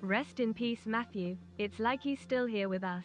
Rest in peace, Matthew. It's like he's still here with us.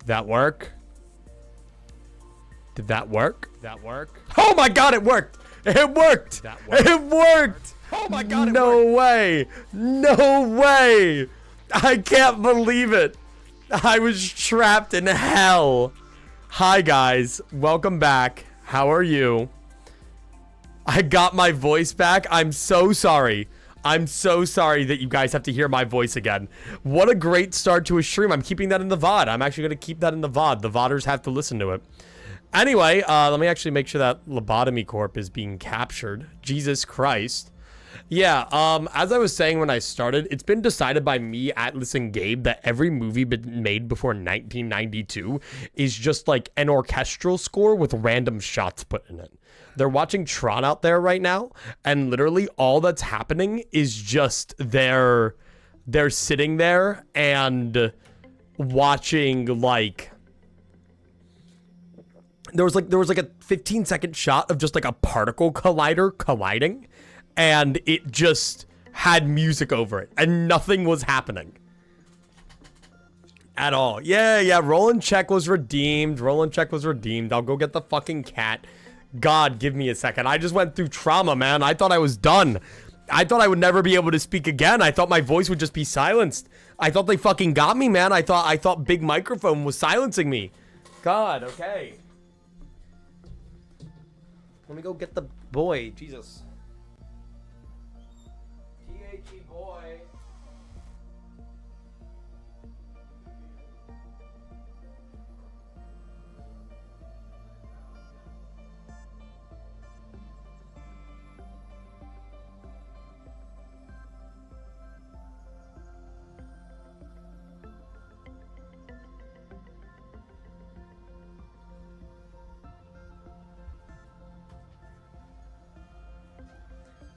That work? Did that work? That work? Oh my god, it worked! It worked! It worked! Oh my god, it no worked. Way! No way! I can't believe it! I was trapped in hell. Hi guys, welcome back. How are you? I got my voice back. I'm so sorry. I'm so sorry that you guys have to hear my voice again. What a great start to a stream. I'm keeping that in the VOD. I'm actually going to keep that in the VOD. The VODers have to listen to it. Anyway, let me actually make sure that Lobotomy Corp is being captured. Jesus Christ. Yeah, as I was saying when I started, it's been decided by me, Atlas, and Gabe that every movie been made before 1992 is just like an orchestral score with random shots put in it. They're watching Tron out there right now, and literally all that's happening is just they're sitting there and watching like there was like a 15-second shot of just like a particle collider colliding, and it just had music over it and nothing was happening at all. Yeah, Roland check was redeemed. I'll go get the fucking cat. God, give me a second. I just went through trauma, man. I thought I was done. I thought I would never be able to speak again. I thought my voice would just be silenced. I thought they fucking got me, man. I thought big microphone was silencing me. God, okay. Let me go get the boy. Jesus. T-H-E boy.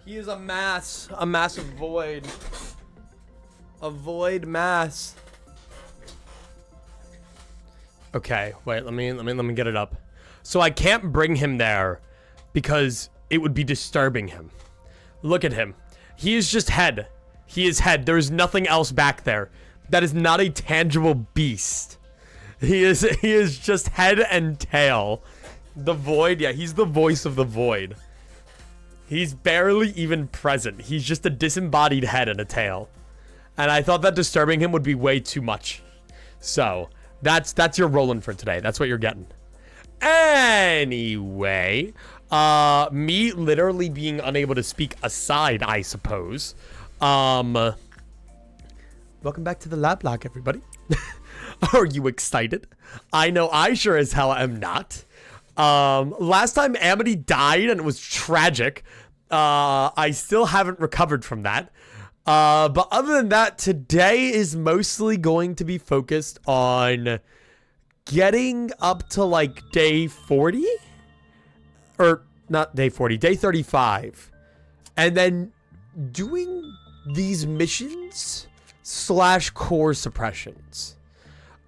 He is a massive void. A void mass. Okay, wait, let me get it up. So I can't bring him there because it would be disturbing him. Look at him. He is just head. He is head. There is nothing else back there. That is not a tangible beast. He is just head and tail. The void, yeah, he's the voice of the void. He's barely even present. He's just a disembodied head and a tail. And I thought that disturbing him would be way too much. So, that's your Roland for today. That's what you're getting. Anyway, me literally being unable to speak aside, I suppose. Welcome back to the lab block, everybody. Are you excited? I know I sure as hell am not. Last time Amity died and it was tragic. I still haven't recovered from that. But other than that, today is mostly going to be focused on getting up to like day 40 or not day 40, day 35, and then doing these missions / core suppressions.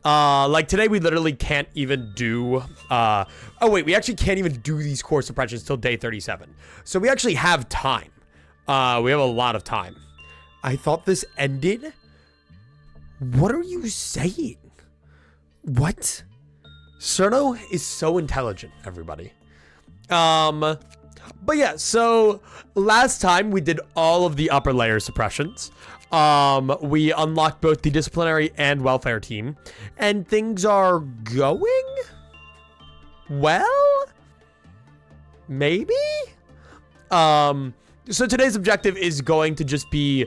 Like today we literally can't even do, oh wait, we actually can't even do these core suppressions till day 37. So we actually have time. We have a lot of time. I thought this ended. What are you saying? What? Cerno is so intelligent, everybody. But yeah, so last time we did all of the upper layer suppressions. We unlocked both the disciplinary and welfare team, and things are going well, maybe? So today's objective is going to just be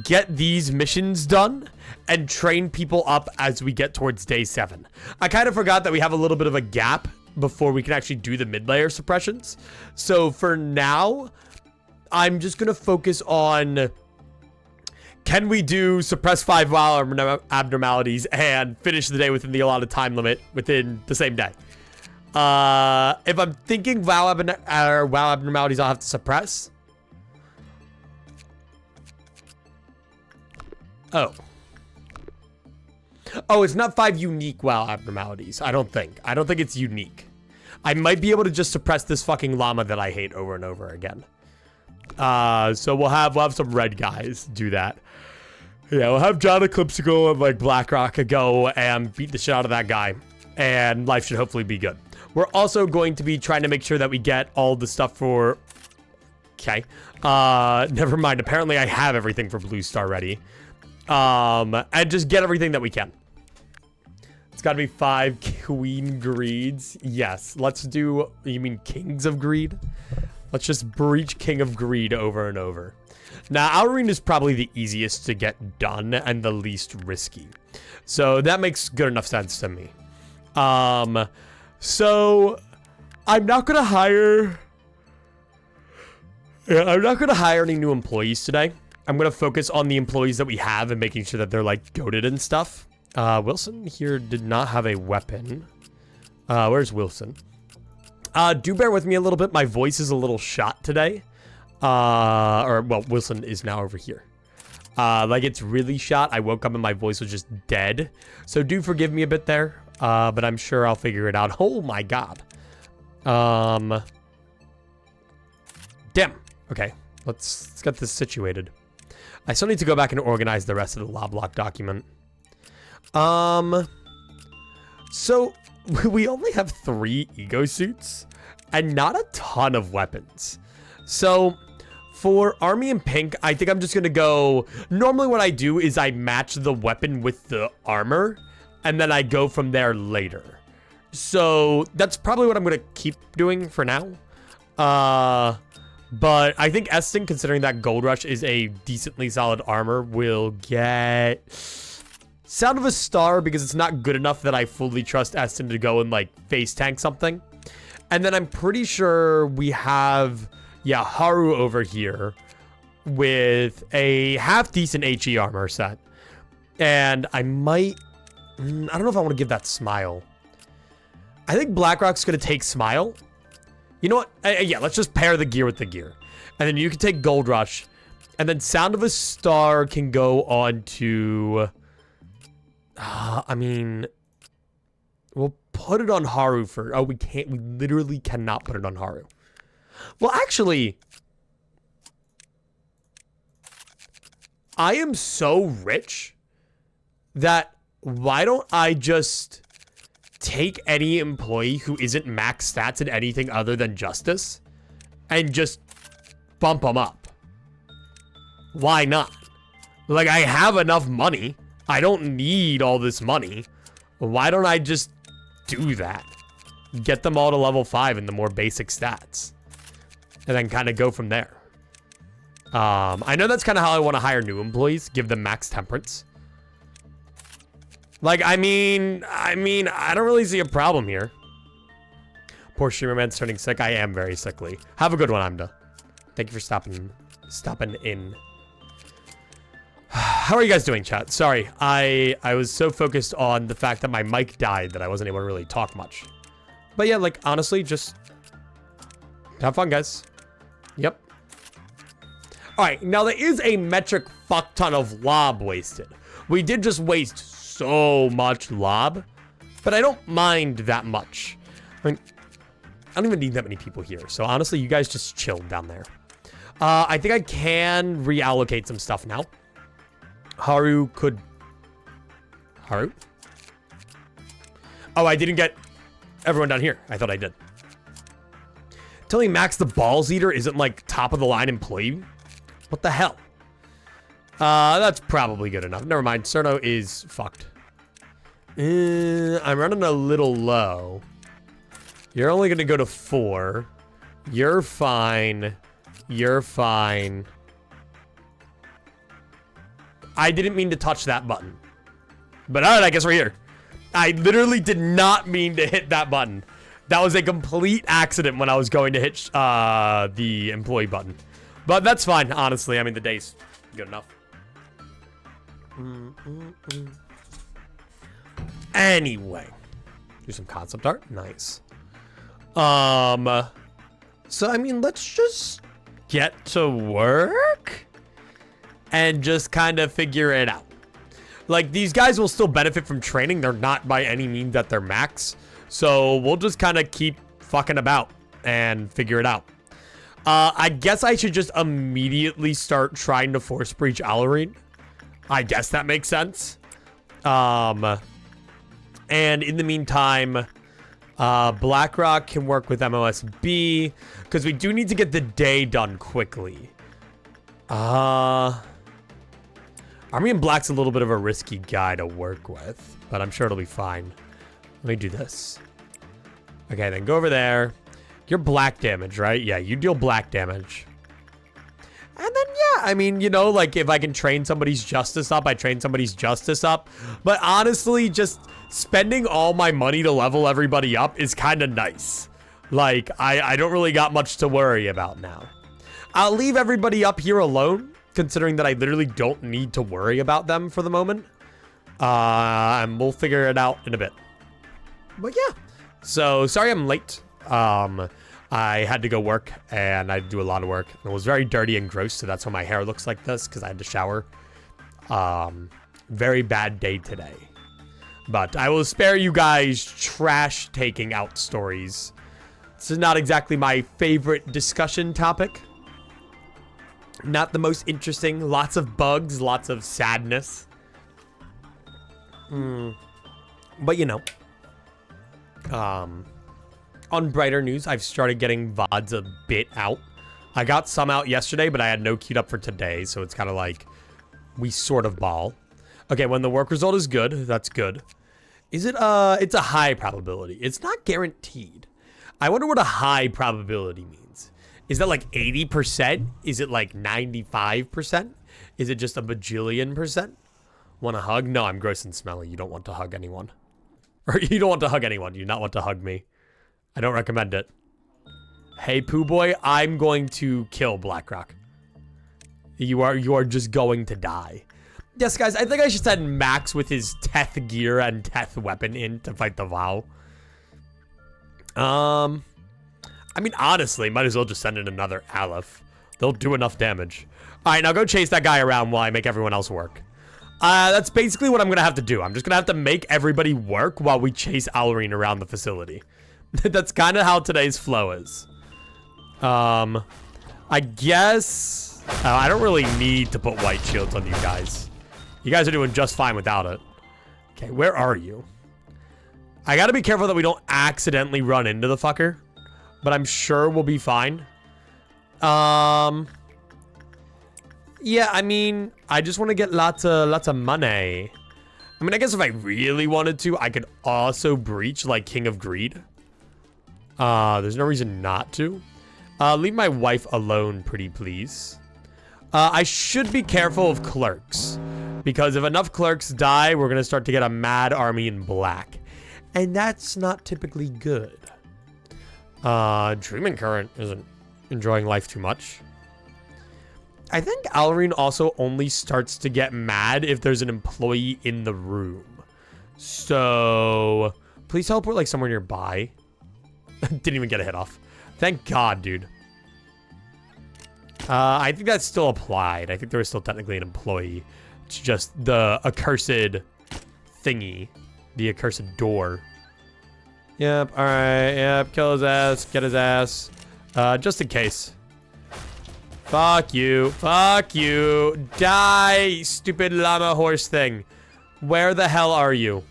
get these missions done and train people up as we get towards day 7. I kind of forgot that we have a little bit of a gap before we can actually do the mid-layer suppressions. So for now, I'm just going to focus on, can we do suppress 5 WoW abnormalities and finish the day within the allotted time limit within the same day. If I'm thinking WoW abnormalities I'll have to suppress. Oh, it's not 5 unique WoW abnormalities. I don't think it's unique. I might be able to just suppress this fucking llama that I hate over and over again. So we'll have some red guys do that. Yeah, we'll have John Eclipse go and like BlackRock go and beat the shit out of that guy. And life should hopefully be good. We're also going to be trying to make sure that we get all the stuff for... Okay. Never mind. Apparently I have everything for Blue Star ready. And just get everything that we can. It's got to be 5 Queen Greeds. Yes. Let's do... You mean Kings of Greed? Let's just breach King of Greed over and over. Now, Outerine is probably the easiest to get done and the least risky. So that makes good enough sense to me. So I'm not going to hire... Yeah, I'm not going to hire any new employees today. I'm going to focus on the employees that we have and making sure that they're like goated and stuff. Wilson here did not have a weapon. Where's Wilson? Do bear with me a little bit. My voice is a little shot today. Well, Wilson is now over here. Like it's really shot. I woke up and my voice was just dead. So do forgive me a bit there. But I'm sure I'll figure it out. Oh my God. Damn. Okay. Let's get this situated. I still need to go back and organize the rest of the Lobotomy document. So we only have 3 ego suits and not a ton of weapons. So for Army and Pink, I think I'm just going to go... Normally what I do is I match the weapon with the armor and then I go from there later. So that's probably what I'm going to keep doing for now. But I think Eston, considering that Gold Rush is a decently solid armor, will get Sound of a Star because it's not good enough that I fully trust Eston to go and like face tank something. And then I'm pretty sure we have, yeah, Haru over here with a half decent HE armor set. And I might, I don't know if I want to give that Smile. I think BlackRock's going to take Smile. You know what? Yeah, let's just pair the gear with the gear. And then you can take Gold Rush. And then Sound of a Star can go on to... I mean... We'll put it on Haru for... Oh, we can't. We literally cannot put it on Haru. Well, actually... I am so rich that why don't I just... take any employee who isn't max stats in anything other than justice and just bump them up. Why not? Like, I have enough money. I don't need all this money. Why don't I just do that? Get them all to level 5 in the more basic stats. And then kind of go from there. I know that's kind of how I want to hire new employees. Give them max temperance. Like, I mean, I don't really see a problem here. Poor streamer man's turning sick. I am very sickly. Have a good one, Amda. Thank you for stopping in. How are you guys doing, chat? Sorry, I was so focused on the fact that my mic died that I wasn't able to really talk much. But yeah, like, honestly, just have fun, guys. Yep. All right, now there is a metric fuck ton of lob wasted. We did just waste so much lob, but I don't mind that much. I mean, I don't even need that many people here. So honestly, you guys just chill down there. I think I can reallocate some stuff now. Haru? Oh, I didn't get everyone down here. I thought I did. Tell me Max the Balls Eater isn't like top of the line employee? What the hell? That's probably good enough. Never mind. Cerno is fucked. I'm running a little low. You're only going to go to 4. You're fine. You're fine. I didn't mean to touch that button. But alright, I guess we're here. I literally did not mean to hit that button. That was a complete accident when I was going to hit the employee button. But that's fine, honestly. I mean, the day's good enough. Anyway. Do some concept art. Nice. So, I mean, let's just get to work and just kind of figure it out. Like, these guys will still benefit from training. They're not by any means at their max. So, we'll just kind of keep fucking about and figure it out. I guess I should just immediately start trying to force breach Allarine. I guess that makes sense. And in the meantime, BlackRock can work with MOSB because we do need to get the day done quickly. Army in Black's a little bit of a risky guy to work with, but I'm sure it'll be fine. Let me do this. Okay, then go over there. You're black damage, right? Yeah, you deal black damage. And then, yeah, I mean, you know, like, if I can train somebody's justice up, I train somebody's justice up. But honestly, just spending all my money to level everybody up is kind of nice. Like, I don't really got much to worry about now. I'll leave everybody up here alone, considering that I literally don't need to worry about them for the moment. And we'll figure it out in a bit. But yeah, so sorry I'm late. I had to go work, and I had to do a lot of work. It was very dirty and gross, so that's why my hair looks like this, because I had to shower. Very bad day today. But I will spare you guys trash taking out stories. This is not exactly my favorite discussion topic. Not the most interesting. Lots of bugs, lots of sadness. But you know. On brighter news, I've started getting VODs a bit out. I got some out yesterday, but I had no queued up for today, so it's kind of like we sort of ball. Okay, when the work result is good, that's good. Is it, it's a high probability. It's not guaranteed. I wonder what a high probability means. Is that like 80%? Is it like 95%? Is it just a bajillion percent? Want a hug? No, I'm gross and smelly. You don't want to hug anyone. Or you don't want to hug anyone. You do not want to hug me. I don't recommend it. Hey, Pooh Boy, I'm going to kill BlackRock. You are just going to die. Yes, guys, I think I should send Max with his Teth gear and Teth weapon in to fight the Vow. I mean, honestly, might as well just send in another Aleph. They'll do enough damage. All right, now go chase that guy around while I make everyone else work. That's basically what I'm going to have to do. I'm just going to have to make everybody work while we chase Allarine around the facility. That's kind of how today's flow is. I guess... I don't really need to put white shields on you guys. You guys are doing just fine without it. Okay, where are you? I gotta be careful that we don't accidentally run into the fucker. But I'm sure we'll be fine. Yeah, I mean, I just want to get lots of money. I mean, I guess if I really wanted to, I could also breach like King of Greed. There's no reason not to. Leave my wife alone, pretty please. I should be careful of clerks. Because if enough clerks die, we're going to start to get a mad army in black. And that's not typically good. Dreaming Current isn't enjoying life too much. I think Allarine also only starts to get mad if there's an employee in the room. So, please teleport like somewhere nearby. Didn't even get a hit off. Thank God, dude. I think that's still applied. I think there was still technically an employee. It's just the accursed thingy. The accursed door. Yep, alright, yep, kill his ass, get his ass. Just in case. Fuck you, die, stupid llama horse thing. Where the hell are you?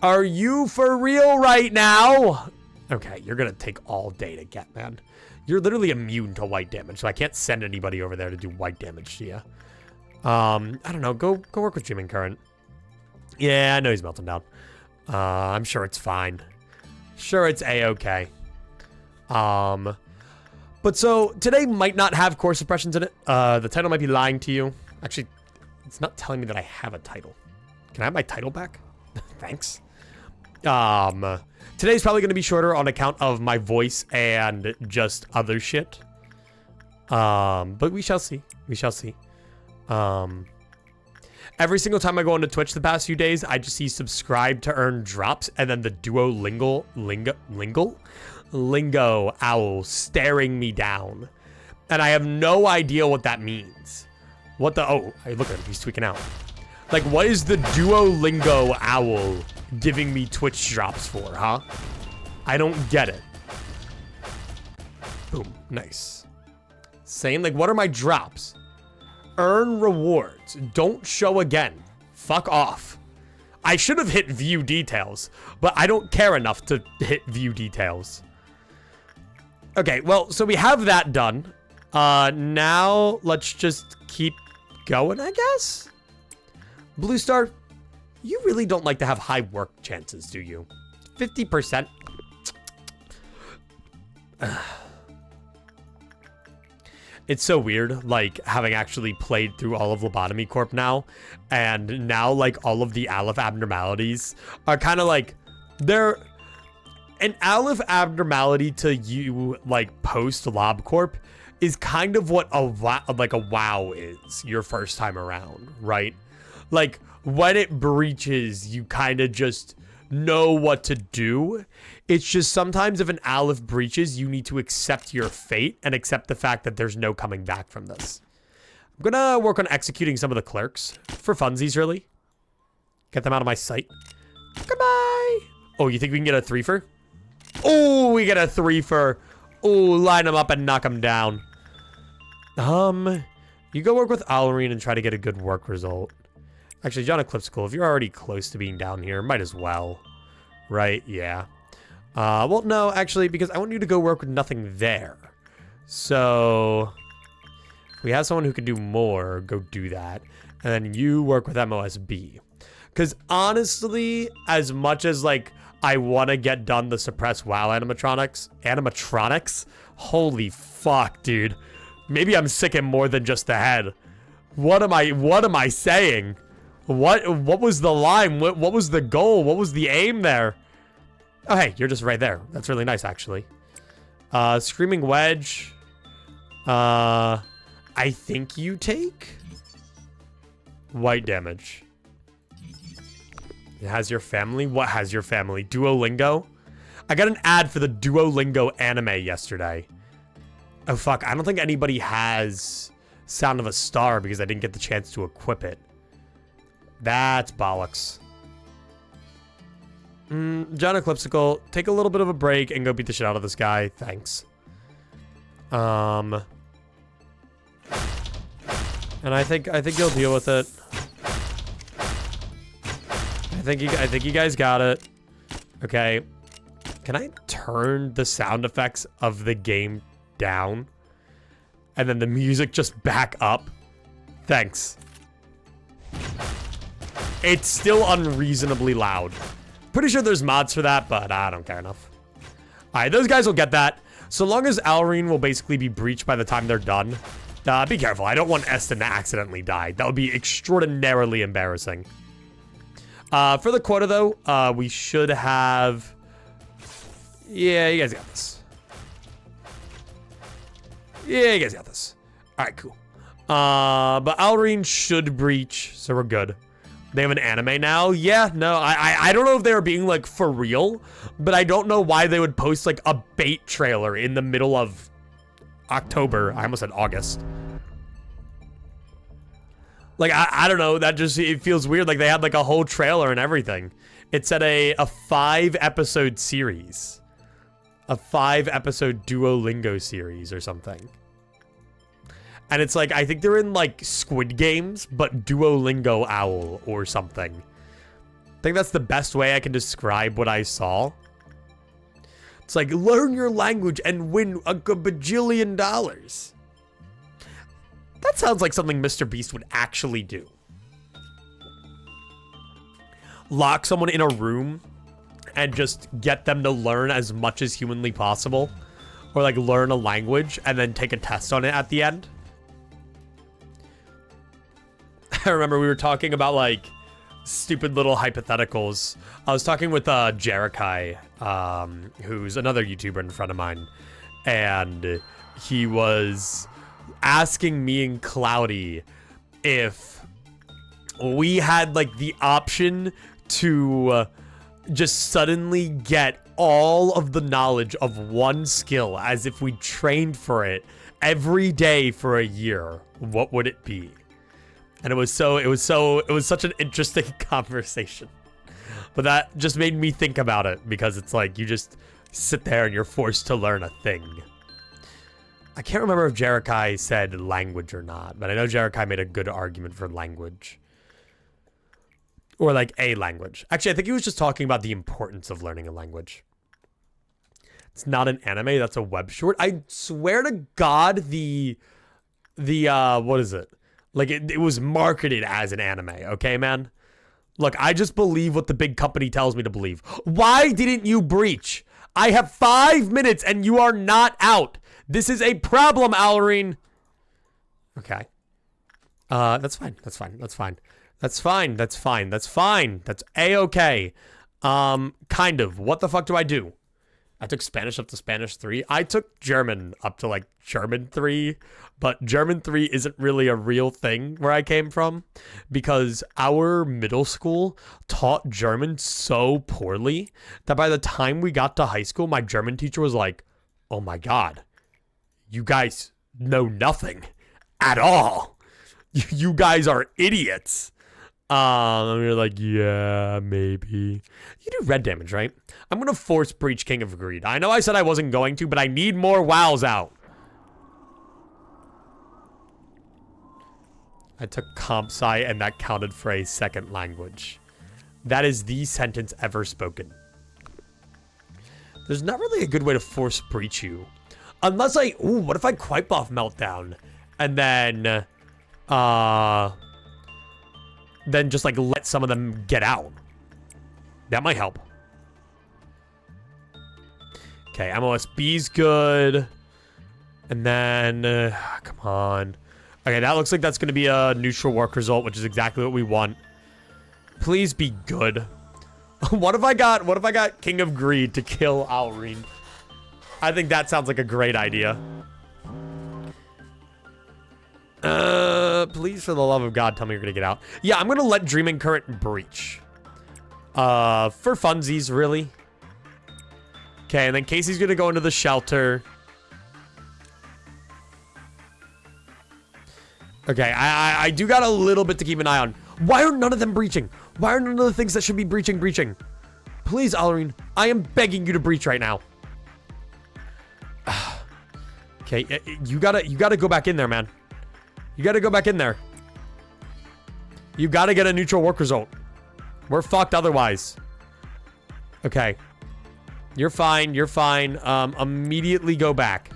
Are you for real right now? Okay, you're gonna take all day to get, man. You're literally immune to white damage, so I can't send anybody over there to do white damage to you. I don't know, go work with Dreaming Current. Yeah, I know he's melting down. I'm sure it's fine. Sure, it's a-okay. But so, today might not have core suppressions in it. The title might be lying to you. Actually, it's not telling me that I have a title. Can I have my title back? Thanks. Today's probably going to be shorter on account of my voice and just other shit. But we shall see. We shall see. Every single time I go onto Twitch the past few days, I just see subscribe to earn drops and then the Lingo owl staring me down. And I have no idea what that means. What the, oh, hey, look at him, he's tweaking out. Like, what is the Duolingo owl giving me Twitch drops for, huh? I don't get it. Boom, nice. Saying, like, what are my drops? Earn rewards. Don't show again. Fuck off. I should have hit view details, but I don't care enough to hit view details. Okay, well, so we have that done. Now let's just keep going, I guess? Blue Star, you really don't like to have high work chances, do you? 50%. It's so weird, like, having actually played through all of Lobotomy Corp now, and now, like, all of the Aleph abnormalities are kind of like, they're an Aleph abnormality to you, like, post-Lob Corp is kind of what a WoW is your first time around, right? Like, when it breaches, you kind of just know what to do. It's just sometimes if an Aleph breaches, you need to accept your fate and accept the fact that there's no coming back from this. I'm gonna work on executing some of the clerks for funsies, really. Get them out of my sight. Goodbye. Oh, you think we can get a threefer? Oh, we get a threefer. Oh, line them up and knock them down. You go work with Alrine and try to get a good work result. Actually, John Eclipsical, if you're already close to being down here, might as well. Right? Yeah. Well, no, actually, because I want you to go work with nothing there. So, if we have someone who can do more, go do that. And then you work with MOSB. Because honestly, as much as, like, I want to get done the suppress WoW animatronics, holy fuck, dude. Maybe I'm sick in more than just the head. What am I saying? What was the line? What was the goal? What was the aim there? Oh, hey, you're just right there. That's really nice, actually. Screaming Wedge. I think you take white damage. It has your family? What has your family? Duolingo? I got an ad for the Duolingo anime yesterday. Oh, fuck. I don't think anybody has Sound of a Star because I didn't get the chance to equip it. That's bollocks. John Eclipsical, take a little bit of a break and go beat the shit out of this guy. Thanks. And I think you'll deal with it. I think you guys got it. Okay. Can I turn the sound effects of the game down? And then the music just back up? Thanks. It's still unreasonably loud. Pretty sure there's mods for that, but I don't care enough. Alright, those guys will get that. So long as Alrine will basically be breached by the time they're done. Be careful. I don't want Eston to accidentally die. That would be extraordinarily embarrassing. For the quota, though, we should have... Yeah, you guys got this. Yeah, you guys got this. Alright, cool. But Alrine should breach, so we're good. They have an anime now? Yeah, no, I don't know if they were being, like, for real, but I don't know why they would post, like, a bait trailer in the middle of October. I almost said August. Like, I don't know. That just, it feels weird. Like, they had, like, a whole trailer and everything. It said a 5-episode series. A 5-episode Duolingo series or something. And it's like, I think they're in, like, Squid Games, but Duolingo Owl or something. I think that's the best way I can describe what I saw. It's like, learn your language and win a bajillion dollars. That sounds like something Mr. Beast would actually do. Lock someone in a room and just get them to learn as much as humanly possible. Or like learn a language and then take a test on it at the end. I remember we were talking about like stupid little hypotheticals. I was talking with Jerikai, who's another YouTuber in front of mine. And he was asking me and Cloudy if we had like the option to just suddenly get all of the knowledge of one skill as if we trained for it every day for a year, what would it be? And it was such an interesting conversation. But that just made me think about it because it's like you just sit there and you're forced to learn a thing. I can't remember if Jerikai said language or not, but I know Jerikai made a good argument for language. Or like a language. Actually, I think he was just talking about the importance of learning a language. It's not an anime, that's a web short. I swear to God, what is it? Like, it was marketed as an anime, okay, man? Look, I just believe what the big company tells me to believe. Why didn't you breach? I have 5 minutes and you are not out. This is a problem, Alrine. Okay. That's fine. That's fine. That's fine. That's fine. That's fine. That's fine. That's a-okay. Kind of. What the fuck do I do? I took Spanish up to Spanish 3. I took German up to, like, German 3. But German 3 isn't really a real thing where I came from. Because our middle school taught German so poorly that by the time we got to high school, my German teacher was like, oh my God, you guys know nothing at all. You guys are idiots. And we were like, yeah, maybe. You do red damage, right? I'm going to force breach King of Greed. I know I said I wasn't going to, but I need more wows out. I took comp sci and that counted for a second language. That is the sentence ever spoken. There's not really a good way to force breach you. Unless I, ooh, what if I quipe off Meltdown? And then just like let some of them get out. That might help. Okay, MOSB's good. And then, come on. Okay, that looks like that's going to be a neutral work result, which is exactly what we want. Please be good. What if I got King of Greed to kill Alrine? I think that sounds like a great idea. Please, for the love of God, tell me you're gonna get out. Yeah, I'm gonna let Dreaming Current breach. For funsies, really. Okay, and then Casey's gonna go into the shelter. Okay, I do got a little bit to keep an eye on. Why are none of them breaching? Why are none of the things that should be breaching? Please, Alrine, I am begging you to breach right now. Okay, you gotta go back in there, man. You gotta go back in there. You gotta get a neutral work result. We're fucked otherwise. Okay. You're fine. You're fine. Immediately go back.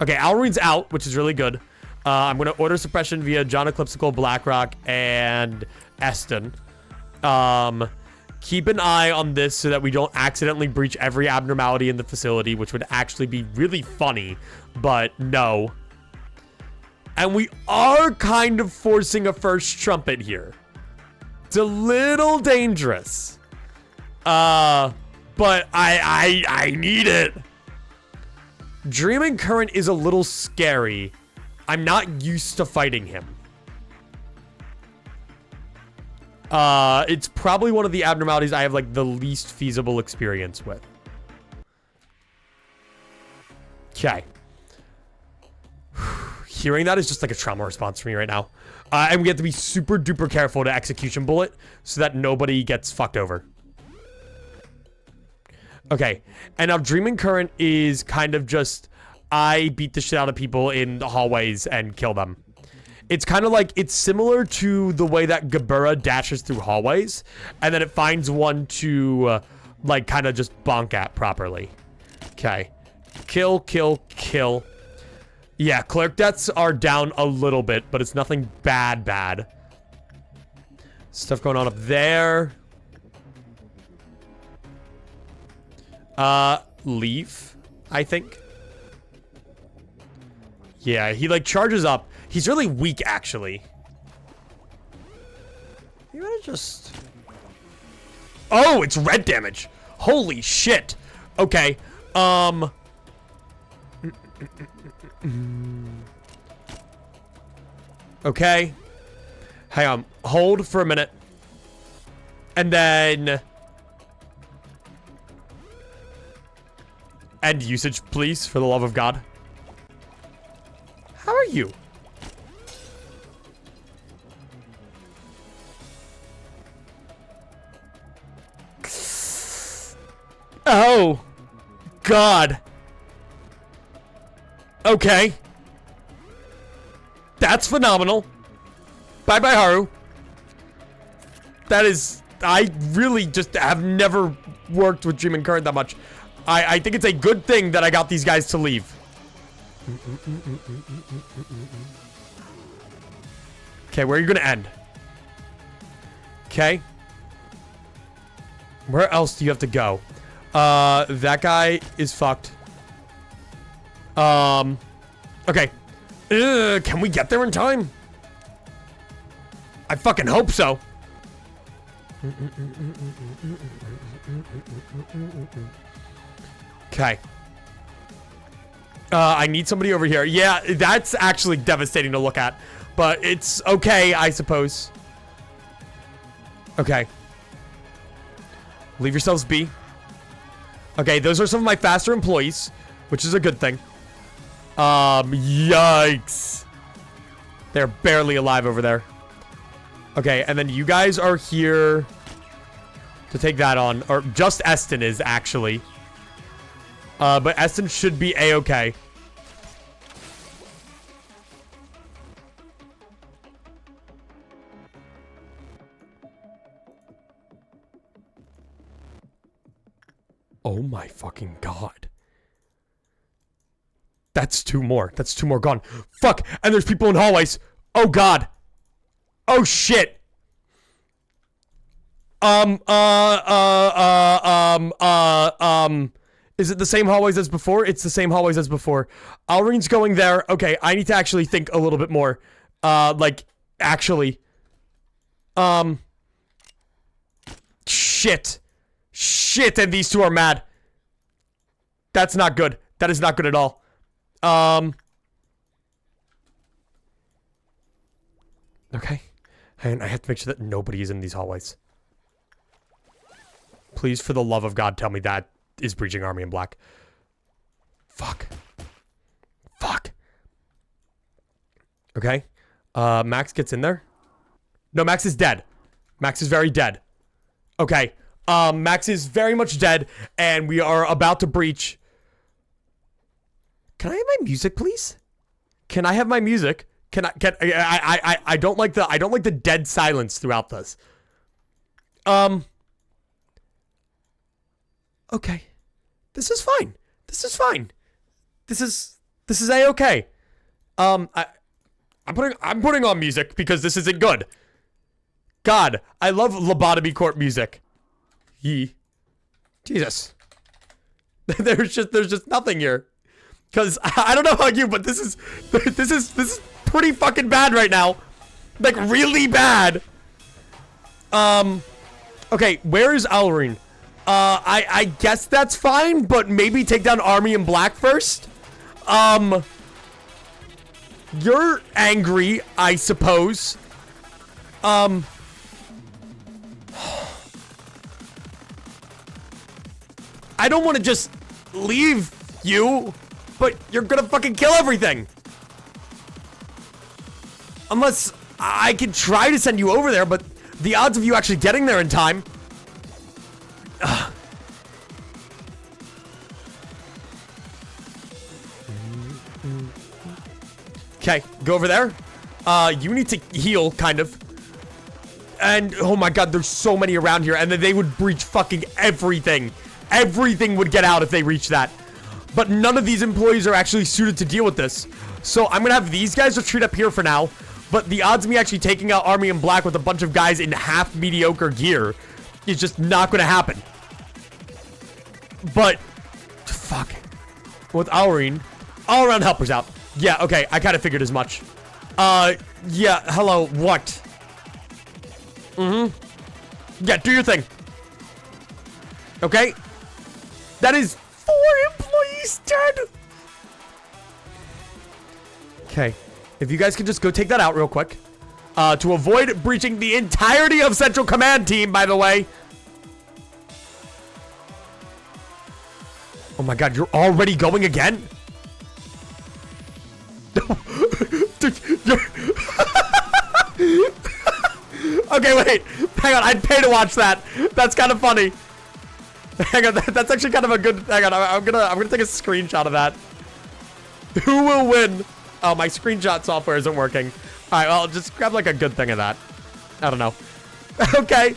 Okay, Alrine's out, which is really good. I'm gonna order suppression via John Eclipsical, Blackrock, and Eston. Keep an eye on this so that we don't accidentally breach every abnormality in the facility, which would actually be really funny, but no. And we are kind of forcing a first trumpet here. It's a little dangerous. But I need it. Dreaming Current is a little scary. I'm not used to fighting him. It's probably one of the abnormalities I have like the least feasible experience with. Okay. hearing that is just like a trauma response for me right now. And we have to be super duper careful to execution bullet so that nobody gets fucked over. Okay, and now Dreaming Current is kind of just, I beat the shit out of people in the hallways and kill them. It's kind of like, it's similar to the way that Gabura dashes through hallways, and then it finds one to, like, kind of just bonk at properly. Okay. Kill, kill, kill. Yeah, cleric deaths are down a little bit, but it's nothing bad. Stuff going on up there. Leaf, I think. Yeah, he like charges up. He's really weak, actually. You wanna just... Oh, it's red damage. Holy shit. Okay. Okay. Hang on. Hold for a minute. And then... End usage, please, for the love of God. How are you? Oh. God. Okay. That's phenomenal. Bye-bye, Haru. That is... I really just have never worked with Dreaming Current that much. I think it's a good thing that I got these guys to leave. Okay, where are you gonna end? Okay. Where else do you have to go? That guy is fucked. Okay. Can we get there in time? I fucking hope so. Okay. I need somebody over here. Yeah, that's actually devastating to look at. But it's okay, I suppose. Okay. Leave yourselves be. Okay, those are some of my faster employees, which is a good thing. Yikes. They're barely alive over there. Okay, and then you guys are here to take that on. Or just Eston is, actually. But Eston should be A-okay. Oh my fucking God. That's two more. That's two more gone. Fuck! And there's people in hallways. Oh God. Oh shit. Is it the same hallways as before? It's the same hallways as before. Alreen's going there. Okay, I need to actually think a little bit more. Like, actually. Shit. Shit, and these two are mad. That's not good. That is not good at all. Okay. And I have to make sure that nobody is in these hallways. Please, for the love of God, tell me that is breaching Army in Black. Fuck. Fuck. Okay. Max gets in there. No, Max is dead. Max is very dead. Okay. Max is very much dead, and we are about to breach. Can I have my music, please? Can I have my music? I don't like the dead silence throughout this. Okay. This is fine. This is fine. This is A-okay. I'm putting on music because this isn't good. God, I love Lobotomy Corp music. Jesus. There's just nothing here. Cause I don't know about you, but this is pretty fucking bad right now. Like really bad. Okay, where is Alreen? I guess that's fine, but maybe take down Army in Black first. You're angry, I suppose. I don't want to just leave you, but you're gonna fucking kill everything. Unless I could try to send you over there, but the odds of you actually getting there in time. Okay, go over there. You need to heal, kind of. And, oh my god, there's so many around here. And then they would breach fucking everything. Everything would get out if they reached that. But none of these employees are actually suited to deal with this. So I'm gonna have these guys retreat up here for now. But the odds of me actually taking out Army in Black with a bunch of guys in half mediocre gear is just not gonna happen. But, fuck. With Aurine, all around helpers out. Yeah, okay, I kind of figured as much. Yeah, hello, what? Yeah, do your thing. Okay. That is 4 employees dead. Okay. If you guys can just go take that out real quick. To avoid breaching the entirety of Central Command Team, by the way. Oh my god, you're already going again? Okay, wait. Hang on, I'd pay to watch that. That's kind of funny. Hang on, that's actually kind of a good. Hang on, I'm gonna take a screenshot of that. Who will win? Oh, my screenshot software isn't working. All right, well, just grab like a good thing of that. I don't know. Okay.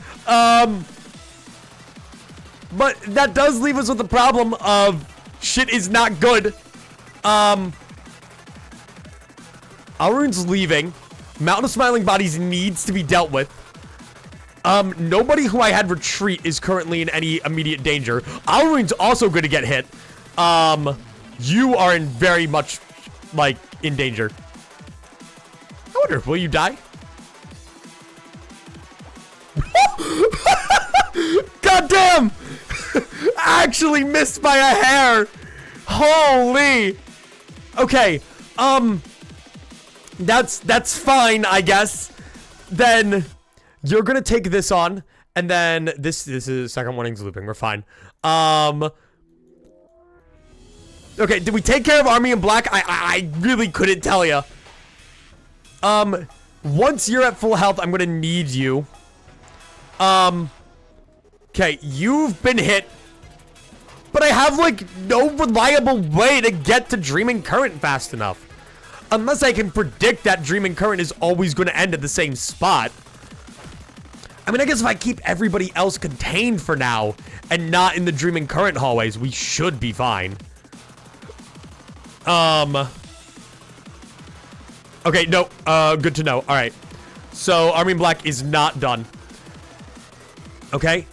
But that does leave us with the problem of shit is not good. Arune's leaving. Mountain of Smiling Bodies needs to be dealt with. Nobody who I had retreat is currently in any immediate danger. Arune's also going to get hit. You are in very much, like, in danger. I wonder, will you die? God damn! Actually missed by a hair. Holy. Okay. That's fine, I guess. Then you're gonna take this on, and then this is second warning's looping. We're fine. Okay, did we take care of Army in Black? I really couldn't tell you. Once you're at full health, I'm gonna need you. Okay, you've been hit. But I have, like, no reliable way to get to Dreaming Current fast enough. Unless I can predict that Dreaming Current is always going to end at the same spot. I mean, I guess if I keep everybody else contained for now and not in the Dreaming Current hallways, we should be fine. Okay, no. Good to know. All right. So, Army in Black is not done. Okay.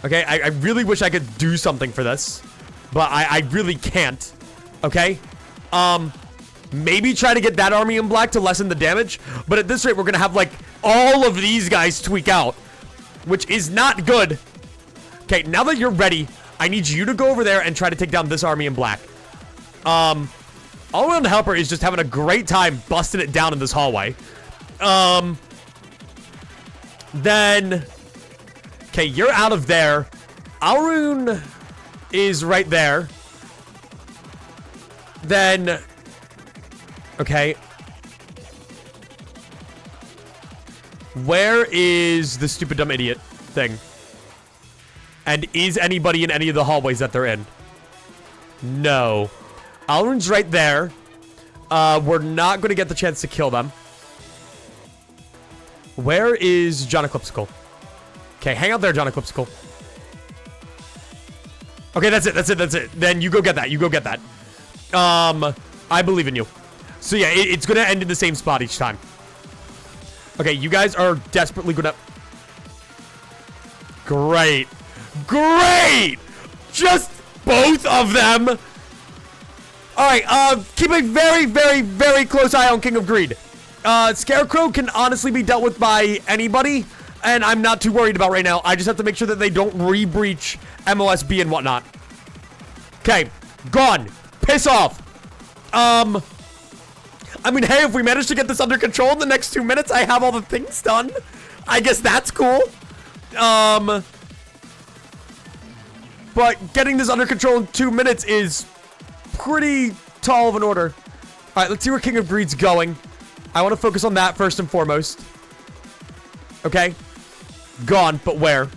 Okay, I really wish I could do something for this. But I really can't. Okay? Maybe try to get that Army in Black to lessen the damage. But at this rate, we're gonna have, like, all of these guys tweak out. Which is not good. Okay, now that you're ready, I need you to go over there and try to take down this Army in Black. All Around Helper is just having a great time busting it down in this hallway. Then... Okay, you're out of there. Arune is right there. Then... Okay. Where is the stupid dumb idiot thing? And is anybody in any of the hallways that they're in? No. Arune's right there. We're not going to get the chance to kill them. Where is John Eclipsical? Okay, hang out there, John Eclipsical. Okay, that's it. Then you go get that. I believe in you. So yeah, it's gonna end in the same spot each time. Okay, you guys are desperately gonna... Great. Just both of them. Alright, keep a very, very, very close eye on King of Greed. Scarecrow can honestly be dealt with by anybody. And I'm not too worried about right now. I just have to make sure that they don't re-breach MOSB and whatnot. Okay. Gone. Piss off. I mean, hey, if we manage to get this under control in the next 2 minutes, I have all the things done. I guess that's cool. But getting this under control in 2 minutes is pretty tall of an order. All right, let's see where King of Greed's going. I want to focus on that first and foremost. Okay. Gone, but where?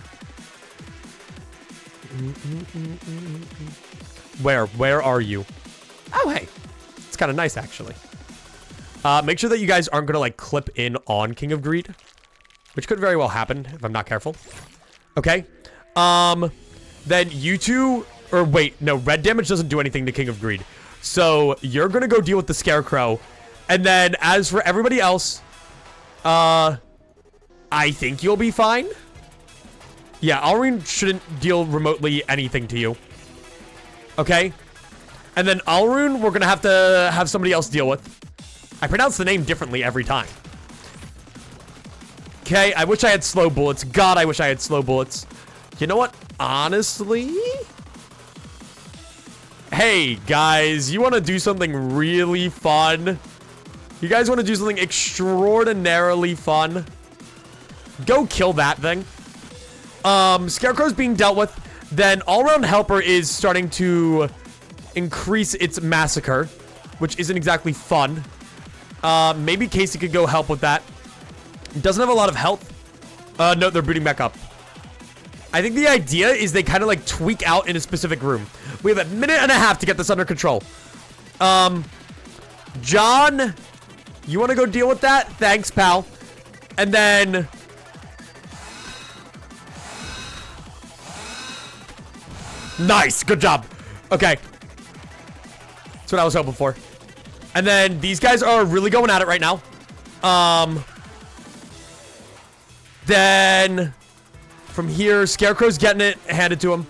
Where are you? Oh, hey. It's kind of nice, actually. Make sure that you guys aren't going to, like, clip in on King of Greed. Which could very well happen if I'm not careful. Okay. Then you two... Or wait, no. Red damage doesn't do anything to King of Greed. So, you're going to go deal with the Scarecrow. And then, as for everybody else... I think you'll be fine. Yeah, Alrune shouldn't deal remotely anything to you. Okay? And then Alrune, we're going to have somebody else deal with. I pronounce the name differently every time. Okay, I wish I had slow bullets. God, I wish I had slow bullets. You know what? Honestly? Hey, guys, you want to do something really fun? You guys want to do something extraordinarily fun? Go kill that thing. Scarecrow's being dealt with. Then all-around helper is starting to increase its massacre, which isn't exactly fun. Maybe Casey could go help with that. Doesn't have a lot of health. No, they're booting back up. I think the idea is they kind of like tweak out in a specific room. We have a minute and a half to get this under control. John, you want to go deal with that? Thanks, pal. And then... Nice. Good job. Okay. That's what I was hoping for. And then these guys are really going at it right now. Then from here, Scarecrow's getting it handed to him.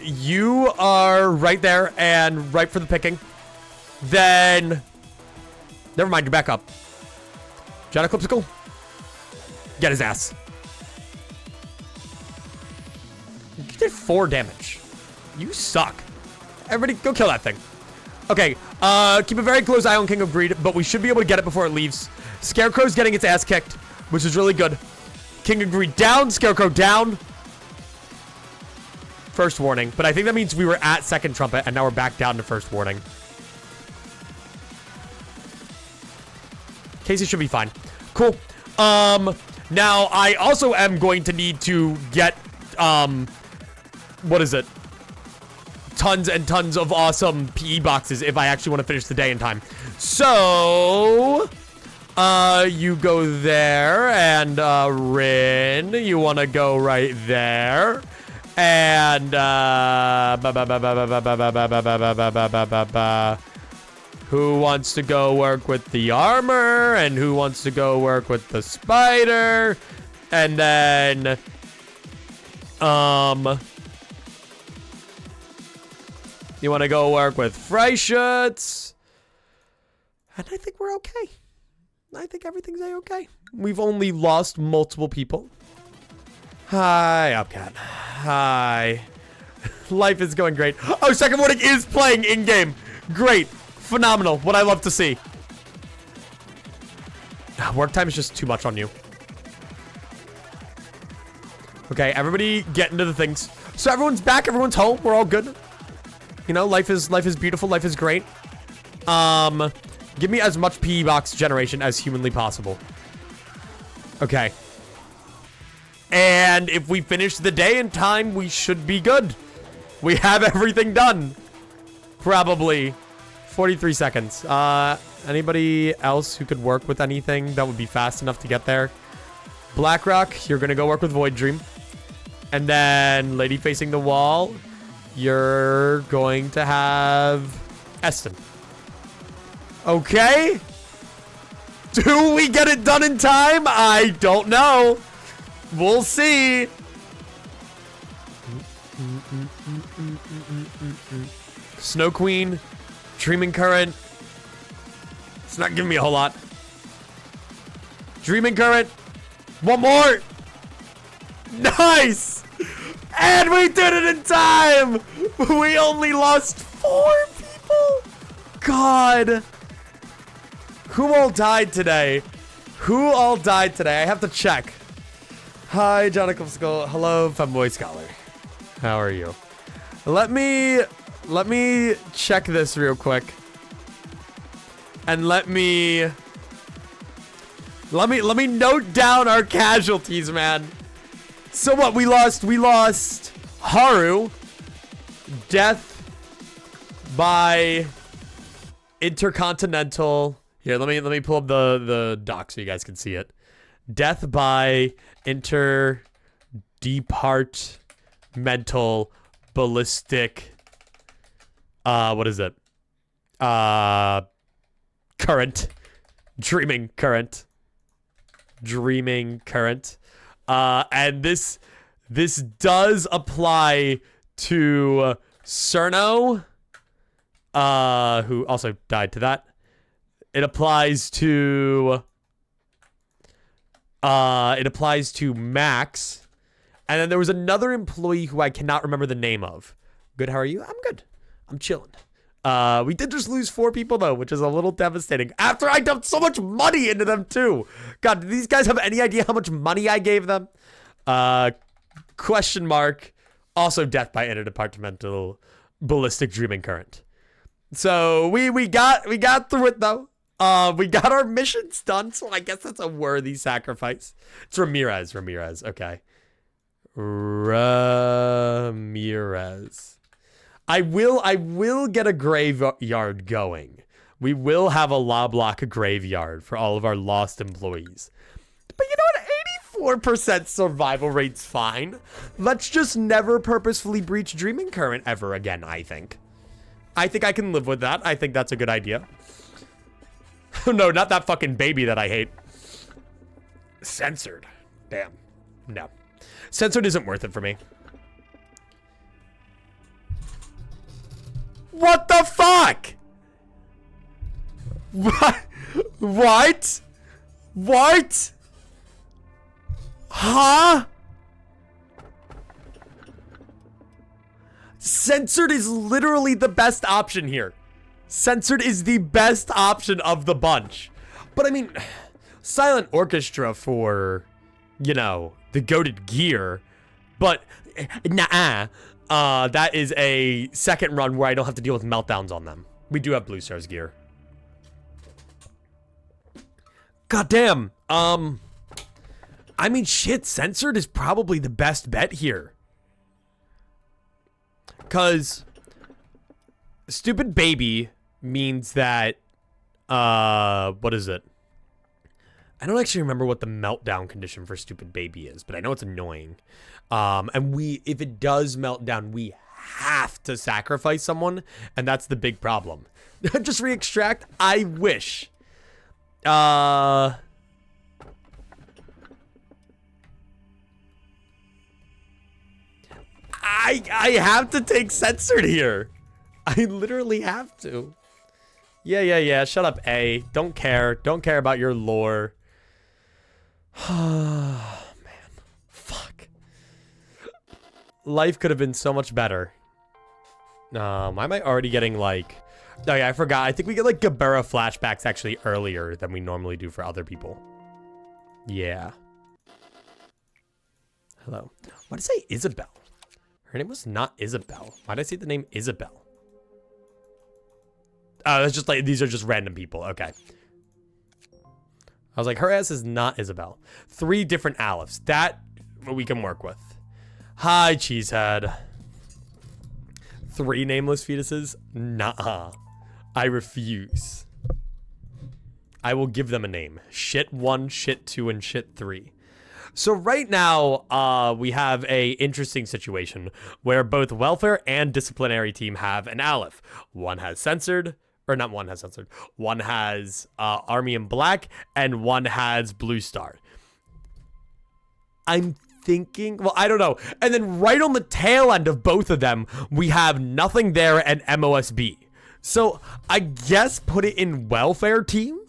You are right there and ripe for the picking. Then, never mind, you're back up. John Eclipsical, get his ass. You did 4 damage. You suck. Everybody, go kill that thing. Okay, keep a very close eye on King of Greed, but we should be able to get it before it leaves. Scarecrow's getting its ass kicked, which is really good. King of Greed down, Scarecrow down. First warning, but I think that means we were at second trumpet, and now we're back down to first warning. Casey should be fine. Cool. Now I also am going to need to get, what is it? Tons and tons of awesome PE boxes if I actually want to finish the day in time. So, you go there, and, Rin, you want to go right there. And, who wants to go work with the armor? And who wants to go work with the spider? And then, you want to go work with Freischutz? And I think we're okay. I think everything's a-okay. We've only lost multiple people. Hi, Upcat. Hi. Life is going great. Oh, second warning is playing in-game. Great. Phenomenal. What I love to see. Work time is just too much on you. Okay, everybody get into the things. So everyone's back. Everyone's home. We're all good. You know, life is beautiful. Life is great. Give me as much PE box generation as humanly possible. Okay. And if we finish the day in time, we should be good. We have everything done. Probably. 43 seconds. Anybody else who could work with anything that would be fast enough to get there? Blackrock, you're going to go work with Void Dream. And then Lady Facing the Wall, you're going to have Eston. Okay. Do we get it done in time? I don't know. We'll see. Snow Queen, Dreaming Current. It's not giving me a whole lot. Dreaming Current. One more. Nice. And we did it in time. We only lost 4 people. God. Who all died today? Who all died today? I have to check. Hi, Jonathan Skull. Hello, Femboy Scholar. How are you? Let me check this real quick. And let me Let me note down our casualties, man. So what, we lost Haru. Death by intercontinental. Here, let me pull up the doc so you guys can see it. Death by interdepartmental ballistic. What is it? Current. Dreaming current. And this does apply to Cerno, who also died to that. It applies to Max, and then there was another employee who I cannot remember the name of. Good, how are you? I'm good. I'm chilling. We did just lose 4 people though, which is a little devastating. After I dumped so much money into them too. God, do these guys have any idea how much money I gave them? Question mark. Also death by interdepartmental ballistic dreaming current. So we got through it though. We got our missions done, so I guess that's a worthy sacrifice. It's Ramirez. Okay. Ramirez. I will get a graveyard going. We will have a Lobotomy graveyard for all of our lost employees. But you know what? 84% survival rate's fine. Let's just never purposefully breach dreaming current ever again, I think. I think I can live with that. I think that's a good idea. No, not that fucking baby that I hate. Censored. Damn. No. Censored isn't worth it for me. What the fuck? What? Huh? Censored is literally the best option here. Censored is the best option of the bunch. But I mean, Silent Orchestra for, you know, the goated gear. But, nah. That is a second run where I don't have to deal with meltdowns on them. We do have Blue Stars gear. God damn. I mean, shit, Censored is probably the best bet here. Because Stupid Baby means that, what is it? I don't actually remember what the meltdown condition for Stupid Baby is, but I know it's annoying. And if it does melt down, we have to sacrifice someone, and that's the big problem. Just re-extract? I wish. I have to take Censored here. I literally have to. Yeah. Shut up, A. Don't care about your lore. Man. Fuck. Life could have been so much better. Why am I already getting like... Oh yeah, I forgot. I think we get like Gabera flashbacks actually earlier than we normally do for other people. Yeah. Hello. Why did I say Isabel? Her name was not Isabel. Why did I say the name Isabel? Oh, that's just like, these are just random people. Okay. I was like, her ass is not Isabel. 3 different Aleph. That we can work with. Hi, Cheesehead. 3 nameless fetuses? Nuh-uh. I refuse. I will give them a name. Shit 1, Shit 2, and Shit 3. So right now, we have a interesting situation where both welfare and disciplinary team have an Aleph. One has censored, or not one has censored. One has Army in Black, and one has Blue Star. I'm thinking, well, I don't know. And then right on the tail end of both of them, we have Nothing There and MOSB. So I guess put it in welfare team.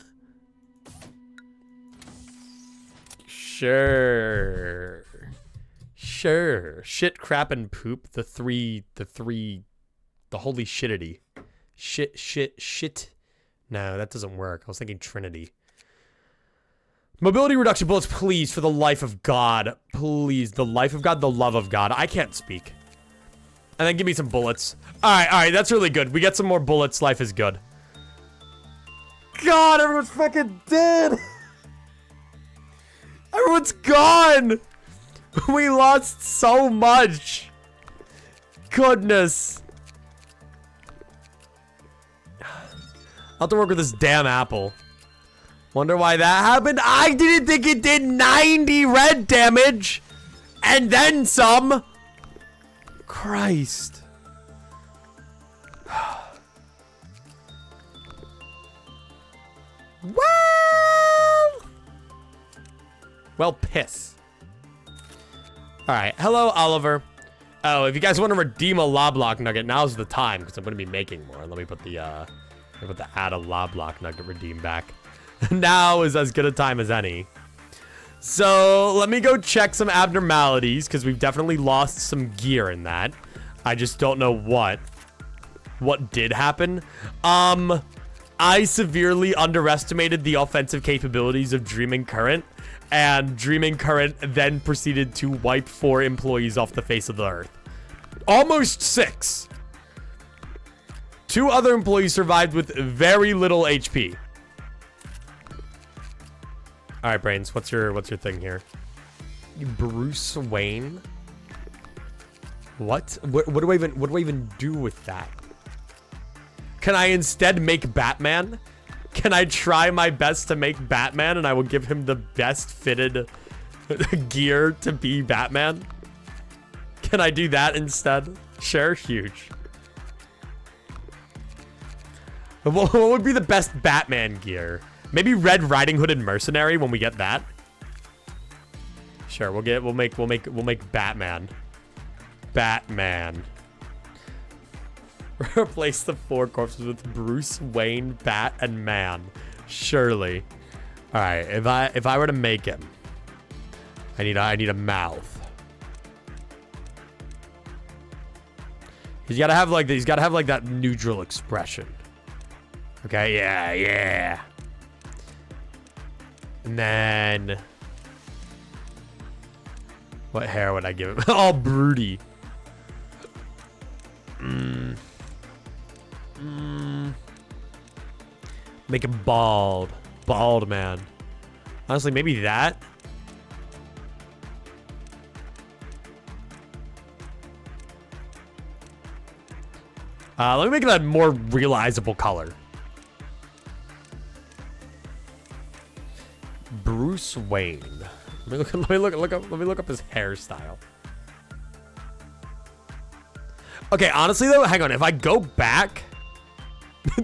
Sure. Shit, crap, and poop. The holy shittity. Shit. No, that doesn't work. I was thinking Trinity. Mobility reduction bullets, please, for the life of God. Please, the life of God, the love of God. I can't speak. And then give me some bullets. All right, that's really good. We get some more bullets. Life is good. God, everyone's fucking dead. Everyone's gone. We lost so much. Goodness. I'll have to work with this damn apple. Wonder why that happened. I didn't think it did 90 red damage. And then some. Christ. Well, piss. Alright, hello, Oliver. Oh, if you guys want to redeem a Lobotomy nugget, now's the time, because I'm going to be making more. Let me put the add a Lobotomy nugget redeem back. Now is as good a time as any. So, let me go check some abnormalities, because we've definitely lost some gear in that. I just don't know what did happen. I severely underestimated the offensive capabilities of Dreaming Current. And Dreaming Current then proceeded to wipe 4 employees off the face of the earth. Almost 6. 2 other employees survived with very little HP. All right, Brains, what's your thing here? Bruce Wayne? What do I even do with that? Can I instead make Batman? Can I try my best to make Batman and I will give him the best fitted gear to be Batman? Can I do that instead? Sure, huge. What would be the best Batman gear? Maybe Red Riding Hood and Mercenary when we get that. Sure, we'll make Batman. Batman. Replace the 4 corpses with Bruce Wayne, Bat, and Man. Surely. All right, if I were to make him, I need a mouth. He's gotta have like that neutral expression. Okay, yeah. And then what hair would I give him? All broody. Make him bald. Bald man. Honestly, maybe that. Let me make it a more realizable color. Bruce Wayne. Let me look up his hairstyle. Okay, honestly though, hang on. If I go back,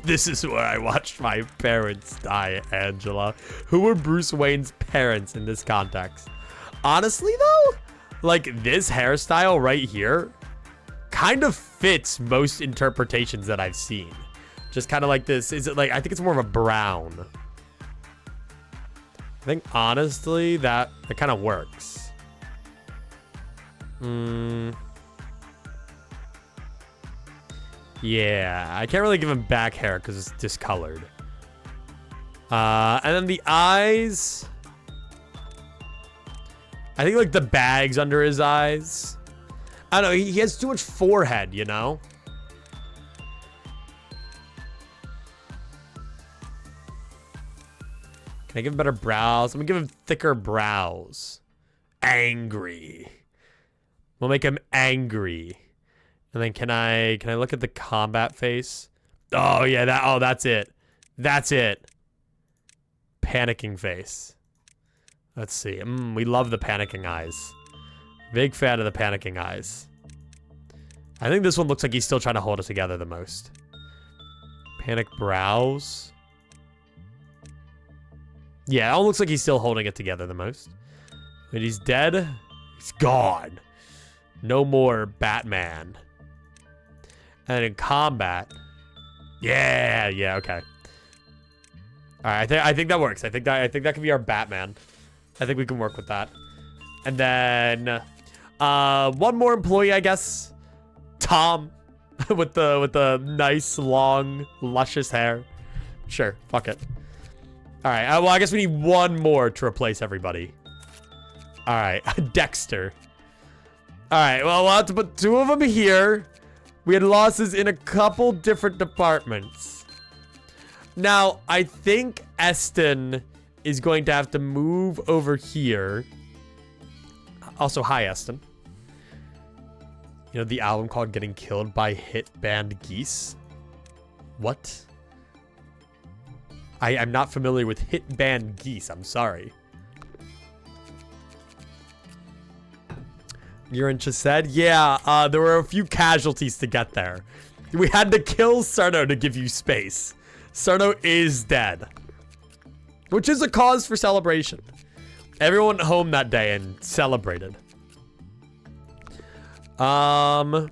this is where I watched my parents die, Angela. Who were Bruce Wayne's parents in this context? Honestly though, like this hairstyle right here kind of fits most interpretations that I've seen. Just kind of like this. Is it like, I think it's more of a brown. I think honestly that kind of works. Yeah, I can't really give him back hair because it's discolored. And then the eyes. I think like the bags under his eyes. I don't know, he has too much forehead, you know? Can I give him better brows? I'm gonna give him thicker brows. Angry. We'll make him angry. And then can I look at the combat face? Oh yeah, that's it. That's it. Panicking face. Let's see. We love the panicking eyes. Big fan of the panicking eyes. I think this one looks like he's still trying to hold it together the most. Panic brows. Yeah, it all looks like he's still holding it together the most. But he's dead. He's gone. No more Batman. And in combat. Yeah, okay. All right, I think that works. I think that could be our Batman. I think we can work with that. And then one more employee, I guess. Tom with the nice long luscious hair. Sure, fuck it. All right, well I guess we need one more to replace everybody. All right, Dexter. All right, well we'll have to put 2 of them here. We had losses in a couple different departments. Now, I think Eston is going to have to move over here. Also, hi, Eston. You know the album called Getting Killed by Hit Band Geese? What? I'm not familiar with Hit Band Geese. I'm sorry. Urincha said, yeah, there were a few casualties to get there. We had to kill Cerno to give you space. Cerno is dead. Which is a cause for celebration. Everyone went home that day and celebrated. Okay,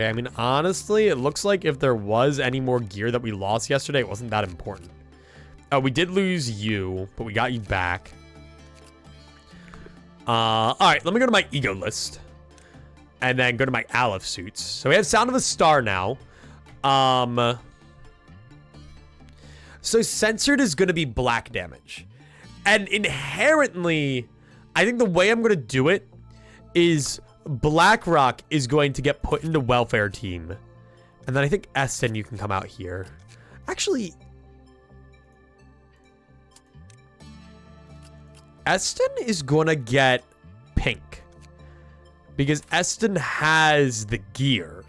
I mean, honestly, it looks like if there was any more gear that we lost yesterday, it wasn't that important. Oh, we did lose you, but we got you back. Alright, let me go to my ego list. And then go to my Aleph suits. So we have Sound of a Star now. So censored is going to be black damage. And inherently, I think the way I'm going to do it is BlackRock is going to get put into welfare team. And then I think Eston, you can come out here. Actually, Eston is going to get pink. Because Eston has the gear,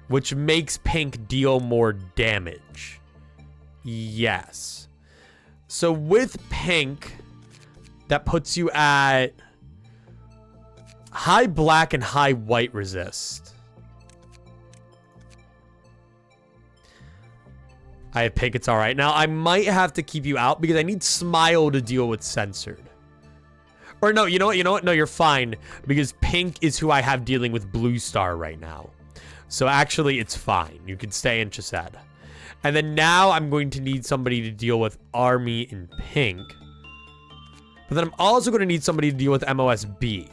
which makes pink deal more damage. Yes. So with pink, that puts you at high black and high white resist. I have pink, it's alright. Now, I might have to keep you out because I need Smile to deal with censored. Or no, you know what? No, you're fine. Because pink is who I have dealing with Blue Star right now. So actually, it's fine. You can stay in Chesed. And then now I'm going to need somebody to deal with Army in pink. But then I'm also going to need somebody to deal with MOSB.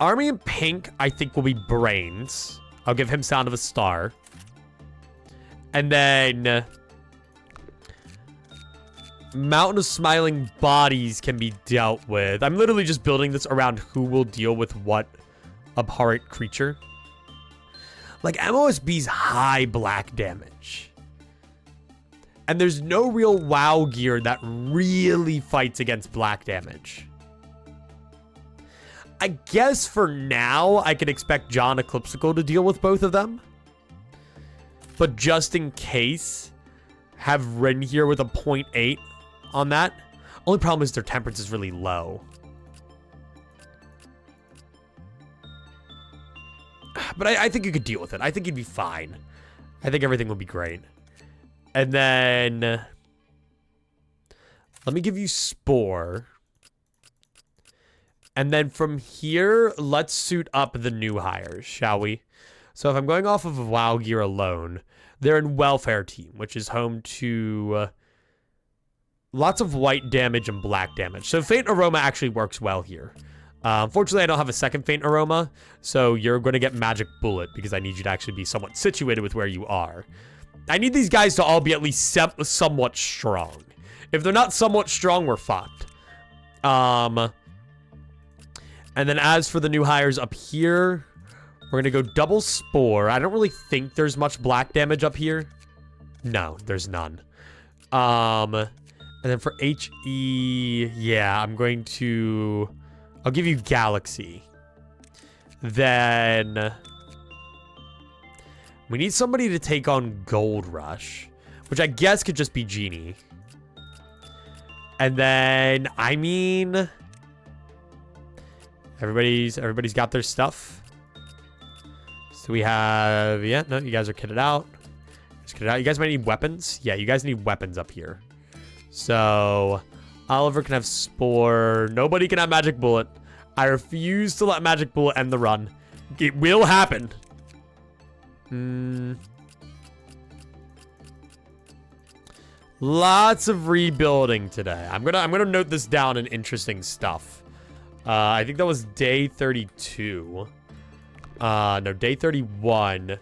Army in pink, I think, will be Brains. I'll give him Sound of a Star. And then Mountain of Smiling Bodies can be dealt with. I'm literally just building this around who will deal with what abhorrent creature. Like, MOSB's high black damage. And there's no real WoW gear that really fights against black damage. I guess for now, I could expect John Eclipsical to deal with both of them. But just in case, have Rin here with a 0.8 on that. Only problem is their temperance is really low. But I think you could deal with it. I think you'd be fine. I think everything will be great. And then let me give you Spore. And then from here, let's suit up the new hires, shall we? So if I'm going off of WoW gear alone, they're in Welfare Team, which is home to lots of white damage and black damage. So Faint Aroma actually works well here. Unfortunately, I don't have a second Faint Aroma, so you're going to get Magic Bullet because I need you to actually be somewhat situated with where you are. I need these guys to all be at least somewhat strong. If they're not somewhat strong, we're fucked. And then as for the new hires up here, we're going to go double Spore. I don't really think there's much black damage up here. No, there's none. And then for HE, yeah, I'm going to... I'll give you Galaxy. Then we need somebody to take on Gold Rush, which I guess could just be Genie. And then, I mean, everybody's got their stuff. So we have, yeah, no, you guys are kitted out. You guys might need weapons. Yeah, you guys need weapons up here. So Oliver can have Spore. Nobody can have Magic Bullet. I refuse to let Magic Bullet end the run. It will happen. Lots of rebuilding today. I'm gonna note this down in interesting stuff. I think that was day 32. No, day 31.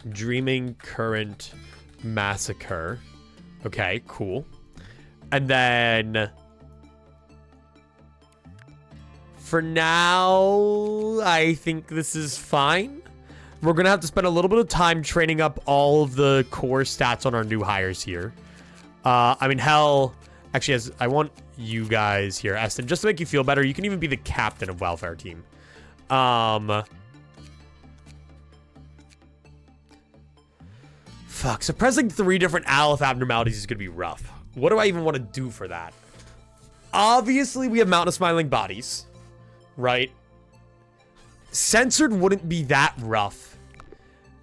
Dreaming Current Massacre. Okay, cool. And then for now, I think this is fine. we're going to have to spend a little bit of time training up all of the core stats on our new hires here. I mean, hell, actually, as I want you guys here, Eston, just to make you feel better, you can even be the captain of welfare team. Fuck, suppressing 3 different aleph abnormalities is going to be rough. What do I even want to do for that? Obviously, we have Mountain of Smiling Bodies, right? Censored wouldn't be that rough.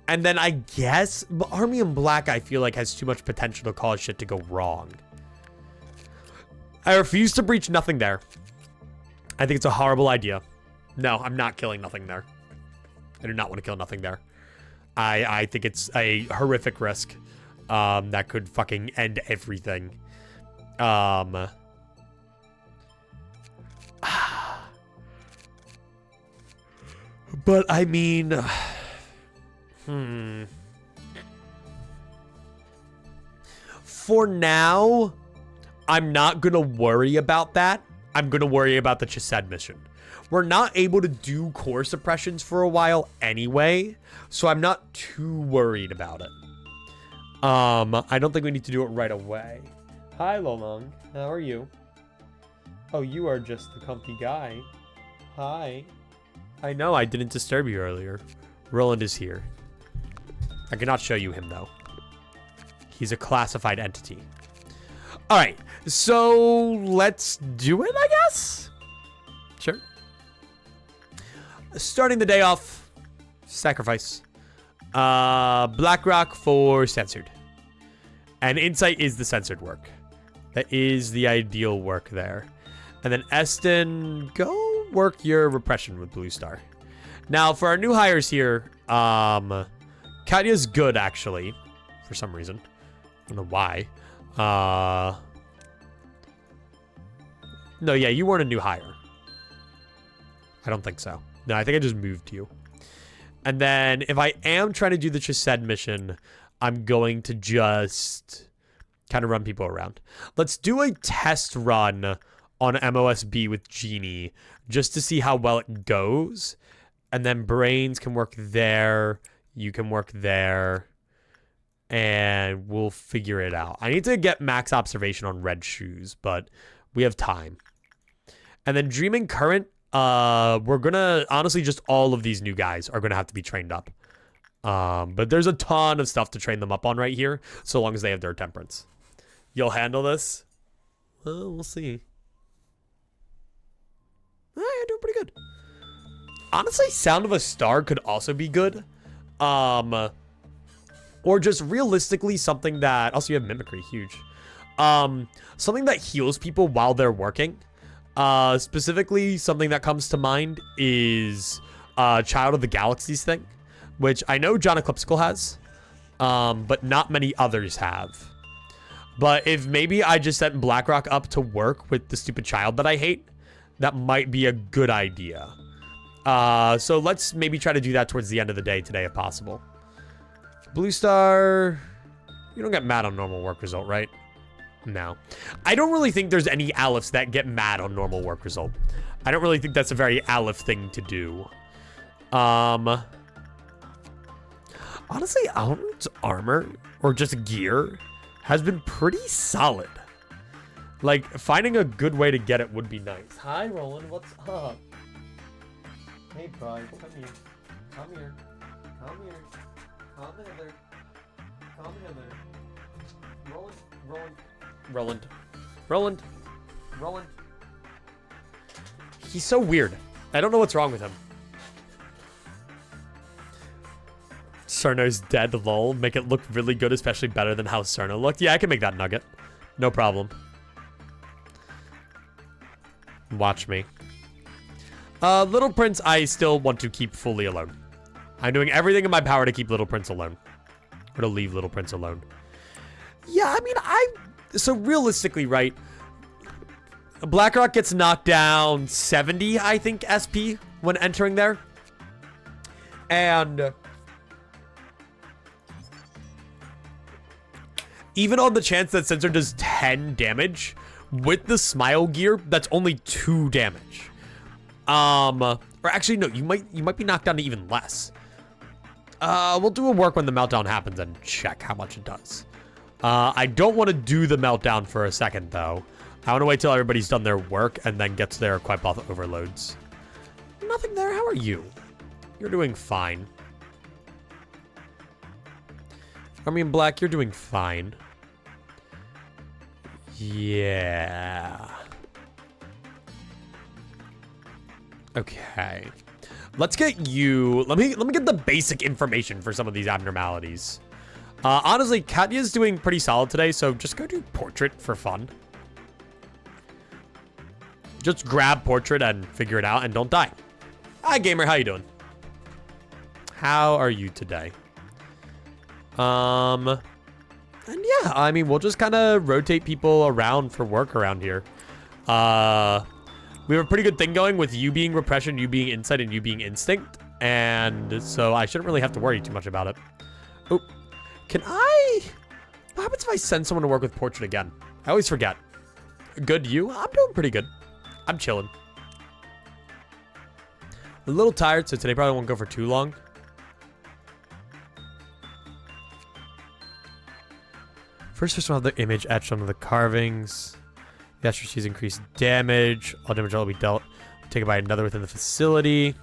And then I guess, but Army in Black, I feel like, has too much potential to cause shit to go wrong. I refuse to breach Nothing There. I think it's a horrible idea. No, I'm not killing Nothing There. I do not want to kill Nothing There. I think it's a horrific risk that could fucking end everything. But I mean, for now, I'm not gonna worry about that. I'm gonna worry about the Chesed mission. We're not able to do core suppressions for a while anyway, so I'm not too worried about it. I don't think we need to do it right away. Hi, Lolong. How are you? Oh, you are just the comfy guy. Hi. I know I didn't disturb you earlier. Roland is here. I cannot show you him, though. He's a classified entity. All right, so let's do it, I guess? Sure. Starting the day off, sacrifice. BlackRock for censored. And Insight is the censored work. That is the ideal work there. And then Eston, go work your repression with Blue Star. Now, for our new hires here, Katya's good, actually, for some reason. I don't know why. No, yeah, you weren't a new hire. I don't think so. No, I think I just moved you. And then if I am trying to do the Chesed mission, I'm going to just kind of run people around. Let's do a test run on MOSB with Genie just to see how well it goes. And then Brains can work there. You can work there. And we'll figure it out. I need to get max observation on Red Shoes, but we have time. And then Dreaming Current, we're gonna, honestly, just all of these new guys are gonna have to be trained up. But there's a ton of stuff to train them up on right here, so long as they have their temperance. You'll handle this? Well, we'll see. You're doing pretty good. Honestly, Sound of a Star could also be good. Or just realistically something that, also you have Mimicry, huge. Something that heals people while they're working. Specifically, something that comes to mind is Child of the Galaxies thing, which I know John Eclipsical has, but not many others have. But if maybe I just sent BlackRock up to work with the stupid child that I hate, that might be a good idea. So let's maybe try to do that towards the end of the day today if possible. Blue Star, you don't get mad on normal work result, right? No. I don't really think there's any Alephs that get mad on normal work result. I don't really think that's a very Aleph thing to do. Honestly, Almut's armor, or just gear, has been pretty solid. Like, finding a good way to get it would be nice. Hi, Roland, what's up? Hey, Pride, come here. Come here. Come here. Come hither. Come hither. Roland. He's so weird. I don't know what's wrong with him. Cerno's dead, lol. Make it look really good, especially better than how Cerno looked. Yeah, I can make that nugget. No problem. Watch me. Little Prince, I still want to keep fully alone. I'm doing everything in my power to keep Little Prince alone. Or to leave Little Prince alone. Yeah, I mean, so realistically, right? BlackRock gets knocked down 70, I think, SP when entering there. And even on the chance that Sensor does 10 damage, with the Smile gear, that's only 2 damage. Or actually, no, you might be knocked down to even less. We'll do a work when the meltdown happens and check how much it does. I don't want to do the meltdown for a second, though. I want to wait till everybody's done their work and then get to their equip overloads. Nothing there. How are you? You're doing fine. Army in black, you're doing fine. Yeah. Okay. Let's get you. Let me get the basic information for some of these abnormalities. Honestly, Katya's doing pretty solid today, so just go do portrait for fun. Just grab portrait and figure it out and don't die. Hi, gamer. How you doing? How are you today? And yeah, I mean, we'll just kind of rotate people around for work around here. We have a pretty good thing going with you being repression, you being insight, and you being instinct. And so I shouldn't really have to worry too much about it. Oh, can I... What happens if I send someone to work with portrait again? I always forget. Good, you? I'm doing pretty good. I'm chilling. A little tired, so today probably won't go for too long. First one, the image etched onto the carvings. The extra sees increased damage. All damage will be dealt. Taken by another within the facility.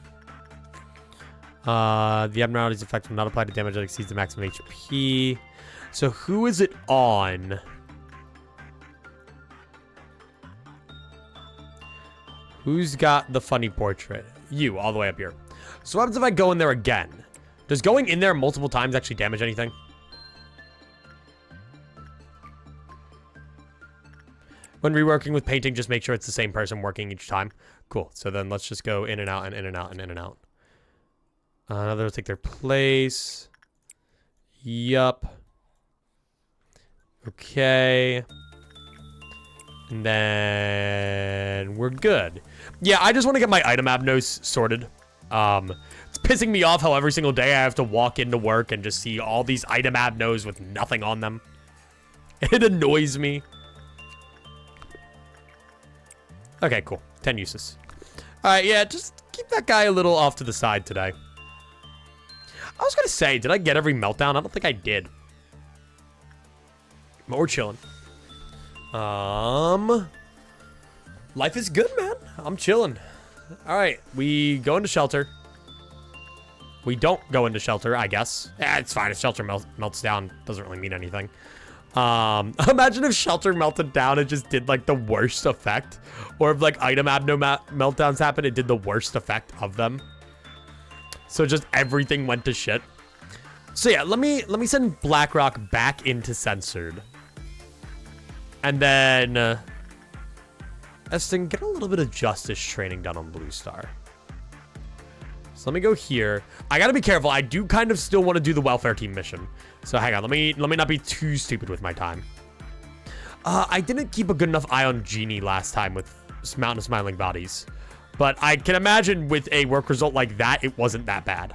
The abnormality's effect will not apply to damage that exceeds the maximum HP. So who is it on? Who's got the funny portrait? You, all the way up here. So what happens if I go in there again? Does going in there multiple times actually damage anything? When reworking with painting, just make sure it's the same person working each time. Cool. So then let's just go in and out and in and out and in and out. Another will take their place. Yup. Okay. And then we're good. Yeah, I just want to get my item abnos sorted. It's pissing me off how every single day I have to walk into work and just see all these item abnos with nothing on them. It annoys me. Okay, cool. 10 uses. All right, yeah, just keep that guy a little off to the side today. I was going to say, did I get every meltdown? I don't think I did. But we're chilling. Life is good, man. I'm chilling. All right, we go into shelter. We don't go into shelter, I guess. Yeah, it's fine. If shelter melts down, doesn't really mean anything. Imagine if shelter melted down, it just did like the worst effect. Or if like item meltdowns happen, it did the worst effect of them. So just everything went to shit. So yeah, let me send BlackRock back into censored. And then Eston, get a little bit of justice training done on Blue Star. So let me go here. I gotta be careful. I do kind of still want to do the welfare team mission. So hang on, let me not be too stupid with my time. I didn't keep a good enough eye on Genie last time with Mountain of Smiling Bodies. But I can imagine with a work result like that, it wasn't that bad.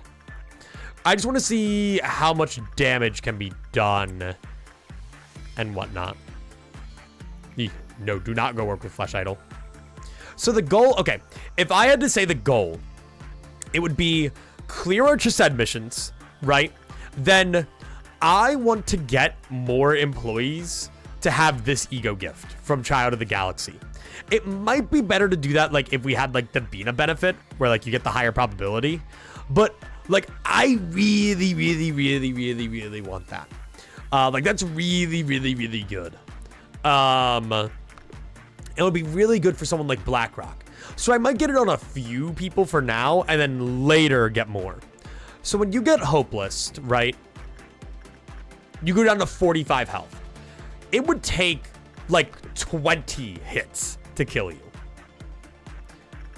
I just want to see how much damage can be done and whatnot. No, do not go work with Flesh Idol. So the goal, okay, if I had to say the goal, it would be clear our Chesed missions, right? Then I want to get more employees to have this ego gift from Child of the Galaxy. It might be better to do that like if we had like the Bina benefit where like you get the higher probability, but like I really want that. Like that's really good. It would be really good for someone like BlackRock. So I might get it on a few people for now and then later get more. So when you get hopeless, right? You go down to 45 health. It would take like 20 hits to kill you.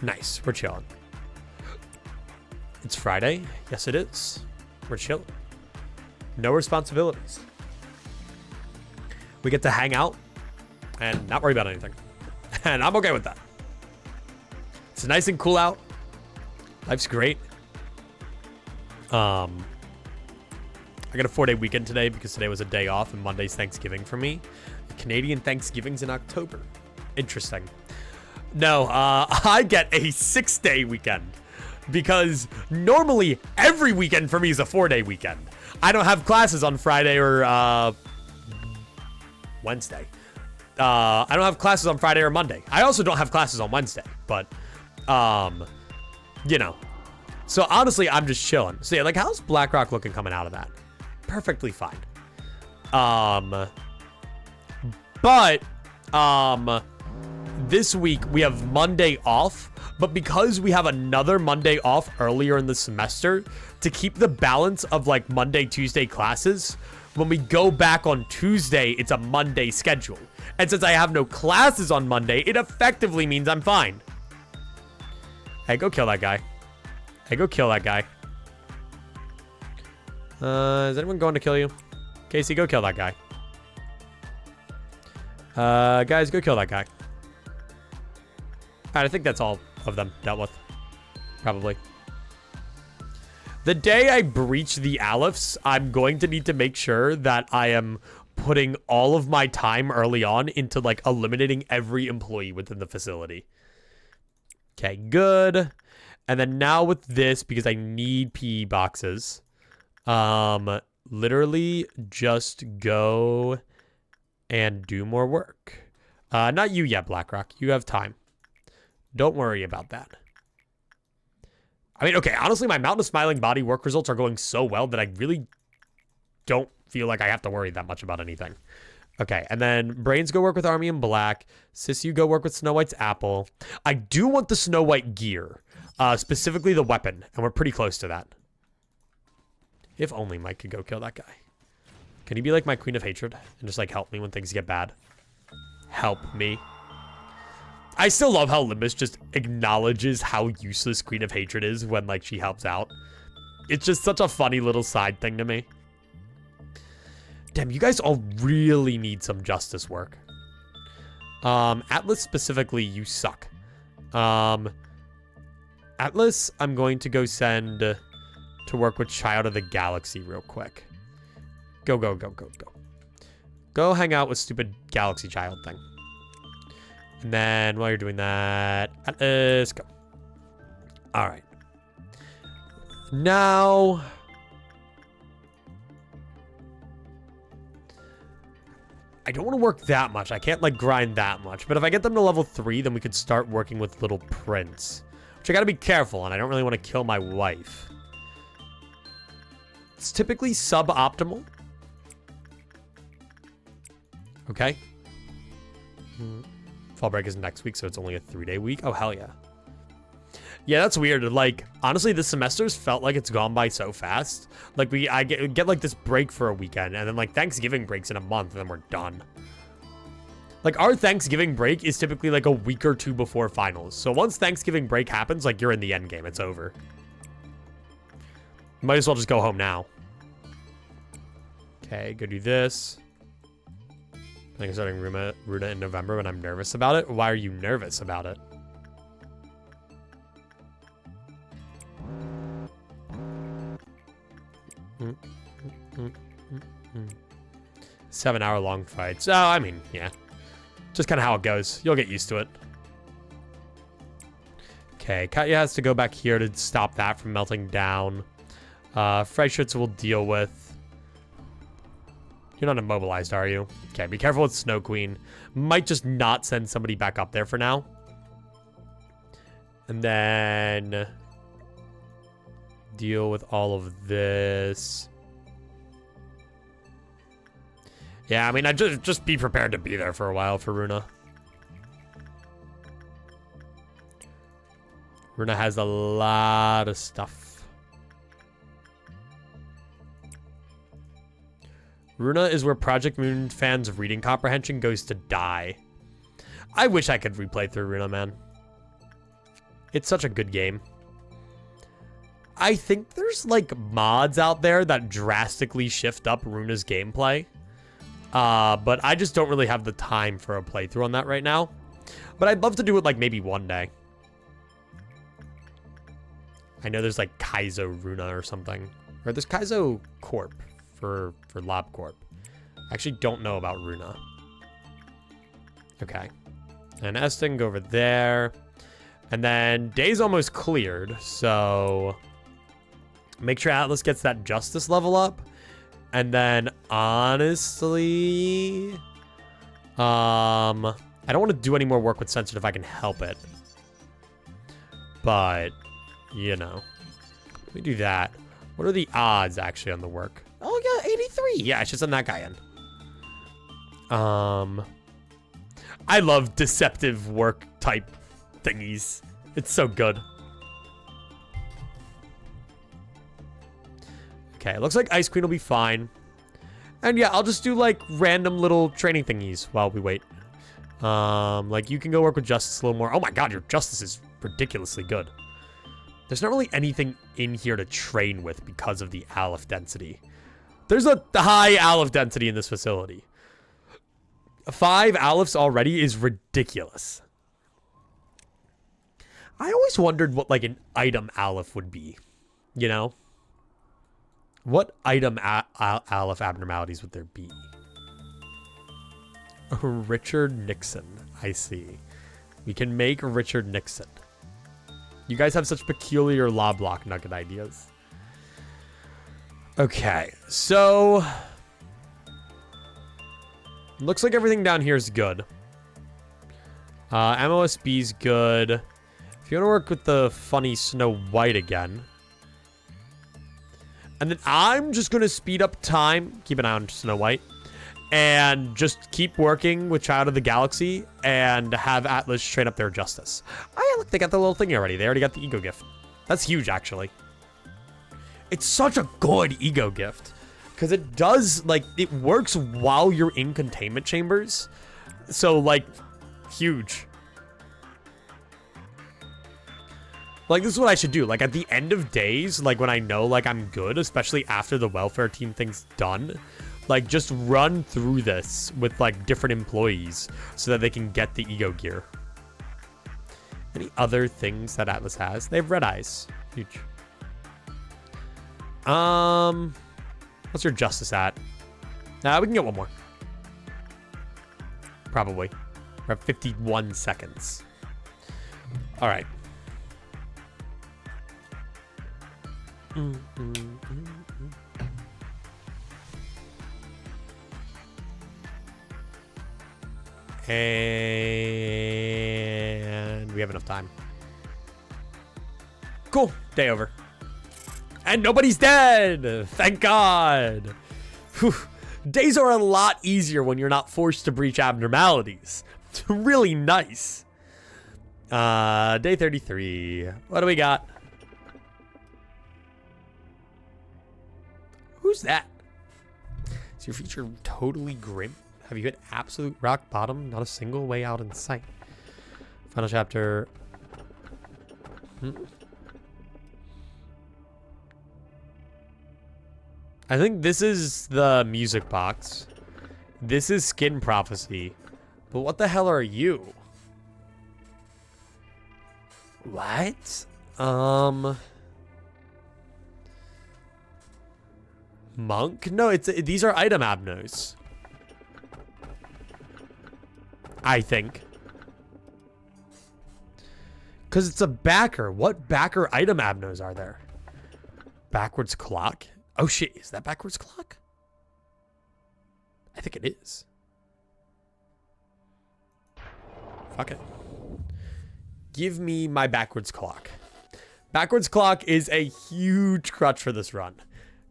Nice, we're chilling. It's Friday. Yes, it is. We're chilling. No responsibilities. We get to hang out and not worry about anything. And I'm okay with that. It's nice and cool out. Life's great. I got a 4-day weekend today because today was a day off and Monday's Thanksgiving for me. The Canadian Thanksgiving's in October. Interesting. No, I get a 6-day weekend. because normally every weekend for me is a 4-day weekend. I don't have classes on Friday or Wednesday. I don't have classes on Friday or Monday. I also don't have classes on Wednesday, but you know. So honestly, I'm just chilling. So yeah, like, how's BlackRock looking coming out of that? Perfectly fine. But this week we have Monday off, but because we have another Monday off earlier in the semester to keep the balance of like Monday, Tuesday classes, when we go back on Tuesday, it's a Monday schedule. And since I have no classes on Monday, it effectively means I'm fine. Hey, go kill that guy. Hey, go kill that guy. Is anyone going to kill you? Casey, go kill that guy. Guys, go kill that guy. Alright, I think that's all of them dealt with. Probably. The day I breach the Alephs, I'm going to need to make sure that I am putting all of my time early on into, like, eliminating every employee within the facility. Okay, good. And then now with this, because I need PE boxes, literally just go and do more work. Not you yet, BlackRock. You have time. Don't worry about that. I mean, okay, honestly, my Mountain of Smiling Body work results are going so well that I really don't feel like I have to worry that much about anything. Okay, and then Brains go work with Army in Black. Sis, you go work with Snow White's Apple. I do want the Snow White gear, specifically the weapon, and we're pretty close to that. If only Mike could go kill that guy. Can he be like my Queen of Hatred and just like help me when things get bad? Help me. I still love how Limbus just acknowledges how useless Queen of Hatred is when, like, she helps out. It's just such a funny little side thing to me. Damn, you guys all really need some justice work. Atlas specifically, you suck. Atlas, I'm going to go send to work with Child of the Galaxy real quick. Go, go, go, go, go. Go hang out with stupid Galaxy Child thing. And then while you're doing that, let's go. All right. Now, I don't want to work that much. I can't like grind that much. But if I get them to level 3, then we could start working with Little Prince, which I got to be careful on. I don't really want to kill my wife. It's typically suboptimal. Okay. Fall break is next week, so it's only a 3-day week. Oh, hell yeah. Yeah, that's weird. Like, honestly, this semester's felt like it's gone by so fast. Like, I get like this break for a weekend, and then like Thanksgiving breaks in a month, and then we're done. Like, our Thanksgiving break is typically like a week or 2 before finals. So once Thanksgiving break happens, like, you're in the end game. It's over. Might as well just go home now. Okay, go do this. I think I'm starting Runa in November, but I'm nervous about it. Why are you nervous about it? Seven-hour-long fights. Oh, I mean, yeah. Just kind of how it goes. You'll get used to it. Okay, Katya has to go back here to stop that from melting down. Freischütz will deal with. You're not immobilized, are you? Okay, be careful with Snow Queen. Might just not send somebody back up there for now. And then deal with all of this. Yeah, I mean, I just be prepared to be there for a while for Runa. Runa has a lot of stuff. Runa is where Project Moon fans' reading comprehension goes to die. I wish I could replay through Runa, man. It's such a good game. I think there's, like, mods out there that drastically shift up Runa's gameplay. But I just don't really have the time for a playthrough on that right now. But I'd love to do it, like, maybe one day. I know there's, like, Kaizo Runa or something. Or there's Kaizo Corp. For LobCorp. I actually don't know about Runa. Okay. And Eston, go over there. And then day's almost cleared, so make sure Atlas gets that justice level up. And then honestly, I don't want to do any more work with censored if I can help it. But, you know, let me do that. What are the odds actually on the work? Oh, yeah, 83. Yeah, I should send that guy in. I love deceptive work type thingies. It's so good. Okay, it looks like Ice Queen will be fine. And yeah, I'll just do like random little training thingies while we wait. Like you can go work with Justice a little more. Oh my god, your Justice is ridiculously good. There's not really anything in here to train with because of the Aleph density. There's a high Aleph density in this facility. 5 Alephs already is ridiculous. I always wondered what like an item Aleph would be, you know? What item Aleph abnormalities would there be? Richard Nixon, I see. We can make Richard Nixon. You guys have such peculiar Lobotomy nugget ideas. Okay, so looks like everything down here is good. MOSB's good. If you want to work with the funny Snow White again. And then I'm just going to speed up time. Keep an eye on Snow White. And just keep working with Child of the Galaxy. And have Atlas train up their Justice. Oh yeah, look, they got the little thing already. They already got the ego gift. That's huge, actually. It's such a good ego gift. Because it does, like, it works while you're in containment chambers. So, like, huge. Like, this is what I should do. Like, at the end of days, like, when I know, like, I'm good, especially after the welfare team thing's done, like, just run through this with, like, different employees so that they can get the ego gear. Any other things that Atlas has? They have red eyes. Huge. What's your Justice at? We can get one more. Probably. We're at 51 seconds. All right. And we have enough time. Cool. Day over. And nobody's dead. Thank God. Whew. Days are a lot easier when you're not forced to breach abnormalities. It's really nice. Day 33. What do we got? Who's that? Is your future totally grim? Have you hit absolute rock bottom? Not a single way out in sight. Final chapter. I think this is the music box. This is Skin Prophecy. But what the hell are you? What? Monk? No, these are item abnos. I think. Because it's a backer. What backer item abnos are there? Backwards clock? Oh shit, is that backwards clock? I think it is. Fuck it. Give me my backwards clock. Backwards clock is a huge crutch for this run.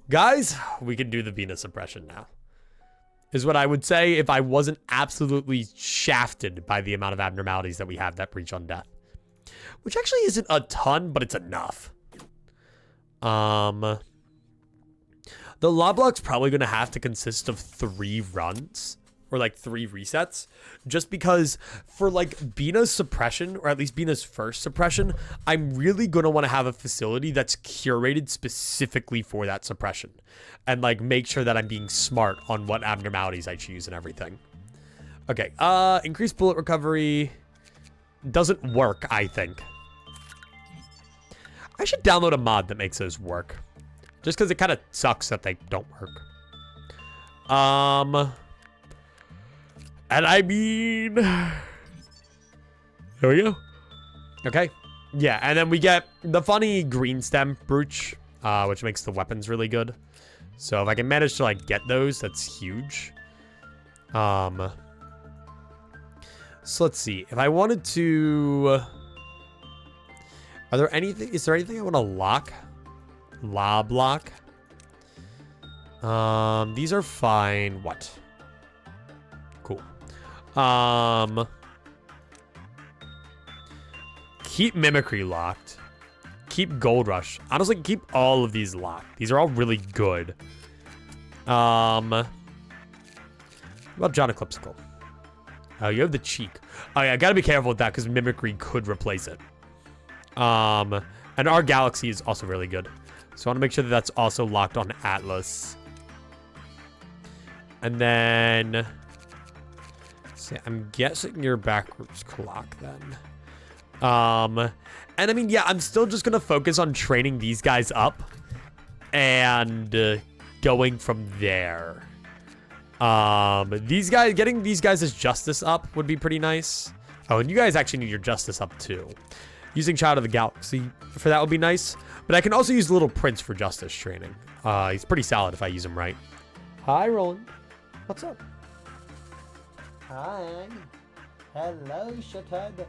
Guys, we can do the Venus suppression now. Is what I would say if I wasn't absolutely shafted by the amount of abnormalities that we have that breach on death. Which actually isn't a ton, but it's enough. The Loboto's probably going to have to consist of 3 runs. Or like 3 resets. Just because for like Bina's suppression, or at least Bina's first suppression, I'm really going to want to have a facility that's curated specifically for that suppression. And like make sure that I'm being smart on what abnormalities I choose and everything. Okay, increased bullet recovery doesn't work, I think. I should download a mod that makes those work. Just because it kind of sucks that they don't work. And I mean... There we go. Okay. Yeah, and then we get the funny green stem brooch, which makes the weapons really good. So if I can manage to, like, get those, that's huge. So let's see. If I wanted to... Is there anything I want to lock? Lob lock? These are fine. What? Cool. Keep Mimicry locked. Keep Gold Rush. Honestly, keep all of these locked. These are all really good. What about John Eclipsical? Oh, you have the Cheek. Oh, yeah, I gotta be careful with that because Mimicry could replace it. And our Galaxy is also really good. So I want to make sure that that's also locked on Atlas. And then... see, I'm guessing you're backwards clock then. And I mean, yeah, I'm still just gonna focus on training these guys up and going from there. Getting these guys' justice up would be pretty nice. Oh, and you guys actually need your justice up too. Using Child of the Galaxy for that would be nice. But I can also use Little Prince for justice training. He's pretty solid if I use him right. Hi, Roland. What's up? Hi. Hello, shithead.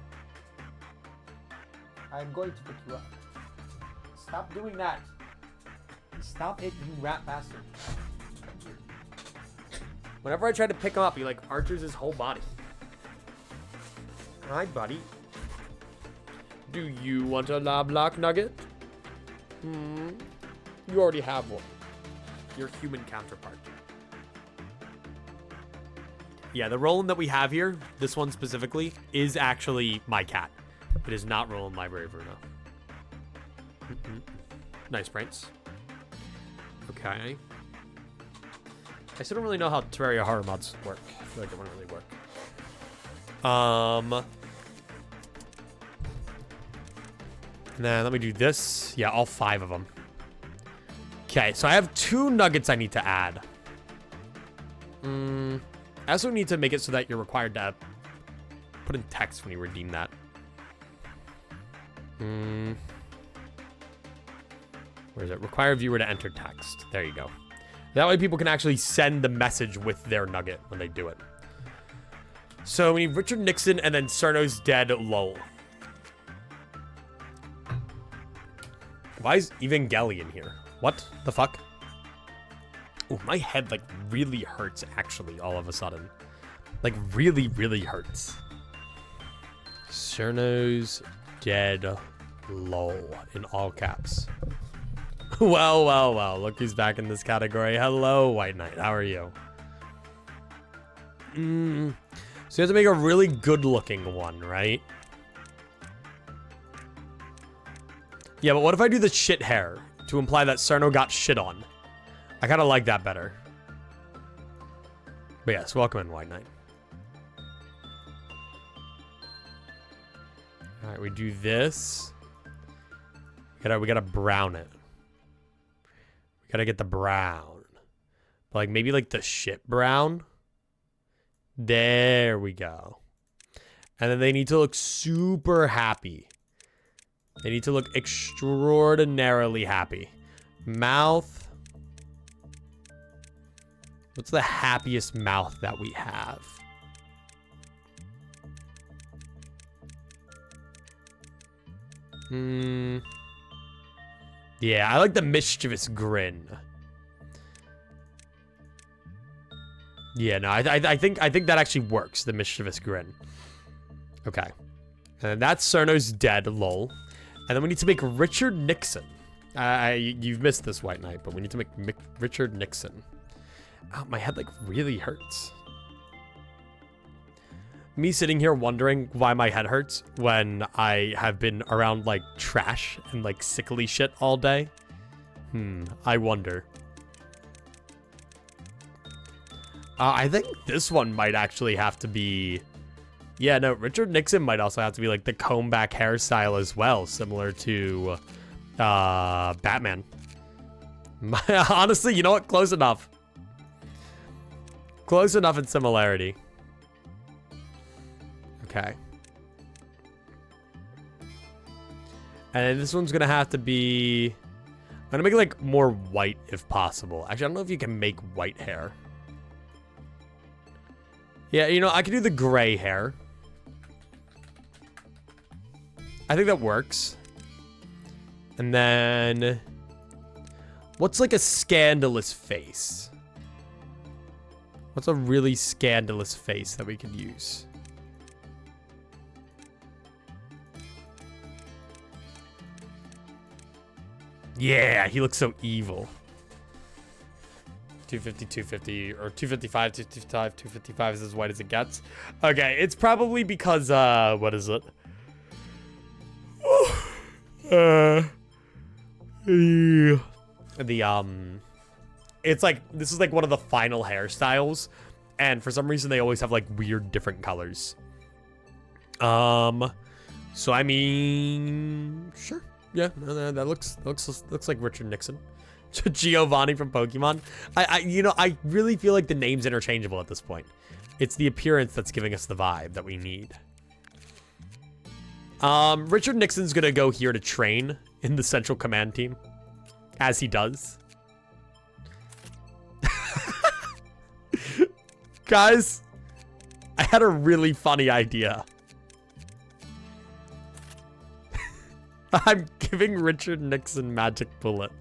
I'm going to pick you up. Stop doing that. Stop it, you rat bastard. Whenever I try to pick him up, he like archers his whole body. Hi, buddy. Do you want a Loblock nugget? You already have one. Your human counterpart. Yeah, the Roland that we have here, this one specifically, is actually my cat. It is not Roland Library Bruno. Nice, Prince. Okay. I still don't really know how Terraria horror mods work. I feel like it wouldn't really work. And then let me do this. Yeah, all 5 of them. Okay, so I have 2 nuggets I need to add. I also need to make it so that you're required to put in text when you redeem that. Where is it? Require viewer to enter text. There you go. That way people can actually send the message with their nugget when they do it. So we need Richard Nixon and then Cerno's dead, lol. Why is Evangelion here? What the fuck? Oh, my head like really hurts actually all of a sudden. Like really, really hurts. Cerno's dead, lol, in all caps. Well, well, well. Look who's back in this category. Hello, White Knight. How are you? So you have to make a really good-looking one, right? Yeah, but what if I do the shit hair to imply that Cerno got shit on? I kind of like that better. But yes, welcome in, White Knight. All right, we do this. We gotta brown it. We gotta get the brown. Like maybe like the shit brown. There we go. And then they need to look super happy. They need to look extraordinarily happy. Mouth. What's the happiest mouth that we have? Yeah, I like the mischievous grin. Yeah, no, I think that actually works, the mischievous grin. Okay. And that's Cerno's dead, lol. And then we need to make Richard Nixon. You've missed this, White Knight, but we need to make Richard Nixon. Oh, my head, like, really hurts. Me sitting here wondering why my head hurts when I have been around, like, trash and, like, sickly shit all day. I wonder. I think this one might actually have to be... Yeah, no, Richard Nixon might also have to be, like, the comb back hairstyle as well, similar to Batman. Honestly, you know what? Close enough. Close enough in similarity. Okay. And then this one's gonna have to be... I'm gonna make it like more white if possible. Actually, I don't know if you can make white hair. Yeah, you know, I can do the gray hair. I think that works. And then... what's like a scandalous face? What's a really scandalous face that we could use? Yeah, he looks so evil. 250, 250, or 255, 255, 255 is as white as it gets. Okay, it's probably because, what is it? It's like, this is like one of the final hairstyles, and for some reason they always have like weird different colors. So I mean, sure. Yeah, that looks like Richard Nixon. Giovanni from Pokemon. I really feel like the name's interchangeable at this point. It's the appearance that's giving us the vibe that we need. Richard Nixon's gonna go here to train in the Central Command team, as he does. Guys, I had a really funny idea. I'm giving Richard Nixon Magic Bullet.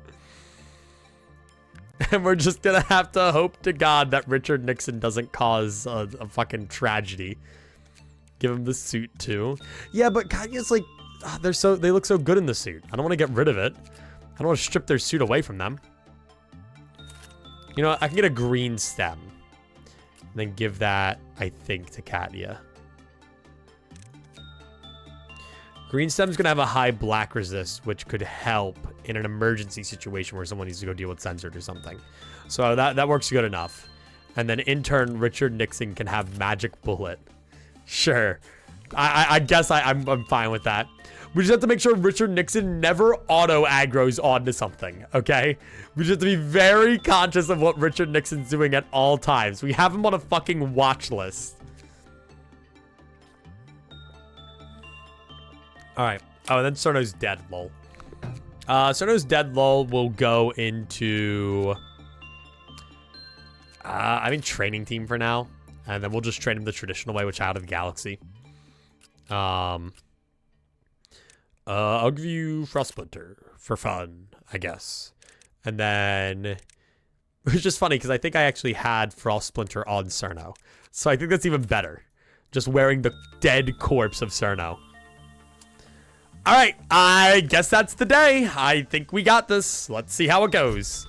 And we're just gonna have to hope to God that Richard Nixon doesn't cause a fucking tragedy. Give him the suit too. Yeah, but Kanye's like, they look so good in the suit. I don't want to get rid of it. I don't want to strip their suit away from them. You know, I can get a green stem. And then give that, I think, to Katya. Green stem's gonna have a high black resist, which could help in an emergency situation where someone needs to go deal with censored or something. So that works good enough. And then in turn, Richard Nixon can have Magic Bullet. Sure. I guess I'm fine with that. We just have to make sure Richard Nixon never auto-aggros onto something, okay? We just have to be very conscious of what Richard Nixon's doing at all times. We have him on a fucking watch list. Alright. Oh, and then Cerno's dead, lol. Cerno's dead, lol, will go into... I mean, training team for now. And then we'll just train him the traditional way, which out of the galaxy. I'll give you Frost Splinter for fun, I guess. And then... it's just funny, because I think I actually had Frost Splinter on Cerno. So I think that's even better. Just wearing the dead corpse of Cerno. Alright, I guess that's the day. I think we got this. Let's see how it goes.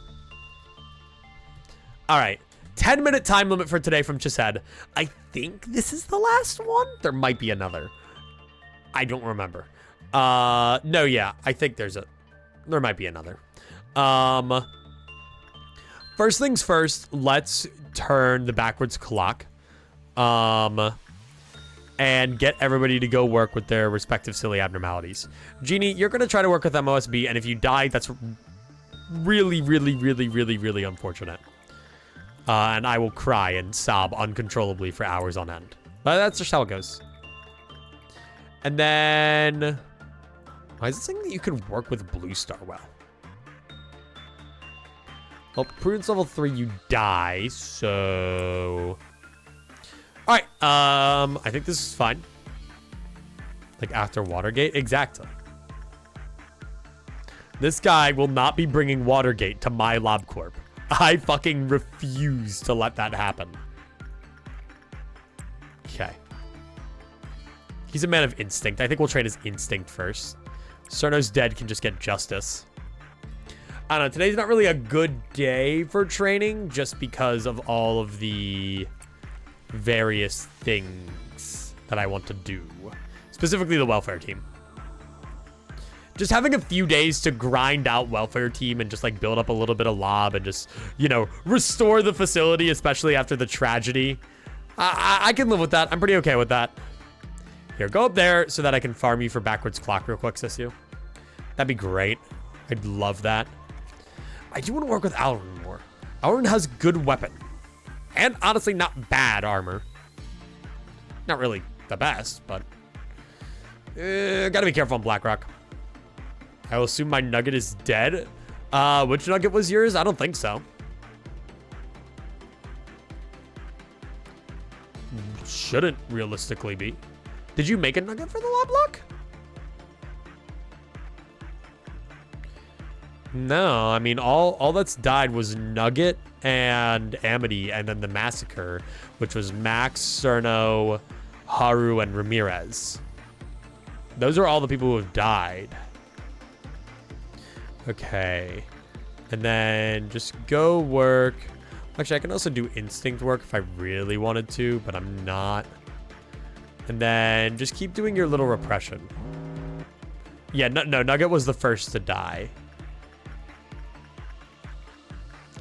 Alright, 10-minute time limit for today from Chised. I think this is the last one? There might be another. I don't remember. No, yeah, I think there might be another. First things first, let's turn the backwards clock. And get everybody to go work with their respective silly abnormalities. Genie, you're going to try to work with MOSB, and if you die, that's really, really, really, really, really unfortunate. And I will cry and sob uncontrollably for hours on end. But that's just how it goes. And then... why is it saying that you can work with Blue Star well? Well, Prudence level 3, you die, so... alright, I think this is fine. Like after Watergate? Exactly. This guy will not be bringing Watergate to my LobCorp. I fucking refuse to let that happen. Okay. He's a man of instinct. I think we'll trade his instinct first. Cerno's dead can just get justice. I don't know. Today's not really a good day for training just because of all of the various things that I want to do. Specifically the welfare team. Just having a few days to grind out welfare team and just like build up a little bit of lob and just, you know, restore the facility, especially after the tragedy. I can live with that. I'm pretty okay with that. Here, go up there so that I can farm you for backwards clock real quick, Sissu. That'd be great. I'd love that. I do want to work with Alrun more. Alrun has good weapon. And honestly, not bad armor. Not really the best, but... gotta be careful on Blackrock. I will assume my nugget is dead. Which nugget was yours? I don't think so. Shouldn't realistically be. Did you make a nugget for the Lobotomy? No, I mean, all that's died was Nugget and Amity, and then the Massacre, which was Max, Cerno, Haru, and Ramirez. Those are all the people who have died. Okay. And then just go work. Actually, I can also do instinct work if I really wanted to, but I'm not. And then just keep doing your little repression. Yeah, no, Nugget was the first to die.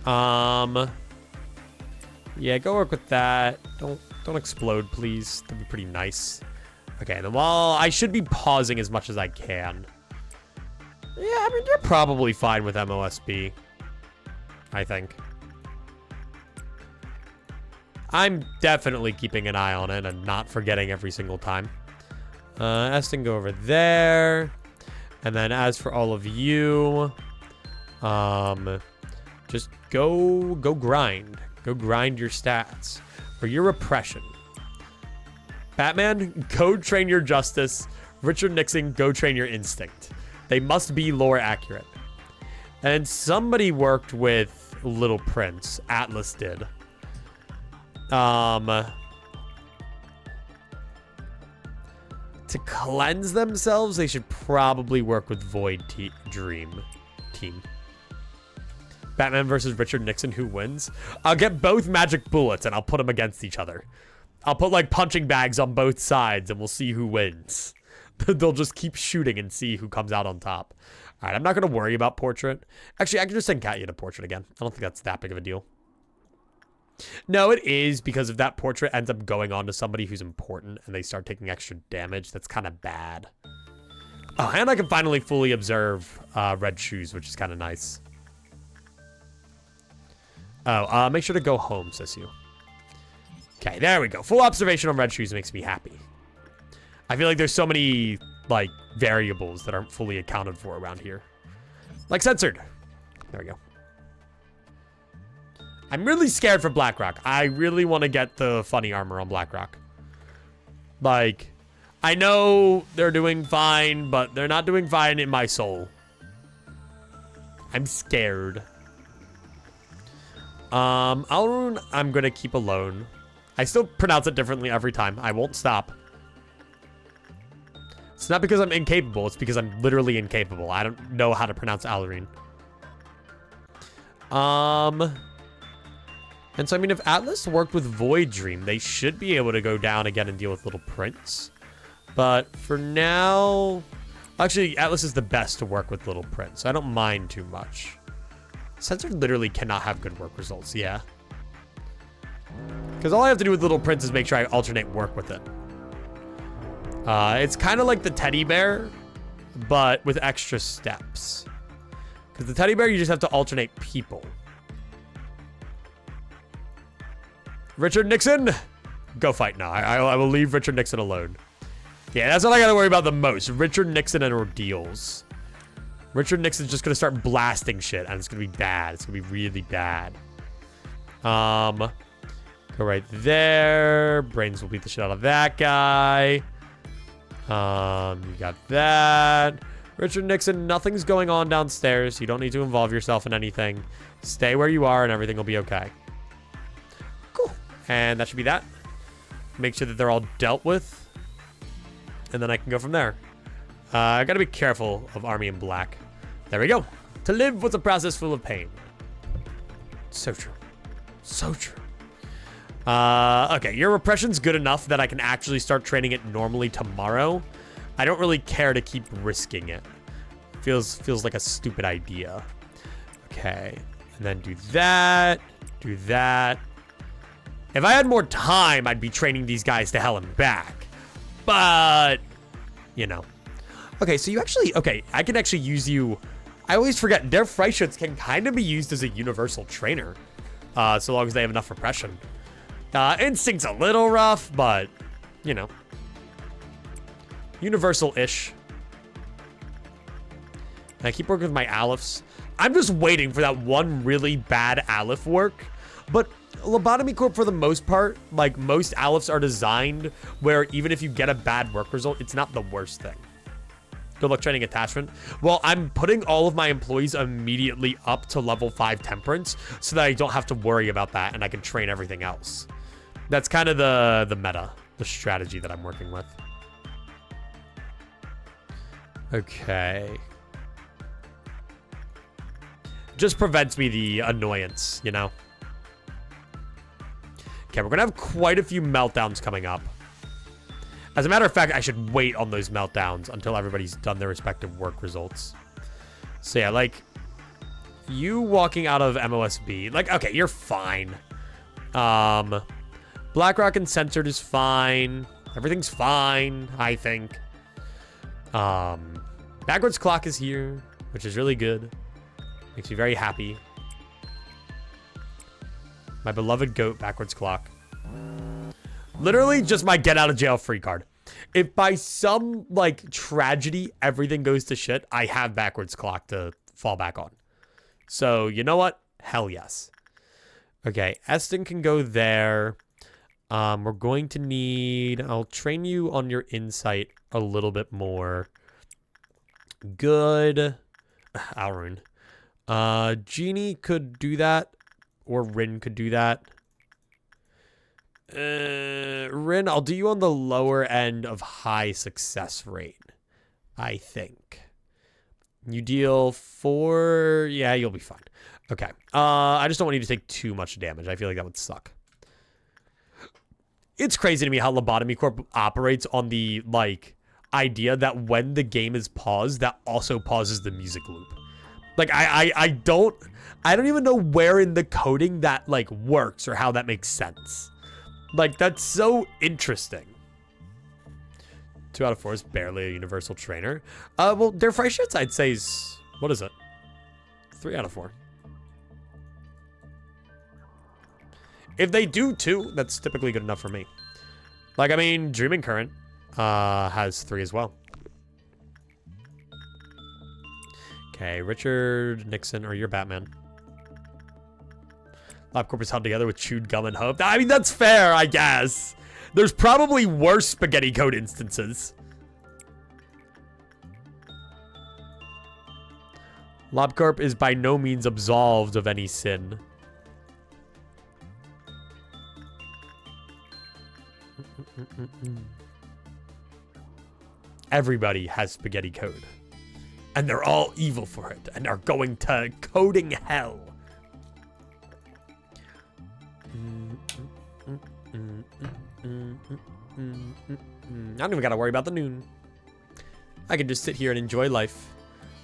Yeah, go work with that. Don't explode, please. That'd be pretty nice. Okay, then while I should be pausing as much as I can. Yeah, I mean, you're probably fine with MOSB. I think. I'm definitely keeping an eye on it and not forgetting every single time. Eston, go over there. And then as for all of you, just go grind. Go grind your stats for your repression. Batman, go train your justice. Richard Nixon, go train your instinct. They must be lore accurate. And somebody worked with Little Prince. Atlas did. To cleanse themselves, they should probably work with Void Dream team. Batman versus Richard Nixon, who wins? I'll get both magic bullets and I'll put them against each other. I'll put like punching bags on both sides and we'll see who wins. They'll just keep shooting and see who comes out on top. All right, I'm not going to worry about Portrait. Actually, I can just send Katya to Portrait again. I don't think that's that big of a deal. No, it is, because if that Portrait ends up going on to somebody who's important and they start taking extra damage, that's kind of bad. Oh, and I can finally fully observe Red Shoes, which is kind of nice. Oh, make sure to go home, says you. Okay, there we go. Full observation on Red Shoes makes me happy. I feel like there's so many, like, variables that aren't fully accounted for around here. Like censored. There we go. I'm really scared for Blackrock. I really want to get the funny armor on Blackrock. Like, I know they're doing fine, but they're not doing fine in my soul. I'm scared. Alrune, I'm going to keep alone. I still pronounce it differently every time. I won't stop. It's not because I'm incapable. It's because I'm literally incapable. I don't know how to pronounce Alrune. And so, I mean, if Atlas worked with Void Dream, they should be able to go down again and deal with Little Prince. But for now... Actually, Atlas is the best to work with Little Prince. So I don't mind too much. Censored literally cannot have good work results, yeah. Because all I have to do with Little Prince is make sure I alternate work with it. It's kind of like the teddy bear, but with extra steps. Because the teddy bear, you just have to alternate people. Richard Nixon, go fight now. I will leave Richard Nixon alone. Yeah, that's what I gotta worry about the most. Richard Nixon and ordeals. Richard Nixon's just gonna start blasting shit, and it's gonna be bad. It's gonna be really bad. Go right there. Brains will beat the shit out of that guy. You got that. Richard Nixon, nothing's going on downstairs. You don't need to involve yourself in anything. Stay where you are, and everything will be okay. Cool. And that should be that. Make sure that they're all dealt with. And then I can go from there. I gotta be careful of Army in Black. There we go. To live was a process full of pain. So true. So true. Okay, your repression's good enough that I can actually start training it normally tomorrow. I don't really care to keep risking it. Feels like a stupid idea. Okay, and then do that. Do that. If I had more time, I'd be training these guys to hell and back. But, you know. Okay, so you actually... Okay, I can actually use you... I always forget, their Freischütz can kind of be used as a universal trainer. So long as they have enough repression. Instinct's a little rough, but, you know. Universal-ish. And I keep working with my Alephs. I'm just waiting for that one really bad Aleph work. But Lobotomy Corp, for the most part, like most Alephs are designed where even if you get a bad work result, it's not the worst thing. Good luck training attachment. Well, I'm putting all of my employees immediately up to level 5 temperance so that I don't have to worry about that and I can train everything else. That's kind of the meta, the strategy that I'm working with. Okay. Just prevents me the annoyance, you know? Okay, we're gonna have quite a few meltdowns coming up. As a matter of fact, I should wait on those meltdowns until everybody's done their respective work results. So yeah, like, you walking out of MOSB, like, okay, you're fine. BlackRock and Censored is fine. Everything's fine, I think. Backwards Clock is here, which is really good. Makes me very happy. My beloved goat, Backwards Clock. Literally just my get out of jail free card. If by some, like, tragedy everything goes to shit, I have Backwards Clock to fall back on. So, you know what? Hell yes. Okay, Eston can go there. We're going to need... I'll train you on your insight a little bit more. Good. Alrune. Genie could do that. Or Rin could do that. Rin, I'll do you on the lower end of high success rate, I think. You deal 4... Yeah, you'll be fine. Okay. I just don't want you to take too much damage. I feel like that would suck. It's crazy to me how Lobotomy Corp operates on the, like, idea that when the game is paused, that also pauses the music loop. Like, I don't even know where in the coding that, like, works or how that makes sense. Like, that's so interesting. 2 out of 4 is barely a universal trainer. Well, their Freischütz, I'd say, is... What is it? 3 out of 4. If they do 2, that's typically good enough for me. Like, I mean, Dreaming Current has 3 as well. Okay, Richard, Nixon, or you're Batman. LabCorp is held together with chewed gum and hope. I mean, that's fair, I guess. There's probably worse spaghetti code instances. LabCorp is by no means absolved of any sin. Everybody has spaghetti code. And they're all evil for it. And are going to coding hell. I don't even gotta worry about the noon. I can just sit here and enjoy life.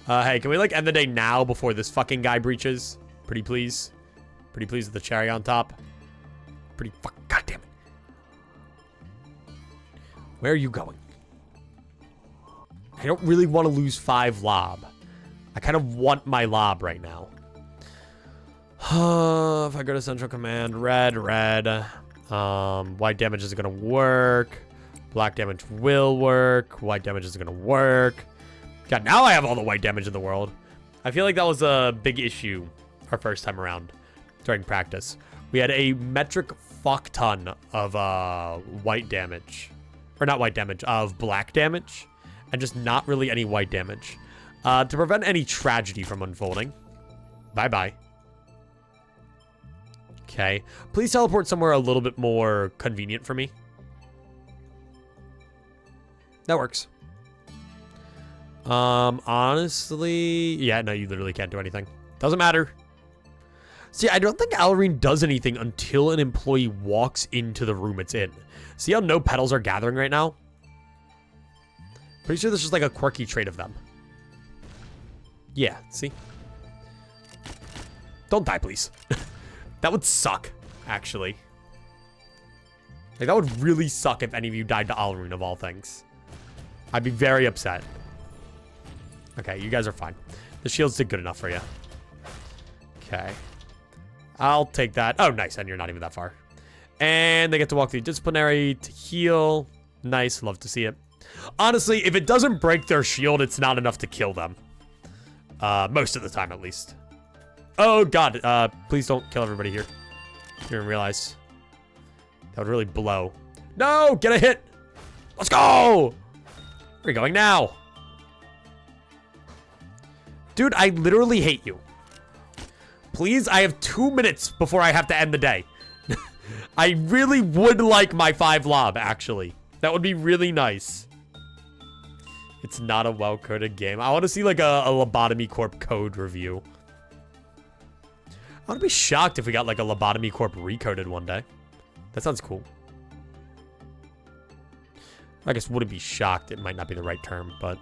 Hey, can we, like, end the day now before this fucking guy breaches? Pretty please. Pretty please with the cherry on top. Pretty fuck. God damn it. Where are you going? I don't really want to lose 5 lob. I kind of want my lob right now. If I go to Central Command, red. White damage isn't going to work. Black damage will work. White damage isn't going to work. God, now I have all the white damage in the world. I feel like that was a big issue our first time around during practice. We had a metric fuck ton of white damage. Or not white damage, of black damage. And just not really any white damage. To prevent any tragedy from unfolding. Bye-bye. Okay. Please teleport somewhere a little bit more convenient for me. That works. Honestly... Yeah, no, you literally can't do anything. Doesn't matter. See, I don't think Alrine does anything until an employee walks into the room it's in. See how no petals are gathering right now? Pretty sure this is like a quirky trait of them. Yeah, see? Don't die, please. That would suck, actually. Like, that would really suck if any of you died to Alrune, of all things. I'd be very upset. Okay, you guys are fine. The shields did good enough for you. Okay. I'll take that. Oh, nice, and you're not even that far. And they get to walk through disciplinary to heal. Nice, love to see it. Honestly, if it doesn't break their shield, it's not enough to kill them. Most of the time, at least. Oh, God. Please don't kill everybody here. You didn't realize. That would really blow. No! Get a hit! Let's go! Where are you going now? Dude, I literally hate you. Please, I have 2 minutes before I have to end the day. I really would like my 5 lob, actually. That would be really nice. It's not a well-coded game. I want to see like a Lobotomy Corp code review. I would be shocked if we got like a Lobotomy Corp recoded one day. That sounds cool. I guess wouldn't be shocked. It might not be the right term, but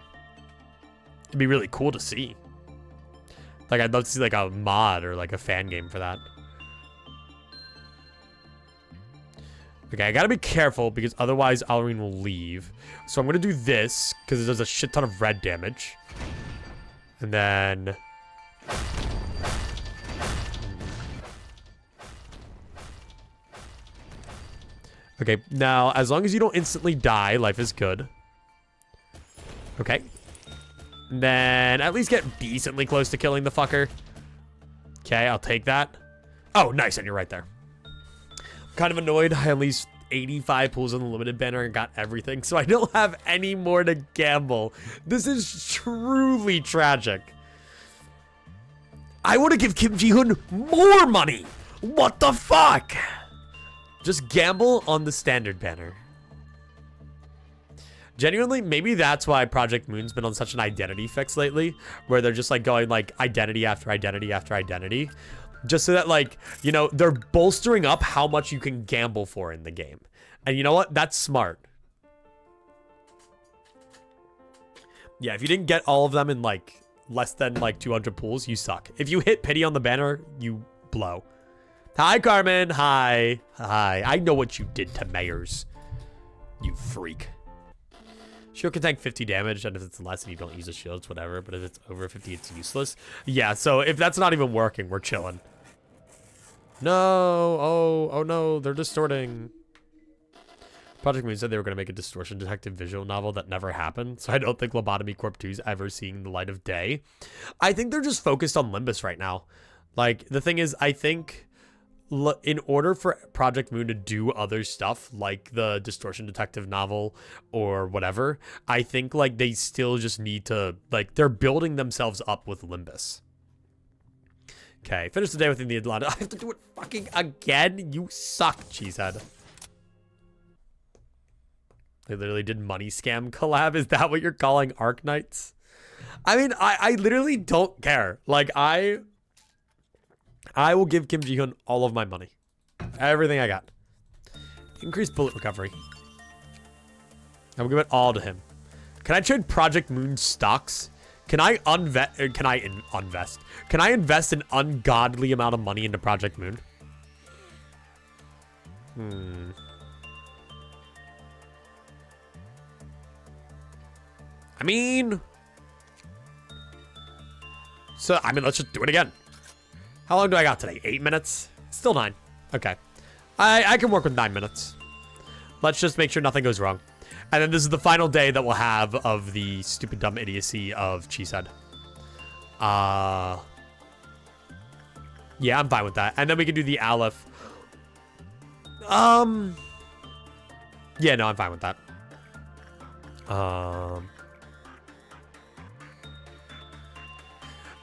it'd be really cool to see. Like, I'd love to see like a mod or like a fan game for that. Okay, I gotta be careful because otherwise Alrine will leave. So I'm gonna do this because it does a shit ton of red damage. And then... Okay, now, as long as you don't instantly die, life is good. Okay. And then at least get decently close to killing the fucker. Okay, I'll take that. Oh, nice, and you're right there. Kind of annoyed. I at least 85 pulls on the limited banner and got everything, so I don't have any more to gamble. This is truly tragic. I want to give Kim Ji-hoon more money. What the fuck? Just gamble on the standard banner. Genuinely, maybe that's why Project Moon's been on such an identity fix lately, where they're just like going like identity after identity after identity. Just so that, like, you know, they're bolstering up how much you can gamble for in the game. And you know what? That's smart. Yeah, if you didn't get all of them in, like, less than, like, 200 pulls, you suck. If you hit pity on the banner, you blow. Hi, Carmen. Hi. Hi. I know what you did to Mayors. You freak. Shield can tank 50 damage, and if it's less and you don't use the shields, whatever. But if it's over 50, it's useless. Yeah, so if that's not even working, we're chilling. No. Oh no. They're distorting. Project Moon said they were going to make a distortion detective visual novel that never happened. So I don't think Lobotomy Corp 2 is ever seeing the light of day. I think they're just focused on Limbus right now. Like, the thing is, I think in order for Project Moon to do other stuff like the distortion detective novel or whatever, I think like they still just need to, like, they're building themselves up with Limbus. Okay, finish the day within the Atlanta. I have to do it fucking again? You suck, cheesehead. They literally did money scam collab. Is that what you're calling Arc Knights? I mean, I literally don't care. Like, I will give Kim Ji-hoon all of my money. Everything I got. Increased bullet recovery. I will give it all to him. Can I trade Project Moon stocks? Can I invest? Can I invest an ungodly amount of money into Project Moon? I mean, let's just do it again. How long do I got today? 8 minutes? Still 9. Okay. I can work with 9 minutes. Let's just make sure nothing goes wrong. And then this is the final day that we'll have of the stupid dumb idiocy of Cheesehead. Yeah, I'm fine with that. And then we can do the Aleph. Yeah, no, I'm fine with that.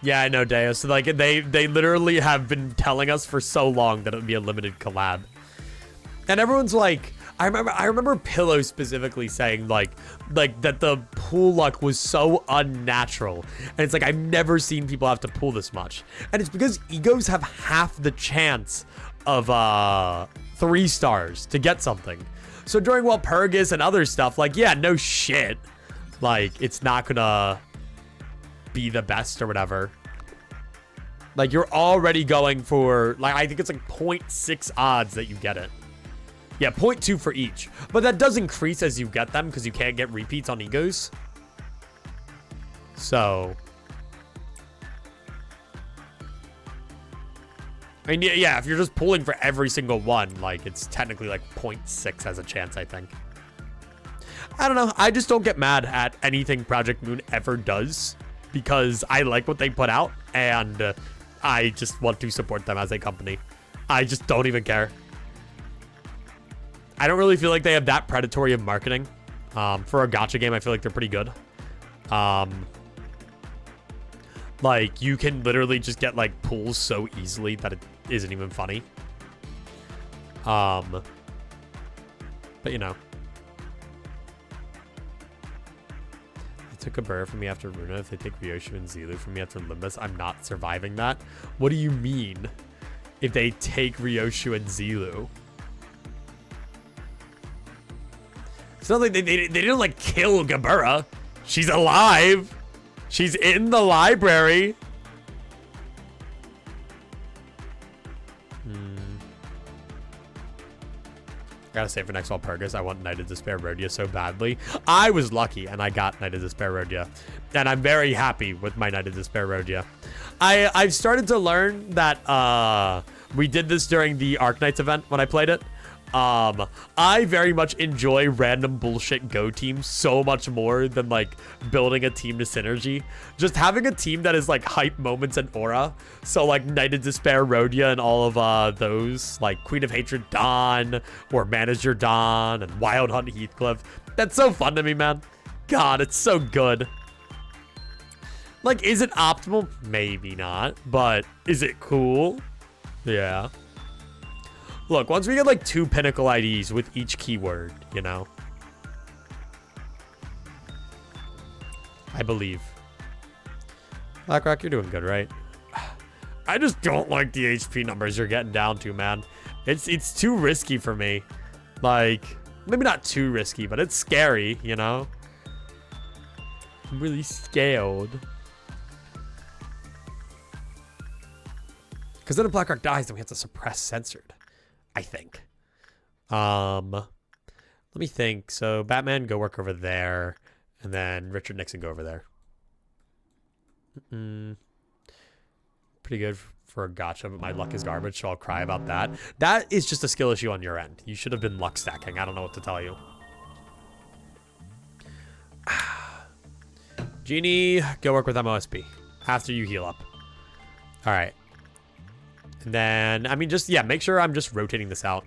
Yeah, I know, Deo. So, like, they literally have been telling us for so long that it would be a limited collab. And everyone's like, I remember Pillow specifically saying, like that the pool luck was so unnatural. And it's like, I've never seen people have to pull this much. And it's because egos have half the chance of 3 stars to get something. So during Walpurgis and other stuff, like, yeah, no shit. Like, it's not gonna be the best or whatever. Like, you're already going for, like, I think it's like 0.6 odds that you get it. Yeah, 0.2 for each. But that does increase as you get them because you can't get repeats on egos. So, I mean, yeah, if you're just pulling for every single one, like, it's technically like 0.6 as a chance, I think. I don't know. I just don't get mad at anything Project Moon ever does. because I like what they put out, and I just want to support them as a company. I just don't even care. I don't really feel like they have that predatory of marketing. For a gacha game, I feel like they're pretty good. Like, you can literally just get, like, pulls so easily that it isn't even funny. But, you know. They took a bird from me after Runa. If they take Ryoshu and Zilu from me after Limbus, I'm not surviving that. What do you mean? If they take Ryoshu and Zilu? It's not like they didn't, like, kill Gabura. She's alive. She's in the library. Gotta say for next Walpurgis, I want Knight of Despair Rhodia so badly. I was lucky and I got Knight of Despair Rhodia. And I'm very happy with my Knight of Despair Rhodia. I've started to learn that we did this during the Arknights event when I played it. I very much enjoy random bullshit go teams so much more than like building a team to synergy. Just having a team that is like hype moments and aura. So like Knight of Despair Rhodia and all of those, like Queen of Hatred Dawn or Manager Dawn and Wild Hunt Heathcliff. That's so fun to me, man. God, it's so good. Like, is it optimal? Maybe not, but is it cool? Yeah. Look, once we get like 2 pinnacle IDs with each keyword, you know. I believe. BlackRock, you're doing good, right? I just don't like the HP numbers you're getting down to, man. It's too risky for me. Like, maybe not too risky, but it's scary, you know? I'm really scared. Because then if BlackRock dies, then we have to suppress censored. I think. Let me think. So Batman, go work over there. And then Richard Nixon, go over there. Pretty good for a gacha, but my luck is garbage, so I'll cry about that. That is just a skill issue on your end. You should have been luck stacking. I don't know what to tell you. Genie, go work with MOSB after you heal up. All right. And then, I mean, just, yeah, make sure I'm just rotating this out.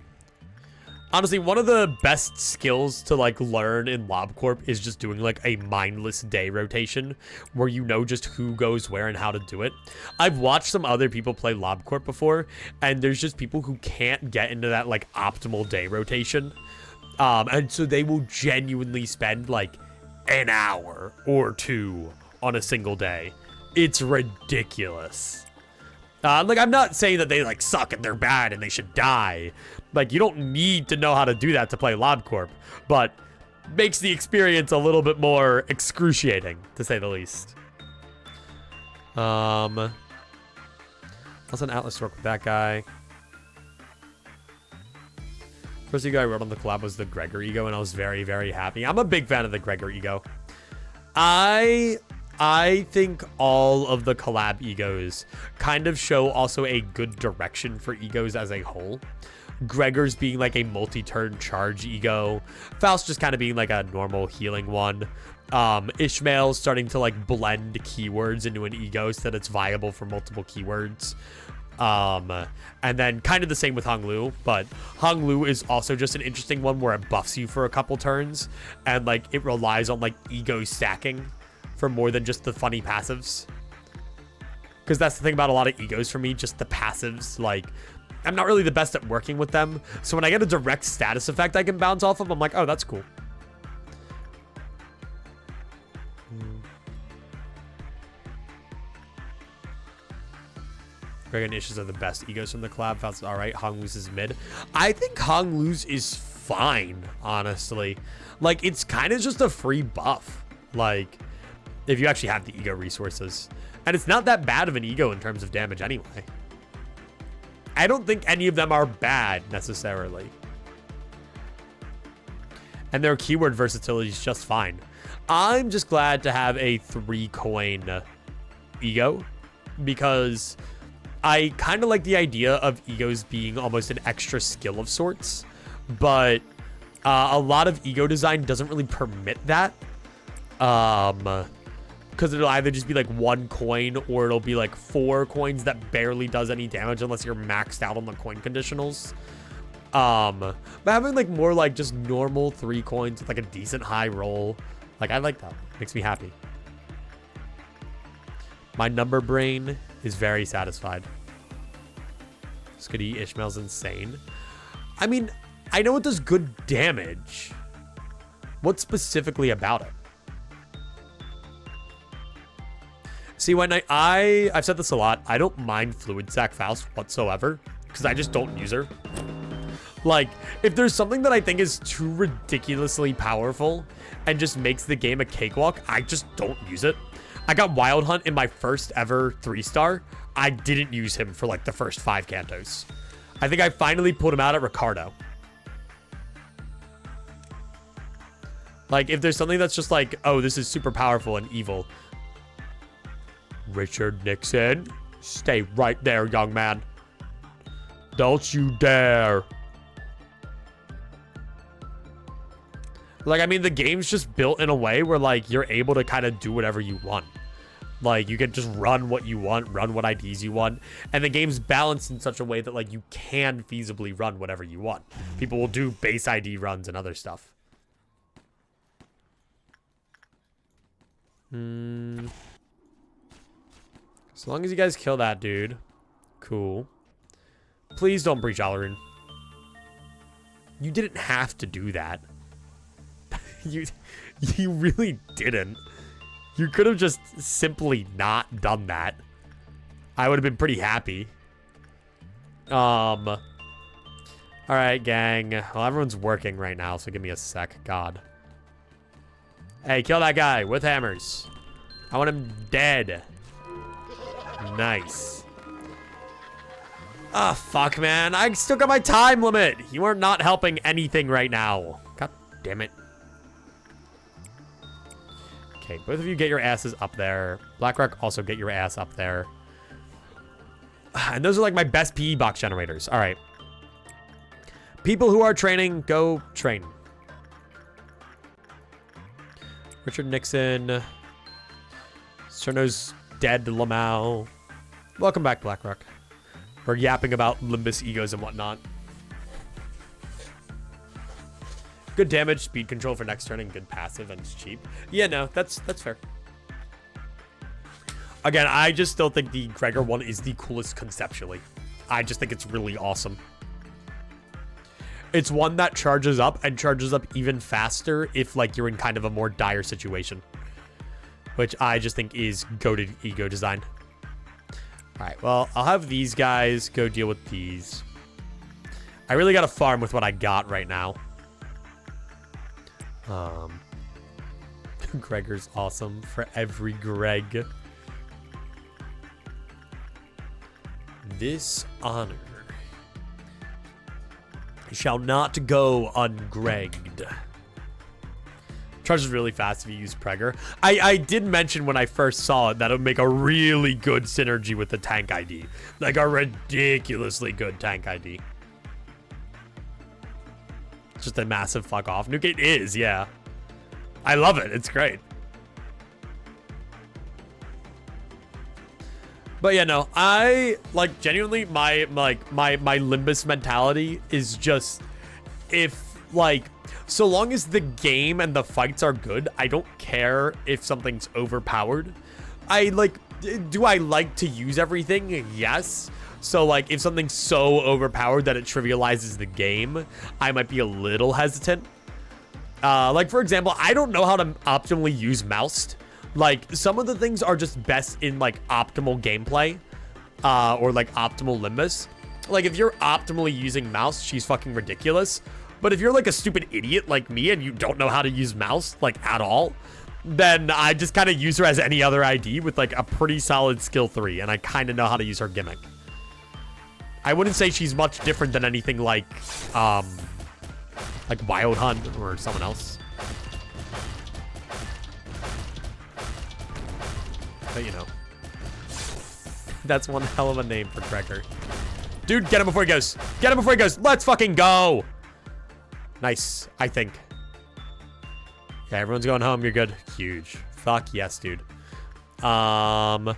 Honestly, one of the best skills to, like, learn in LobCorp is just doing, like, a mindless day rotation where you know just who goes where and how to do it. I've watched some other people play LobCorp before, and there's just people who can't get into that, like, optimal day rotation. And so they will genuinely spend, like, an hour or 2 on a single day. It's ridiculous. Like, I'm not saying that they, like, suck and they're bad and they should die. Like, you don't need to know how to do that to play LobCorp, but makes the experience a little bit more excruciating, to say the least. Let's an Atlas work with that guy. First ego I wrote on the collab was the Gregor ego, and I was very, very happy. I'm a big fan of the Gregor ego. I think all of the collab egos kind of show also a good direction for egos as a whole. Gregor's being like a multi-turn charge ego. Faust just kind of being like a normal healing one. Ishmael's starting to like blend keywords into an ego so that it's viable for multiple keywords. And then kind of the same with Hong Lu, but Hong Lu is also just an interesting one where it buffs you for a couple turns and like it relies on like ego stacking for more than just the funny passives. Because that's the thing about a lot of egos for me, just the passives. Like, I'm not really the best at working with them. So when I get a direct status effect I can bounce off of, I'm like, oh, that's cool. Greg and Ishes are the best egos from the collab. Faust is all right. Hong Lu's is mid. I think Hong Lu's is fine, honestly. Like, it's kind of just a free buff. Like, if you actually have the ego resources. And it's not that bad of an ego in terms of damage anyway. I don't think any of them are bad necessarily. And their keyword versatility is just fine. I'm just glad to have a 3-coin ego because I kind of like the idea of egos being almost an extra skill of sorts, but a lot of ego design doesn't really permit that. because it'll either just be like 1 coin or it'll be like 4 coins that barely does any damage unless you're maxed out on the coin conditionals. But having like more like just normal 3 coins with like a decent high roll, like I like that. Makes me happy. My number brain is very satisfied. Skitty Ishmael's insane. I mean, I know it does good damage. What specifically about it? See, when I've said this a lot, I don't mind Fluid Sac Faust whatsoever because I just don't use her. Like, if there's something that I think is too ridiculously powerful and just makes the game a cakewalk, I just don't use it. I got Wild Hunt in my first ever 3-star. I didn't use him for like the first 5 cantos. I think I finally pulled him out at Ricardo. Like, if there's something that's just like, oh, this is super powerful and evil. Richard Nixon, stay right there, young man. Don't you dare. Like, I mean, the game's just built in a way where, like, you're able to kind of do whatever you want. Like, you can just run what you want, run what IDs you want. And the game's balanced in such a way that, like, you can feasibly run whatever you want. People will do base ID runs and other stuff. As long as you guys kill that dude. Cool. Please don't breach Alarin. You didn't have to do that. You really didn't. You could have just simply not done that. I would have been pretty happy. Alright, gang. Well, everyone's working right now, so give me a sec. God. Hey, kill that guy with hammers. I want him dead. Nice. Ah, fuck, man. I still got my time limit. You are not helping anything right now. God damn it. Okay, both of you get your asses up there. BlackRock, also get your ass up there. And those are like my best PE box generators. All right. People who are training, go train. Richard Nixon. Cerno's dead, Lamau. Welcome back, BlackRock. We're yapping about Limbus egos and whatnot. Good damage, speed control for next turn, and good passive, and it's cheap. Yeah, no, that's fair. Again, I just still think the Gregor one is the coolest conceptually. I just think it's really awesome. It's one that charges up and charges up even faster if like you're in kind of a more dire situation, which I just think is goated ego design. All right, well, I'll have these guys go deal with these. I really got to farm with what I got right now. Gregor's awesome for every Greg. This honor shall not go ungregged. Charges really fast if you use Pregger. I did mention when I first saw it that it would make a really good synergy with the tank ID. Like a ridiculously good tank ID. Just a massive fuck off. Nukate is, yeah. I love it. It's great. But yeah, no, I like genuinely my Limbus mentality is just if like so long as the game and the fights are good, I don't care if something's overpowered. Do I like to use everything? Yes. So like if something's so overpowered that it trivializes the game, I might be a little hesitant. Like for example, I don't know how to optimally use Moused. Like some of the things are just best in like optimal gameplay, or like optimal Limbus. Like if you're optimally using Mouse, she's fucking ridiculous. But if you're like a stupid idiot like me and you don't know how to use Mouse like at all, then I just kind of use her as any other ID with like a pretty solid skill 3, and I kind of know how to use her gimmick. I wouldn't say she's much different than anything like Wild Hunt or someone else. But you know, that's one hell of a name for Gregor. Dude, get him before he goes. Get him before he goes. Let's fucking go. Nice, I think. Yeah, everyone's going home. You're good. Huge. Fuck yes, dude. All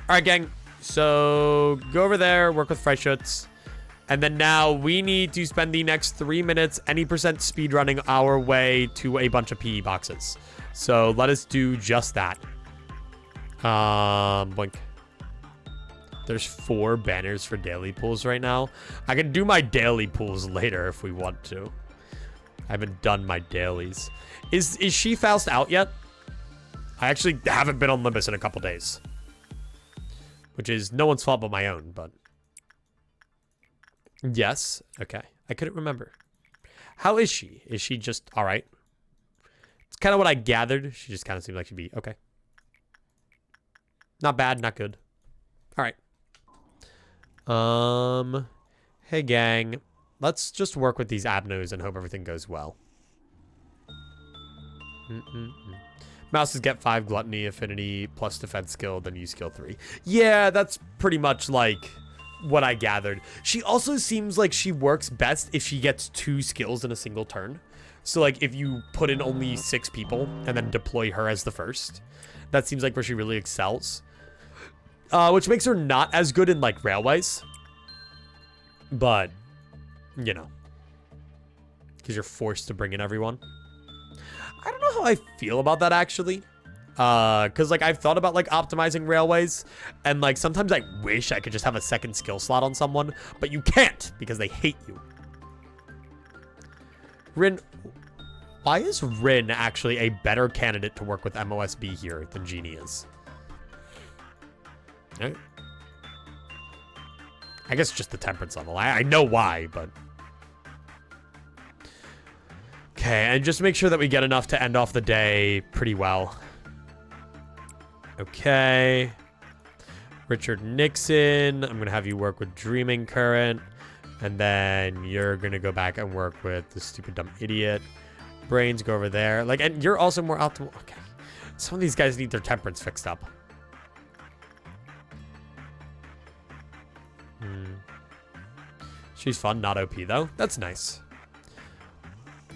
right, gang. So go over there, work with Freischutz. And then now we need to spend the next 3 minutes any percent speedrunning our way to a bunch of PE boxes. So let us do just that. Blink. There's 4 banners for daily pools right now. I can do my daily pools later if we want to. I haven't done my dailies. Is she Faust out yet? I actually haven't been on Limbus in a couple days. Which is no one's fault but my own, but... Yes. Okay. I couldn't remember. How is she? Is she just all right? It's kind of what I gathered. She just kind of seemed like she'd be okay. Not bad, not good. All right. Hey gang, let's just work with these abnos and hope everything goes well. Mouses get 5 gluttony, affinity, plus defense skill, then use skill 3. Yeah, that's pretty much like what I gathered. She also seems like she works best if she gets 2 skills in a single turn. So like if you put in only 6 people and then deploy her as the first, that seems like where she really excels. Which makes her not as good in like railways. But, you know, because you're forced to bring in everyone. I don't know how I feel about that actually. Because like I've thought about like optimizing railways, and like sometimes I wish I could just have a second skill slot on someone, but you can't because they hate you. Rin, why is Rin actually a better candidate to work with MOSB here than Genie is? Right. I guess just the temperance level. I know why, but... Okay, and just make sure that we get enough to end off the day pretty well. Okay. Richard Nixon. I'm going to have you work with Dreaming Current. And then you're going to go back and work with the stupid dumb idiot. Brains, go over there. Like, and you're also more optimal. Okay. Some of these guys need their temperance fixed up. She's fun, not OP though. That's nice.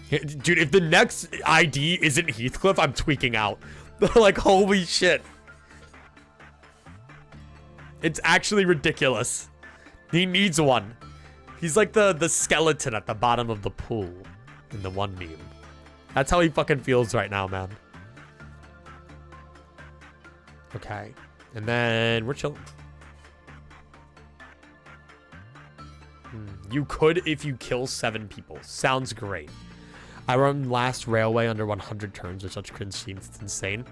Dude, if the next ID isn't Heathcliff, I'm tweaking out. Like, holy shit. It's actually ridiculous. He needs one. He's like the skeleton at the bottom of the pool in the one meme. That's how he fucking feels right now, man. Okay. And then we're chilling. You could if you kill 7 people. Sounds great. I run last railway under 100 turns with such cringe scenes. It's insane.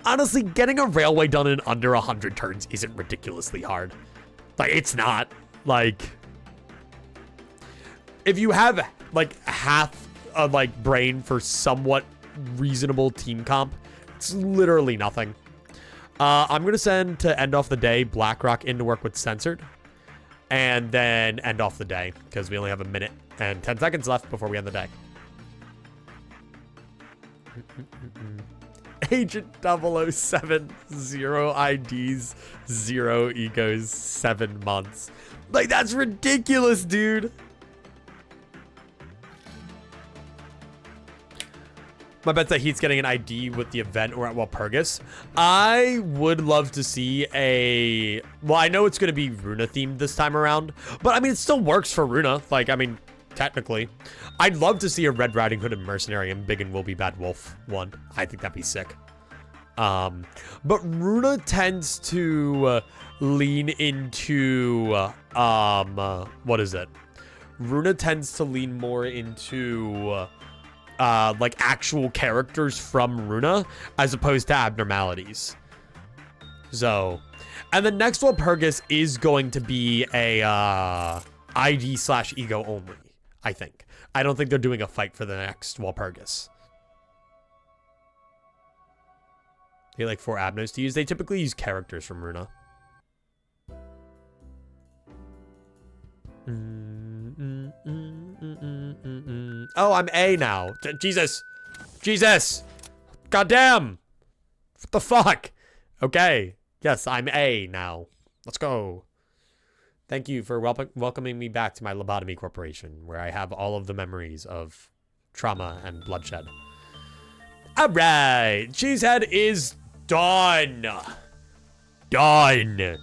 Honestly, getting a railway done in under 100 turns isn't ridiculously hard. Like, it's not. Like, if you have like half a like brain for somewhat reasonable team comp, it's literally nothing. I'm gonna send to end off the day BlackRock in to work with Censored. And then end off the day, because we only have a minute and 10 seconds left before we end the day. Agent 007, 0 IDs, 0 egos, 7 months. Like, that's ridiculous, dude. My bet's that Heat's getting an ID with the event or at Walpurgis. I would love to see a... Well, I know it's going to be Runa themed this time around, but I mean, it still works for Runa. Like, I mean, technically. I'd love to see a Red Riding Hood and Mercenary and Big and Will Be Bad Wolf one. I think that'd be sick. But Runa tends to lean into... what is it? Runa tends to lean more into... like actual characters from Runa as opposed to abnormalities. So, and the next Walpurgis is going to be a ID/ego only, I think. I don't think they're doing a fight for the next Walpurgis. They like 4 abnos to use. They typically use characters from Runa. Oh, I'm A now. Jesus. Jesus. Goddamn. What the fuck? Okay. Yes, I'm A now. Let's go. Thank you for welcoming me back to my Lobotomy Corporation, where I have all of the memories of trauma and bloodshed. All right. Cheesehead is done. done.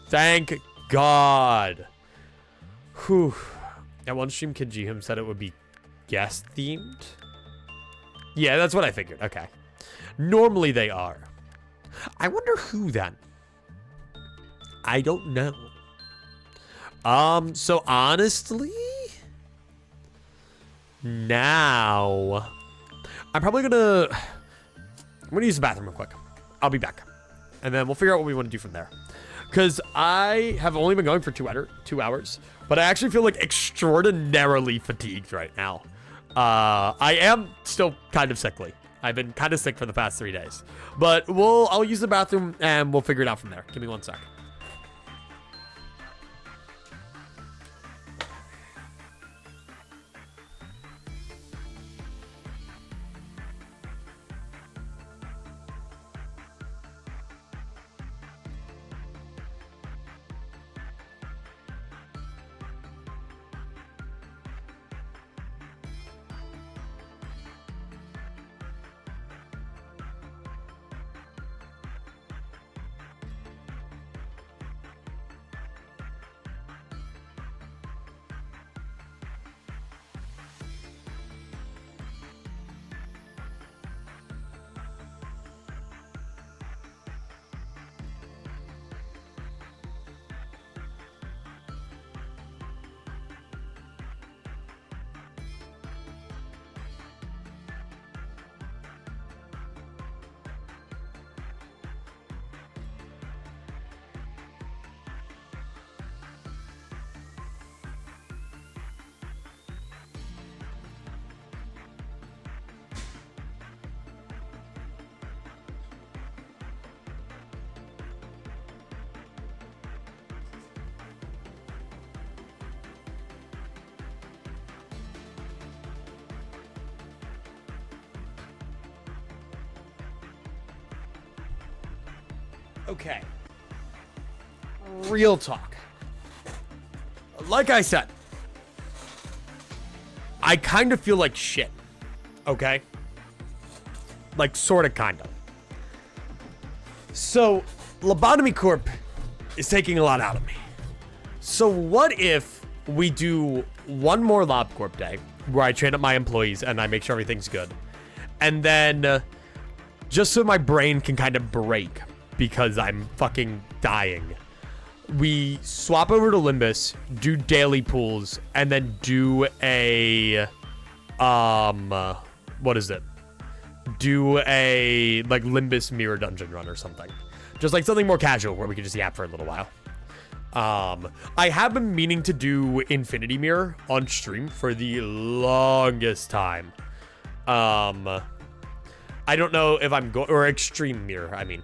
Thank God. Whew. At one stream, Kid Jihum said it would be guest themed. Yeah, that's what I figured. Okay. Normally they are. I wonder who then. I don't know. So honestly, now I'm probably gonna use the bathroom real quick. I'll be back. And then we'll figure out what we want to do from there. Because I have only been going for 2 hours, but I actually feel like extraordinarily fatigued right now. I am still kind of sickly. I've been kind of sick for the past 3 days. But I'll use the bathroom and we'll figure it out from there. Give me 1 sec. Okay. Real talk. Like I said, I kind of feel like shit. Okay? Like, sort of, kind of. So, Lobotomy Corp is taking a lot out of me. So, what if we do one more Lob Corp day where I train up my employees and I make sure everything's good? And then, just so my brain can kind of break because I'm fucking dying, we swap over to Limbus, do daily pools, and then do a, what is it? Do a, like, Limbus mirror dungeon run or something. Just, like, something more casual where we can just yap for a little while. I have been meaning to do Infinity Mirror on stream for the longest time. I don't know if I'm going, or Extreme Mirror, I mean.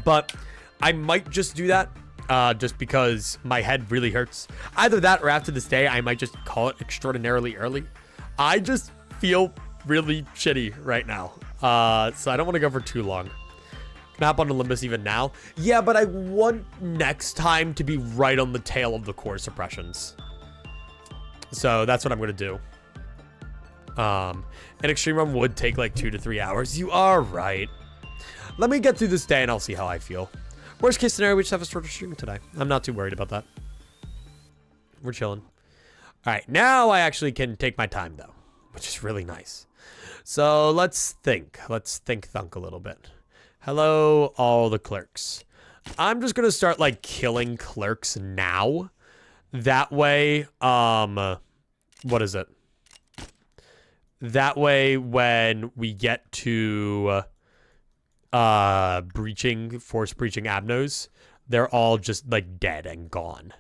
But I might just do that, just because my head really hurts. Either that or after this day, I might just call it extraordinarily early. I just feel really shitty right now. So I don't want to go for too long. Can I hop on Olympus even now? Yeah, but I want next time to be right on the tail of the core suppressions. So that's what I'm going to do. An extreme run would take like 2 to 3 hours. You are right. Let me get through this day and I'll see how I feel. Worst case scenario, we just have a shorter stream today. I'm not too worried about that. We're chilling. All right, now I actually can take my time though, which is really nice. So let's think. Let's think-thunk a little bit. Hello, all the clerks. I'm just gonna start like killing clerks now. That way, what is it? That way, when we get to force breaching Abnos, they're all just like dead and gone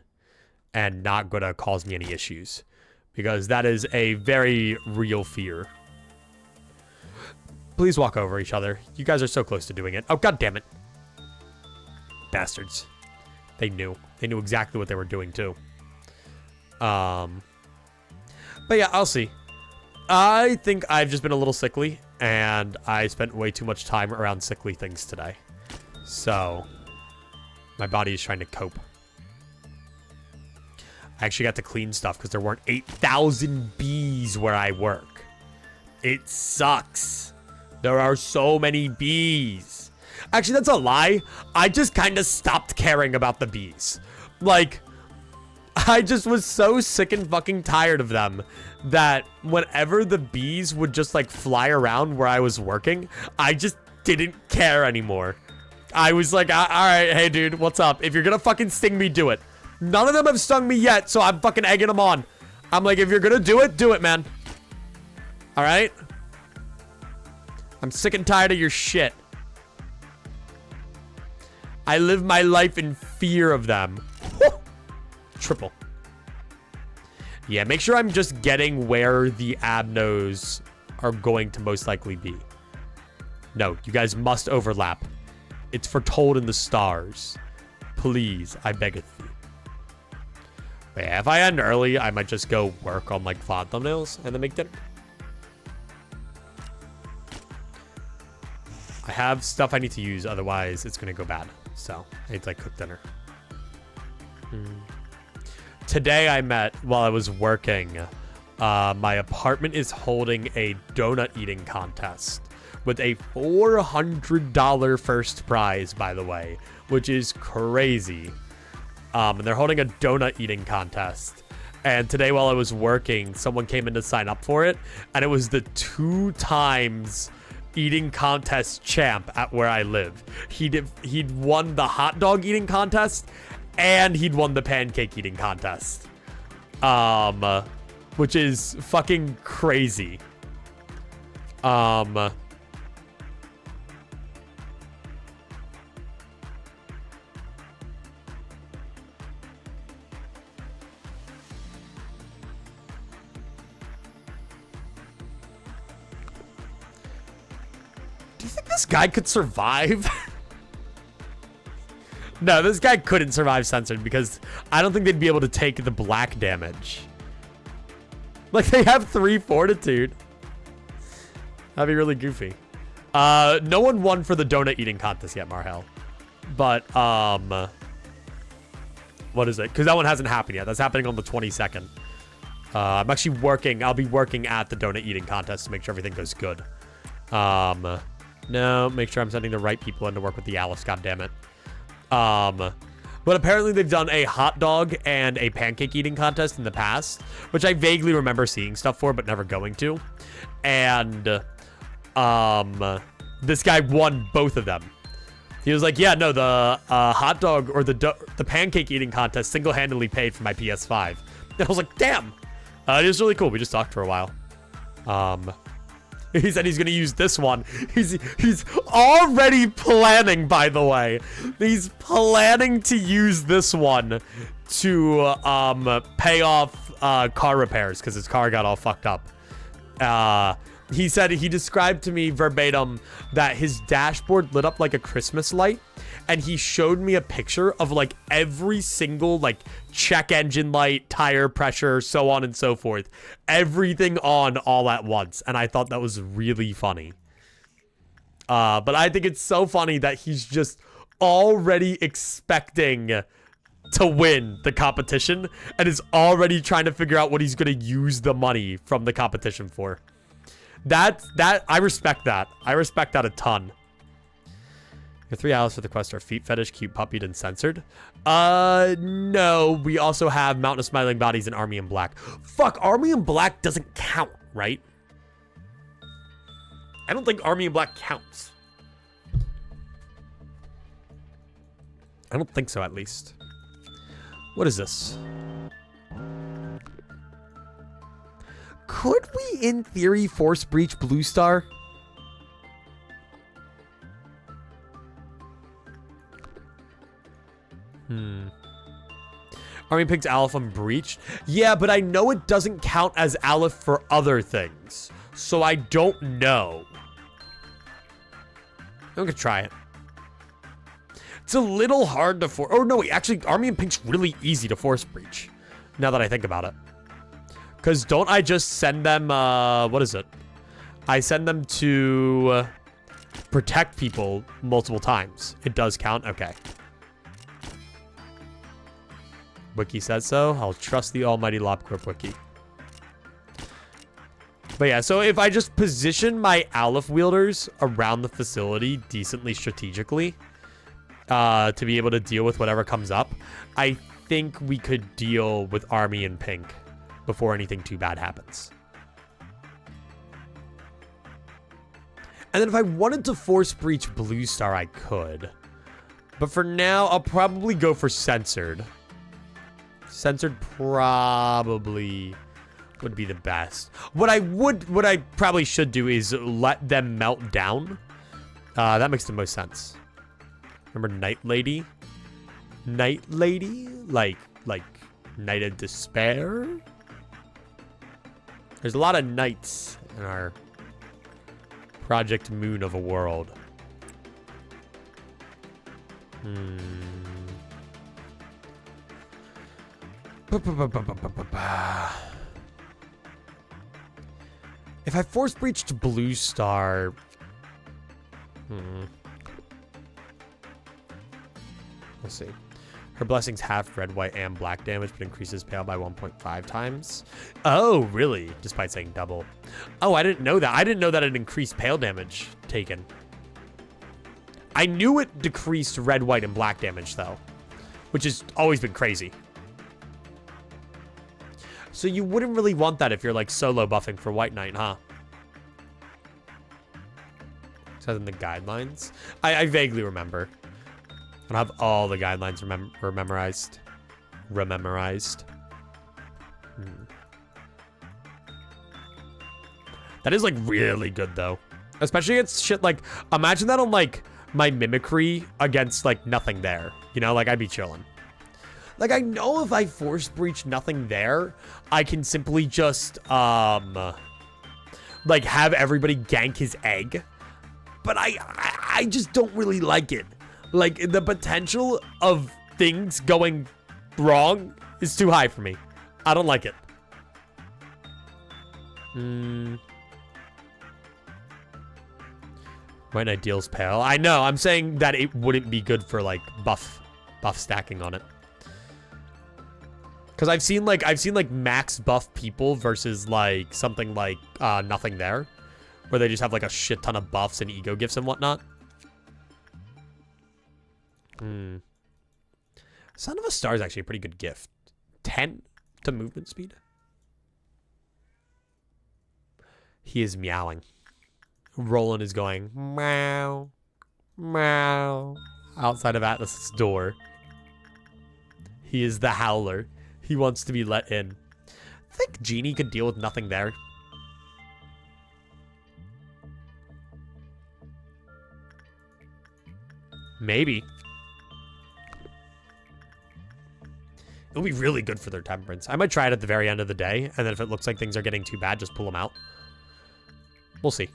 and not gonna cause me any issues, because that is a very real fear. Please walk over each other. You guys are so close to doing it. Oh, god damn it. Bastards. They knew exactly what they were doing too. But yeah, I'll see. I think I've just been a little sickly, and I spent way too much time around sickly things today. So, my body is trying to cope. I actually got to clean stuff because there weren't 8,000 bees where I work. It sucks. There are so many bees. Actually, that's a lie. I just kind of stopped caring about the bees. Like, I just was so sick and fucking tired of them that whenever the bees would just like fly around where I was working, I just didn't care anymore. I was like, all right, hey dude, what's up? If you're gonna fucking sting me, do it. None of them have stung me yet, so I'm fucking egging them on. I'm like, if you're gonna do it, man. All right? I'm sick and tired of your shit. I live my life in fear of them. Triple. Yeah, make sure I'm just getting where the abnos are going to most likely be. No, you guys must overlap. It's foretold in the stars. Please, I beg of you. But yeah, if I end early, I might just go work on like VOD thumbnails and then make dinner. I have stuff I need to use, otherwise it's gonna go bad. So I need to like cook dinner. Today I met while I was working. My apartment is holding a donut eating contest with a $400 first prize, by the way, which is crazy. And they're holding a donut eating contest. And today while I was working, someone came in to sign up for it, and it was the 2 times eating contest champ at where I live. He'd won the hot dog eating contest, and he'd won the pancake eating contest. Which is fucking crazy. Do you think this guy could survive? No, this guy couldn't survive censored because I don't think they'd be able to take the black damage. Like, they have 3 fortitude. That'd be really goofy. No one won for the donut eating contest yet, Marhel. But, what is it? Because that one hasn't happened yet. That's happening on the 22nd. I'm actually working. I'll be working at the donut eating contest to make sure everything goes good. No, make sure I'm sending the right people in to work with the Alice, goddammit. But apparently they've done a hot dog and a pancake eating contest in the past, which I vaguely remember seeing stuff for, but never going to. And, this guy won both of them. He was like, yeah, no, the, hot dog or the pancake eating contest single-handedly paid for my PS5. And I was like, damn. It was really cool. We just talked for a while. He said he's going to use this one. He's already planning, by the way. He's planning to use this one to pay off car repairs because his car got all fucked up. He said he described to me verbatim that his dashboard lit up like a Christmas light, and he showed me a picture of like every single like check engine light, tire pressure, so on and so forth. Everything on all at once, and I thought that was really funny. But I think it's so funny that he's just already expecting to win the competition and is already trying to figure out what he's going to use the money from the competition for. I respect that. I respect that a ton. Your 3 hours for the quest are feet fetish, cute puppied, and censored. No. We also have Mountain of Smiling Bodies and Army in Black. Fuck, Army in Black doesn't count, right? I don't think Army in Black counts. I don't think so, at least. What is this? Could we, in theory, force breach Blue Star? Army picks Aleph on breach. Yeah, but I know it doesn't count as Aleph for other things. So I don't know. I'm gonna try it. It's a little hard to force. Oh, no, wait. Actually, Army and Pink's really easy to force breach. Now that I think about it. Because don't I just send them, what is it? I send them to protect people multiple times. It does count? Okay. Wiki says so. I'll trust the almighty LobCorp wiki. But yeah, so if I just position my Aleph wielders around the facility decently strategically to be able to deal with whatever comes up, I think we could deal with Army in pink before anything too bad happens. And then if I wanted to force breach Blue Star, I could. But for now, I'll probably go for Censored. Censored probably would be the best. What I probably should do is let them melt down. That makes the most sense. Remember Night Lady? Night Lady? Like Night of Despair? There's a lot of nights in our Project Moon of a world. If I force breached Blue Star, we'll see. Her blessings half red, white, and black damage, but increases pale by 1.5 times. Oh, really? Despite saying double. Oh, I didn't know that. I didn't know that it increased pale damage taken. I knew it decreased red, white, and black damage, though, which has always been crazy. So you wouldn't really want that if you're, like, solo buffing for White Knight, huh? Says in the guidelines. I vaguely remember. I don't have all the guidelines memorized. That is, like, really good, though. Especially against shit like... Imagine that on, like, my mimicry against, like, nothing there. You know, like, I'd be chilling. Like, I know if I force breach nothing there, I can simply just, like, have everybody gank his egg. But I just don't really like it. Like, the potential of things going wrong is too high for me. I don't like it. White Knight deals pale. I know, I'm saying that it wouldn't be good for, like, buff stacking on it. Because I've seen like max buff people versus like something like nothing there, where they just have like a shit ton of buffs and ego gifts and whatnot. Son of a Star is actually a pretty good gift. 10 to movement speed. He is meowing. Roland is going meow, meow outside of Atlas's door. He is the howler. He wants to be let in. I think Genie could deal with nothing there. Maybe. It'll be really good for their temperance. I might try it at the very end of the day, and then if it looks like things are getting too bad, just pull them out. We'll see.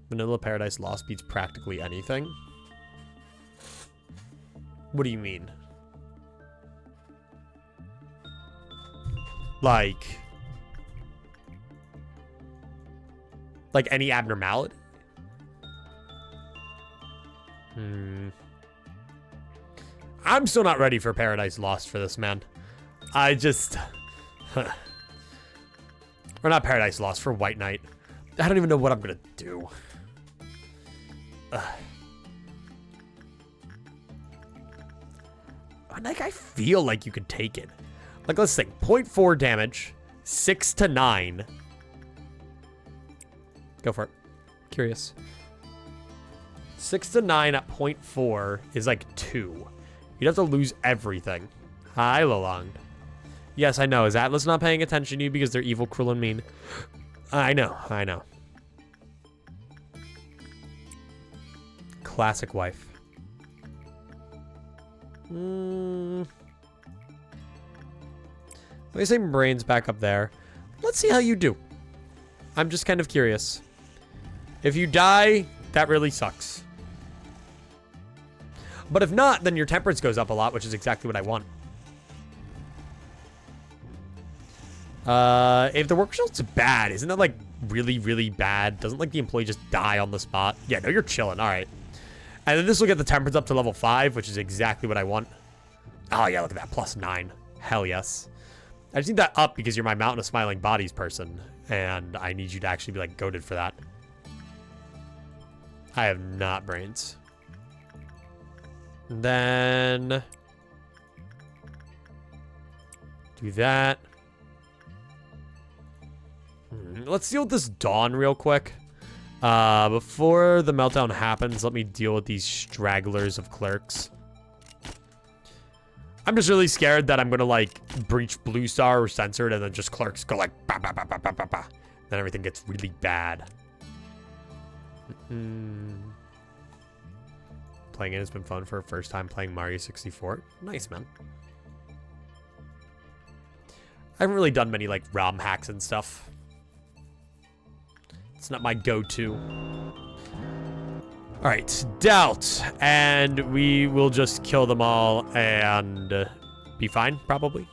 Vanilla Paradise Lost beats practically anything. What do you mean? Like any abnormality? I'm still not ready for Paradise Lost for this, man. I just... Or not Paradise Lost, for White Knight. I don't even know what I'm gonna do. Like, I feel like you could take it. Like, let's think. 0.4 damage. 6 to 9. Go for it. Curious. 6 to 9 at 0.4 is like 2. You'd have to lose everything. Hi, Lalong. Yes, I know. Is Atlas not paying attention to you because they're evil, cruel, and mean? I know. I know. Classic wife. Let me say brains back up there. Let's see how you do. I'm just kind of curious. If you die, that really sucks. But if not, then your temperance goes up a lot, which is exactly what I want. If the work result's bad, isn't that like really, really bad? Doesn't like the employee just die on the spot? Yeah, no, you're chilling. All right. And then this will get the temperance up to level 5, which is exactly what I want. Oh, yeah, look at that. +9. Hell yes. I just need that up because you're my Mountain of Smiling Bodies person. And I need you to actually be, like, goated for that. I have not brains. And then... do that. Let's deal with this Dawn real quick. Before the meltdown happens, let me deal with these stragglers of clerks. I'm just really scared that I'm gonna, like, breach Blue Star or Censored, and then just clerks go like, bah, bah, bah, bah, bah, bah, bah. Then everything gets really bad. Playing it has been fun for a first time playing Mario 64. Nice, man. I haven't really done many, like, ROM hacks and stuff. It's not my go-to. Alright, Doubt. And we will just kill them all and be fine, probably.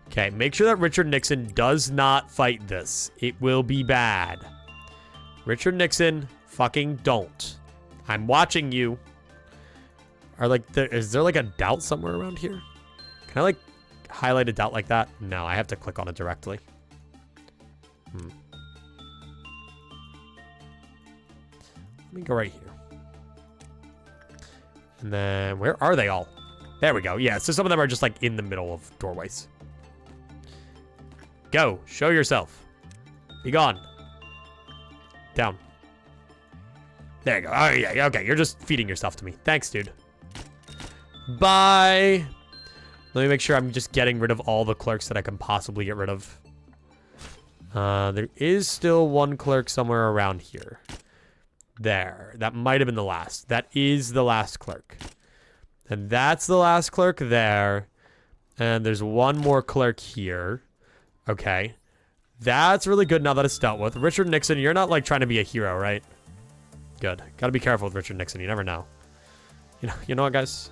Okay, make sure that Richard Nixon does not fight this. It will be bad. Richard Nixon, fucking don't. I'm watching you. Is there like a Doubt somewhere around here? Can I like highlight a Doubt like that? No, I have to click on it directly. Let me go right here. And then, where are they all? There we go. Yeah, so some of them are just like in the middle of doorways. Go, show yourself. Be gone. Down. There you go. Oh, yeah, okay. You're just feeding yourself to me. Thanks, dude. Bye. Let me make sure I'm just getting rid of all the clerks that I can possibly get rid of. There is still one clerk somewhere around here. There. That might have been the last. That is the last clerk. And that's the last clerk there. And there's one more clerk here. Okay. That's really good now that it's dealt with. Richard Nixon, you're not like trying to be a hero, right? Good. Gotta be careful with Richard Nixon. You never know. You know what, guys?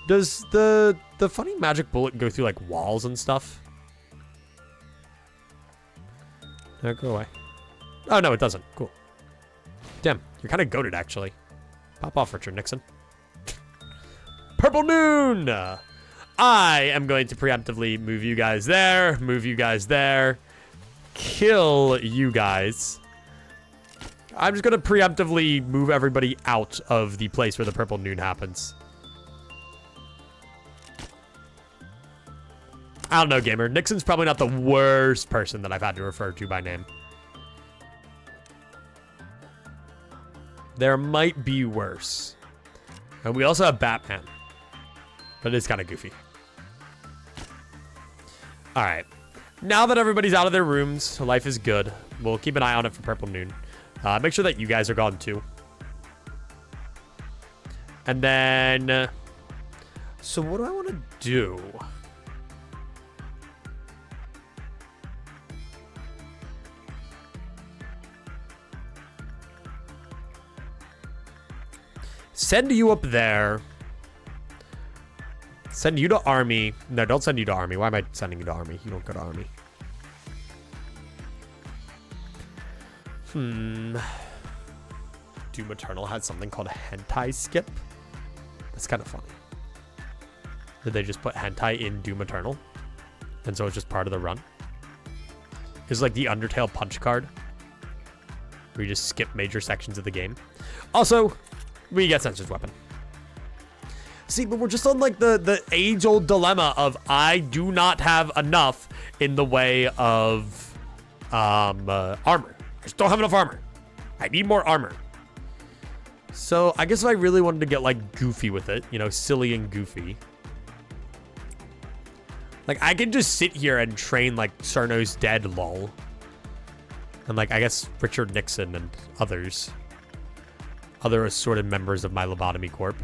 Does the funny magic bullet go through like walls and stuff? No, go away. Oh, no, it doesn't. Cool. Damn, you're kind of goated, actually. Pop off, Richard Nixon. Purple Noon! I am going to preemptively move you guys there, move you guys there, kill you guys. I'm just going to preemptively move everybody out of the place where the Purple Noon happens. I don't know, gamer. Nixon's probably not the worst person that I've had to refer to by name. There might be worse. And we also have Batman. But it's kind of goofy. Alright. Now that everybody's out of their rooms, life is good. We'll keep an eye on it for Purple Noon. Make sure that you guys are gone too. And then... so what do I want to do? Send you up there. Send you to army. No, don't send you to army. Why am I sending you to army? You don't go to army. Doom Eternal had something called hentai skip. That's kind of funny. Did they just put hentai in Doom Eternal? And so it's just part of the run? It's like the Undertale punch card, where you just skip major sections of the game. Also, we get Censor's Weapon. See, but we're just on like the age-old dilemma of I do not have enough in the way of armor. I just don't have enough armor. I need more armor. So I guess if I really wanted to get like goofy with it, you know, silly and goofy, like I could just sit here and train like Cerno's dead lol. And like I guess Richard Nixon and others. Other assorted members of my Lobotomy Corp.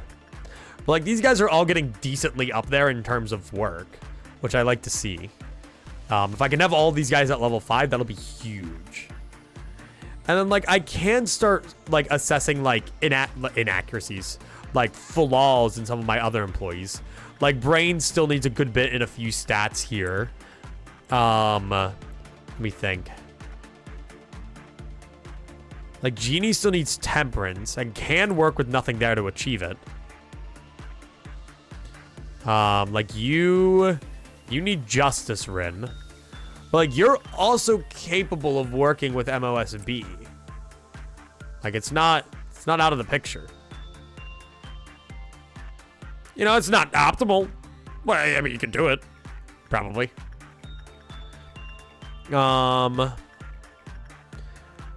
But like these guys are all getting decently up there in terms of work, which I like to see. If I can have all these guys at level 5, that'll be huge. And then like I can start like assessing like inaccuracies, like flaws in some of my other employees. Like Brain still needs a good bit in a few stats here. Let me think. Like Genie still needs Temperance and can work with nothing there to achieve it. Like you You need justice, Rin. But, like, you're also capable of working with MOSB. Like, it's not out of the picture. You know, it's not optimal. Well, I mean, you can do it. Probably. And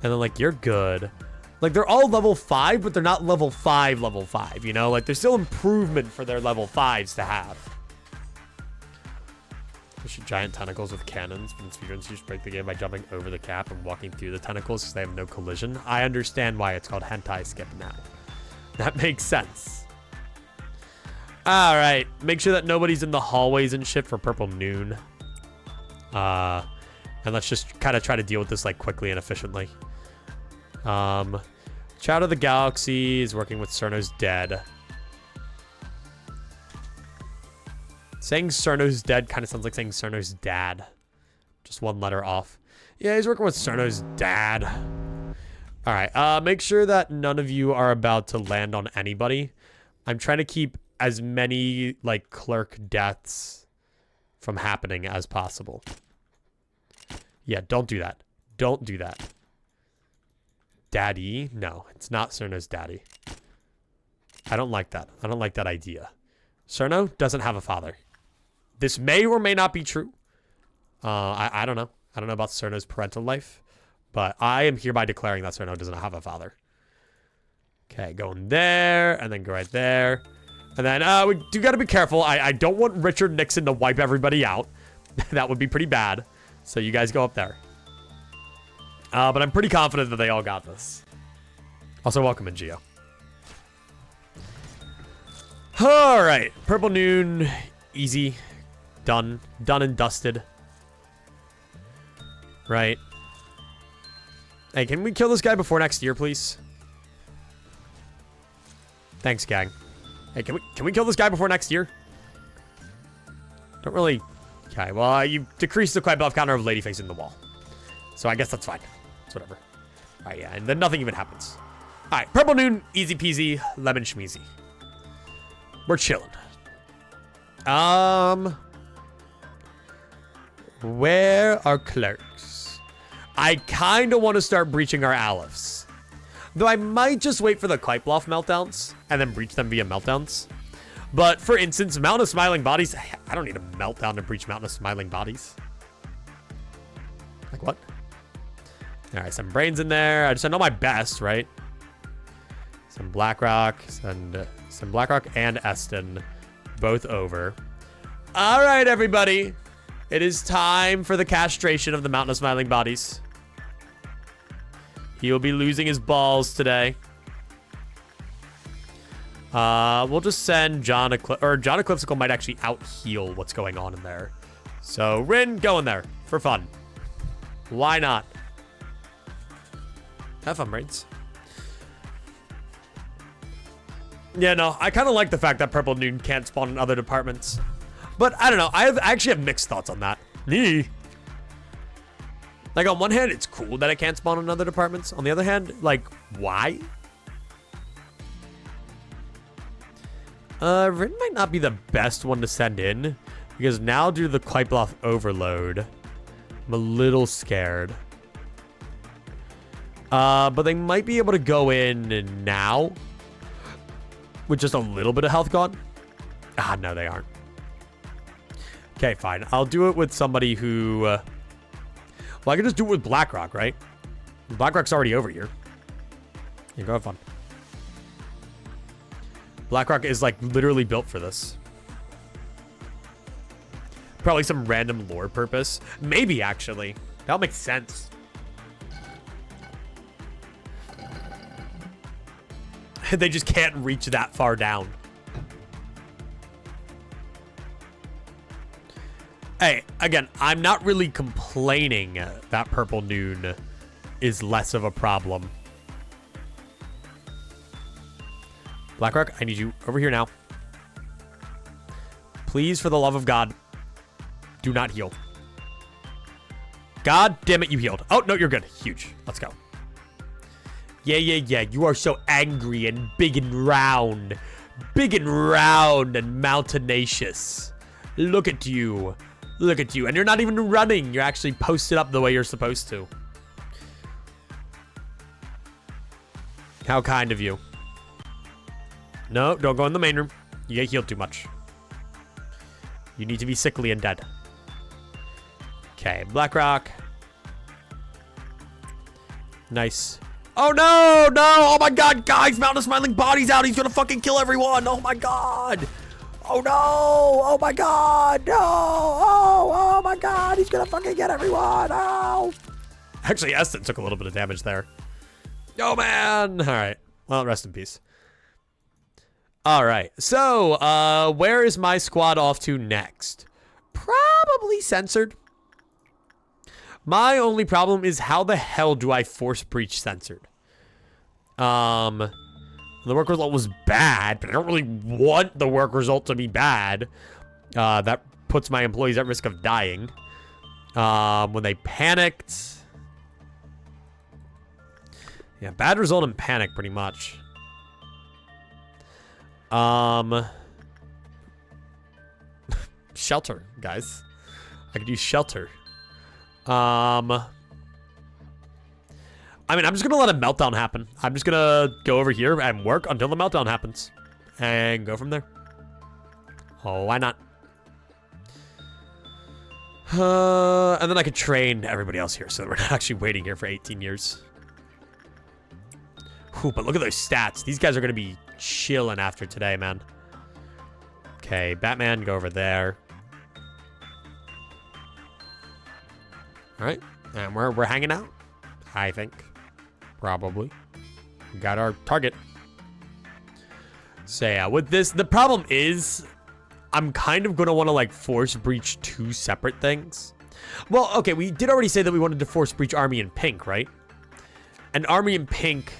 then, like, you're good. Like, they're all level 5, but they're not level 5, you know? Like, there's still improvement for their level 5s to have. Giant tentacles with cannons, but in speedruns, you just break the game by jumping over the cap and walking through the tentacles because they have no collision. I understand why it's called hentai skip now. That makes sense. Alright, make sure that nobody's in the hallways and shit for Purple Noon. And let's just kind of try to deal with this, like, quickly and efficiently. Shadow of the Galaxy is working with Cerno's dead. Saying Cerno's dead kind of sounds like saying Cerno's dad. Just one letter off. Yeah, he's working with Cerno's dad. Alright, make sure that none of you are about to land on anybody. I'm trying to keep as many, like, clerk deaths from happening as possible. Yeah, don't do that. Don't do that. Daddy? No, it's not Cerno's daddy. I don't like that. I don't like that idea. Cerno doesn't have a father. This may or may not be true. I don't know. I don't know about Cerno's parental life. But I am hereby declaring that Cerno does not have a father. Okay, going there. And then go right there. And then we do got to be careful. I don't want Richard Nixon to wipe everybody out. That would be pretty bad. So you guys go up there. But I'm pretty confident that they all got this. Also, welcome in, Geo. All right. Purple Noon. Easy. Done. Done and dusted. Right. Hey, can we kill this guy before next year, please? Thanks, gang. Hey, can we kill this guy before next year? Don't really... Okay, well, you decreased the quite buff counter of Ladyface in the wall. So I guess that's fine. It's whatever. Alright, yeah, and then nothing even happens. Alright, Purple Noon, easy peasy, lemon schmeezy. We're chilling. Where are clerks? I kind of want to start breaching our Aleph. Though I might just wait for the Kleiploff meltdowns and then breach them via meltdowns. But for instance, Mountain of Smiling Bodies, I don't need a meltdown to breach Mountain of Smiling Bodies. Like what? All right, some brains in there. I just know my best, right? Some Blackrock and some Blackrock and Eston, both over. All right, everybody. It is time for the castration of the Mountain of Smiling Bodies. He'll be losing his balls today. We'll just send John Eclipse, or John Eclipsical might actually out-heal what's going on in there. So, Rin, go in there for fun. Why not? Have fun, brains. Yeah, no, I kind of like the fact that Purple Noon can't spawn in other departments. But, I don't know, I actually have mixed thoughts on that. Like, on one hand, it's cool that it can't spawn in other departments. On the other hand, like, why? Rin might not be the best one to send in. Because now, due to the Kleiploff overload, I'm a little scared. But they might be able to go in now. With just a little bit of health gone. Ah, no, they aren't. Okay, fine. I'll do it with somebody who... well, I can just do it with Blackrock, right? Blackrock's already over here. Yeah, go have fun. Blackrock is, like, literally built for this. Probably some random lore purpose. Maybe, actually. That'll make sense. They just can't reach that far down. Hey, again, I'm not really complaining that Purple Noon is less of a problem. Blackrock, I need you over here now. Please, for the love of God, do not heal. God damn it, you healed. Oh, no, you're good. Huge. Let's go. Yeah. You are so angry and big and round. Big and round and mountainaceous. Look at you. Look at you. And you're not even running. You're actually posted up the way you're supposed to. How kind of you. No, don't go in the main room. You get healed too much. You need to be sickly and dead. Okay, Blackrock. Nice. Oh, no, no. Oh, my God, guys. Mountain of Smiling Body's out. He's going to fucking kill everyone. Oh, my God. Oh, no. Oh, my God. No. Oh, my God. He's going to fucking get everyone. Oh. Actually, Eston took a little bit of damage there. Oh, man. All right. Well, rest in peace. All right. So, where is my squad off to next? Probably censored. My only problem is how the hell do I force breach censored? The work result was bad, but I don't really want the work result to be bad. That puts my employees at risk of dying. When they panicked. Yeah, bad result and panic pretty much. Shelter, guys. I could use shelter. I mean, I'm just gonna let a meltdown happen. I'm just gonna go over here and work until the meltdown happens. And go from there. Oh, why not? And then I could train everybody else here so that we're not actually waiting here for 18 years. Whew, but look at those stats. These guys are gonna be chilling after today, man. Okay, Batman, go over there. All right, and we're hanging out, I think. Probably. We got our target. So yeah, with this, the problem is I'm kind of going to want to like force breach two separate things. Well, okay, we did already say that we wanted to force breach Army in pink, right? And Army in pink,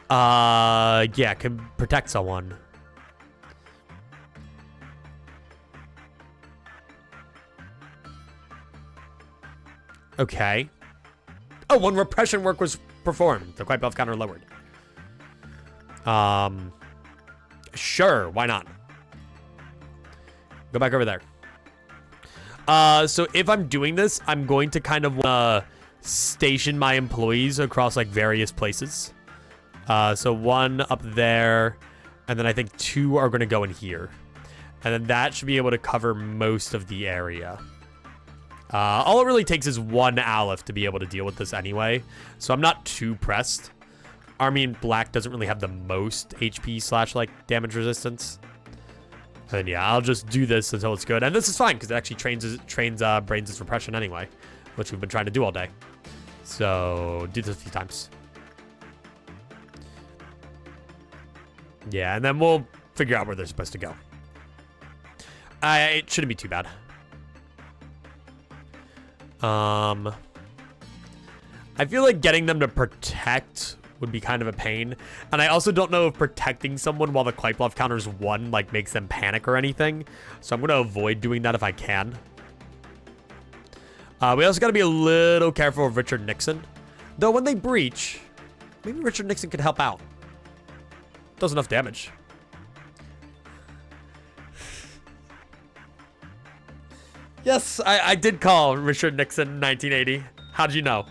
yeah, can protect someone. Okay. Oh, when repression work was performed, the quiet buff counter lowered. Sure, why not? Go back over there. So if I'm doing this, I'm going to kind of station my employees across like various places. So one up there, and then I think two are going to go in here. And then that should be able to cover most of the area. All it really takes is one Aleph to be able to deal with this anyway. So I'm not too pressed. Army in black doesn't really have the most HP / like damage resistance. And yeah, I'll just do this until it's good. And this is fine because it actually trains Brains' repression anyway, which we've been trying to do all day. So do this a few times. Yeah, and then we'll figure out where they're supposed to go. It shouldn't be too bad. I feel like getting them to protect would be kind of a pain. And I also don't know if protecting someone while the quiet bluff counters 1 like makes them panic or anything. So I'm going to avoid doing that if I can. We also got to be a little careful of Richard Nixon. Though when they breach, maybe Richard Nixon could help out. Does enough damage. Yes, I did call Richard Nixon in 1980. How did you know?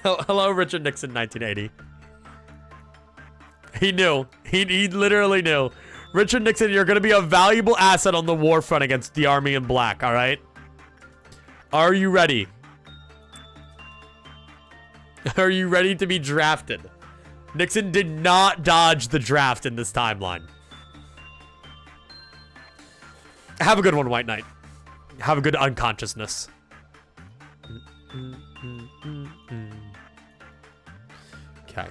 Hello, Richard Nixon, 1980. He knew. He literally knew. Richard Nixon, you're going to be a valuable asset on the war front against the Army in black, all right? Are you ready? Are you ready to be drafted? Nixon did not dodge the draft in this timeline. Have a good one, White Knight. Have a good unconsciousness. Okay.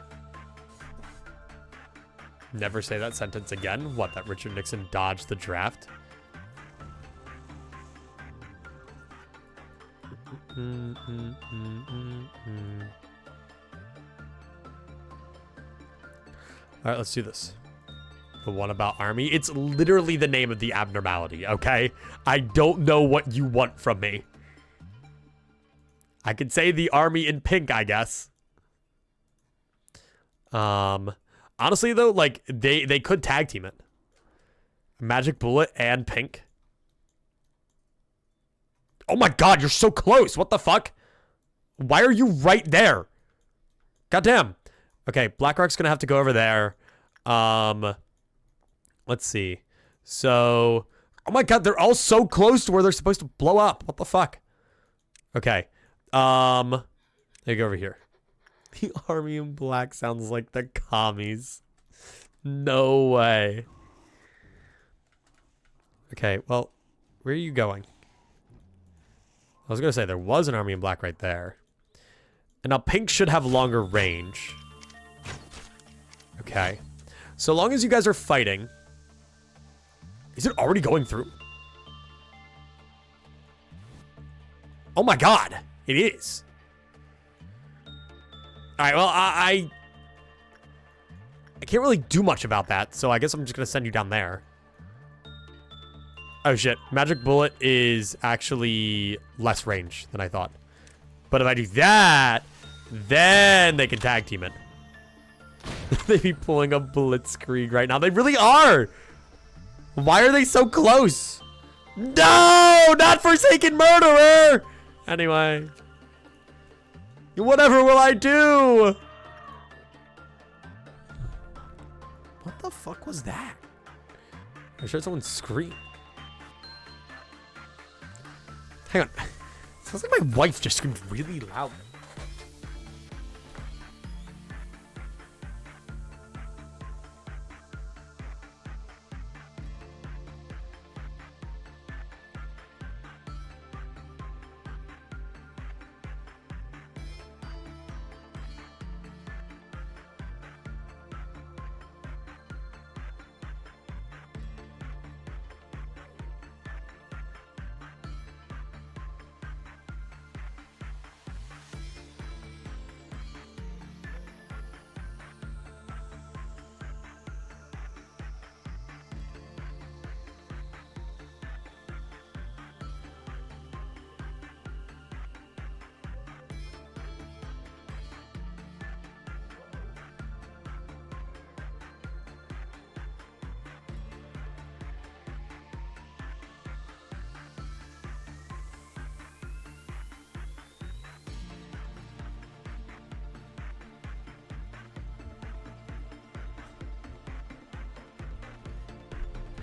Never say that sentence again. What, that Richard Nixon dodged the draft? All right, let's do this. The one about Army. It's literally the name of the abnormality, okay? I don't know what you want from me. I could say the Army in pink, I guess. Honestly, though, like, they could tag team it. Magic Bullet and pink. Oh my god, you're so close. What the fuck? Why are you right there? Goddamn. Okay, BlackRock's gonna have to go over there. Let's see. So, oh my god, they're all so close to where they're supposed to blow up. What the fuck? Okay. They go over here. The army in black sounds like the commies. No way. Okay, well, where are you going? I was gonna say there was an army in black right there. And now pink should have longer range. Okay. So long as you guys are fighting. Is it already going through? Oh my god. It is. Alright, well, I can't really do much about that, so I guess I'm just gonna send you down there. Oh shit. Magic bullet is actually less range than I thought. But if I do that, then they can tag team it. They be pulling a blitzkrieg right now. They really are. Why are they so close? No, not Forsaken Murderer. Anyway, whatever will I do? What the fuck was that? I heard someone scream. Hang on. Sounds like my wife just screamed really loud.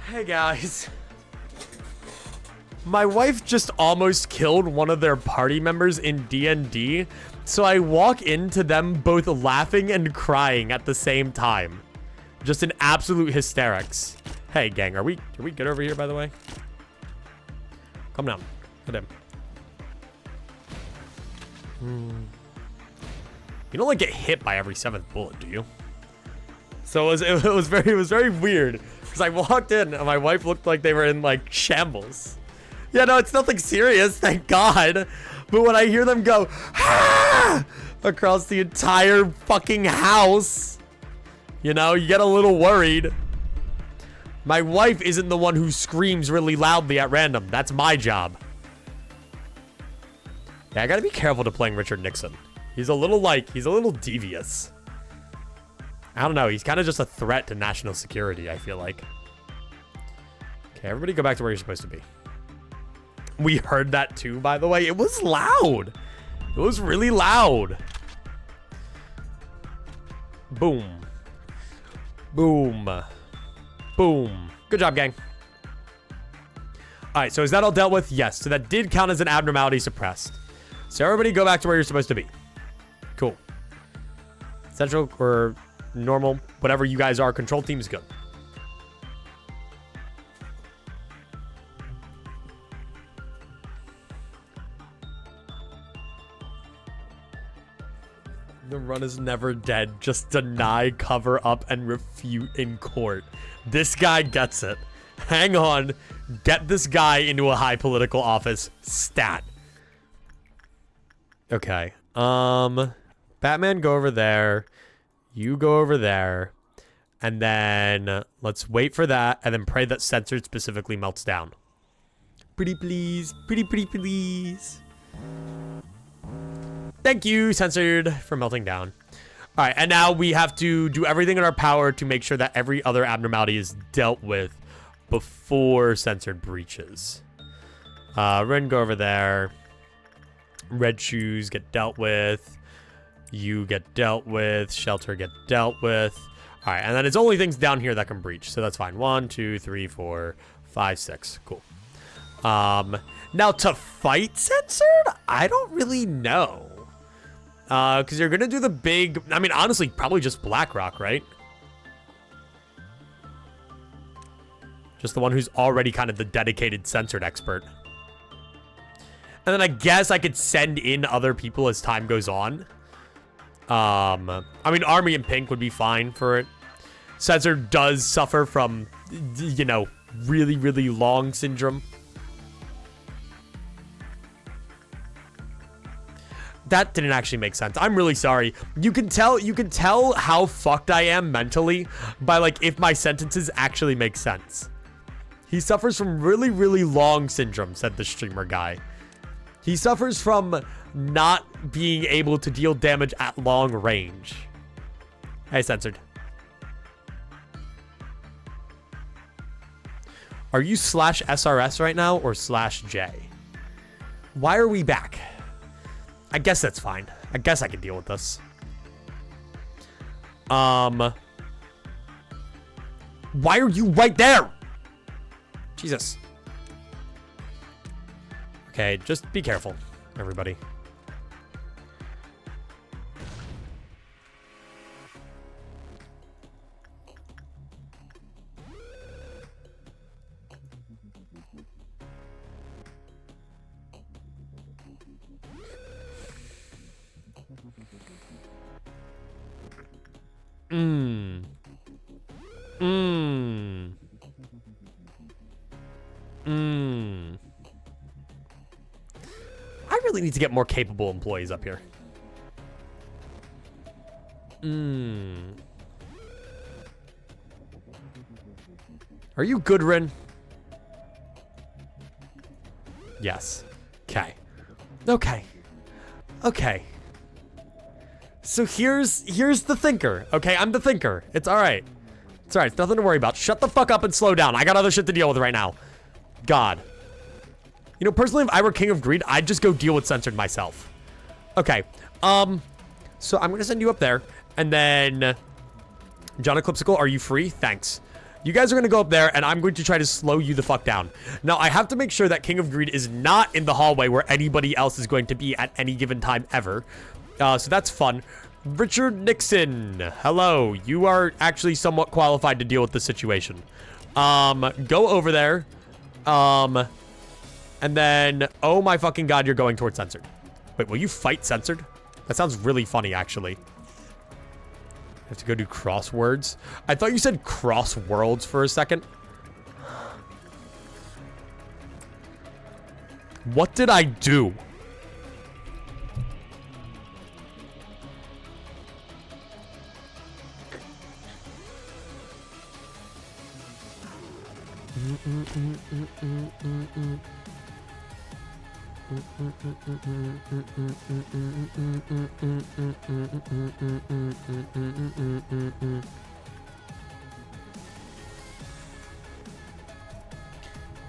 Hey guys. My wife just almost killed one of their party members in D&D, so I walk into them both laughing and crying at the same time. Just in absolute hysterics. Hey gang, are we good over here by the way? Come down. Hit him. You don't like get hit by every 7th bullet, do you? So it was very weird. Because I walked in and my wife looked like they were in like shambles. Yeah, no, it's nothing serious, thank God. But when I hear them go, ah! Across the entire fucking house, you know, you get a little worried. My wife isn't the one who screams really loudly at random. That's my job. Yeah, I gotta be careful to playing Richard Nixon. He's a little devious. I don't know. He's kind of just a threat to national security, I feel like. Okay, everybody go back to where you're supposed to be. We heard that too, by the way. It was loud. It was really loud. Boom. Boom. Boom. Good job, gang. All right, so is that all dealt with? Yes. So that did count as an abnormality suppressed. So everybody go back to where you're supposed to be. Cool. Central or... normal, whatever you guys are, control team is good. The run is never dead. Just deny, cover up, and refute in court. This guy gets it. Hang on. Get this guy into a high political office. Stat. Okay. Batman, go over there. You go over there, and then let's wait for that, and then pray that censored specifically melts down. Pretty please. Pretty please. Thank you, censored, for melting down. All right, and now we have to do everything in our power to make sure that every other abnormality is dealt with before censored breaches. Ren, go over there. Red shoes get dealt with. You get dealt with. Shelter get dealt with. All right, and then it's only things down here that can breach, so that's fine. 1, 2, 3, 4, 5, 6. Cool. Now to fight censored, I don't really know. Because you're gonna do the big. I mean, honestly, probably just BlackRock, right? Just the one who's already kind of the dedicated censored expert. And then I guess I could send in other people as time goes on. I mean, Army and Pink would be fine for it. Censored does suffer from, you know, really, really long syndrome. That didn't actually make sense. I'm really sorry. You can tell how fucked I am mentally by, like, if my sentences actually make sense. He suffers from really, really long syndrome, said the streamer guy. He suffers from not being able to deal damage at long range. Hey, censored. Are you /SRS right now or /J? Why are we back? I guess that's fine. I guess I can deal with this. Why are you right there? Jesus. Okay, just be careful, everybody. I really need to get more capable employees up here. Are you good, Rin? Yes. Okay. Okay. Okay. So here's the thinker. Okay, I'm the thinker. It's alright. It's alright. It's nothing to worry about. Shut the fuck up and slow down. I got other shit to deal with right now. God. You know, personally, if I were King of Greed, I'd just go deal with censored myself. Okay. So I'm gonna send you up there. And then John Eclipsical, are you free? Thanks. You guys are gonna go up there, and I'm going to try to slow you the fuck down. Now, I have to make sure that King of Greed is not in the hallway where anybody else is going to be at any given time ever. So that's fun. Richard Nixon, hello. You are actually somewhat qualified to deal with this situation. Go over there. And then, oh my fucking god, you're going towards censored. Wait, will you fight censored? That sounds really funny, actually. I have to go do crosswords. I thought you said crossworlds for a second. What did I do?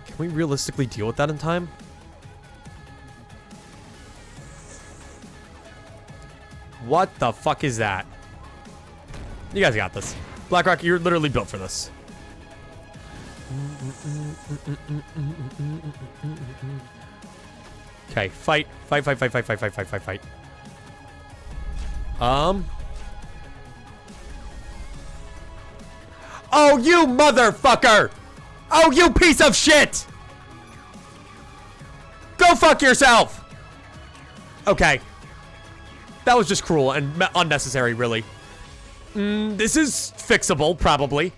Can we realistically deal with that in time? What the fuck is that? You guys got this. BlackRock, you're literally built for this. Okay, fight. Fight. Oh, you motherfucker! Oh, you piece of shit! Go fuck yourself! Okay. That was just cruel and unnecessary, really. This is fixable, probably.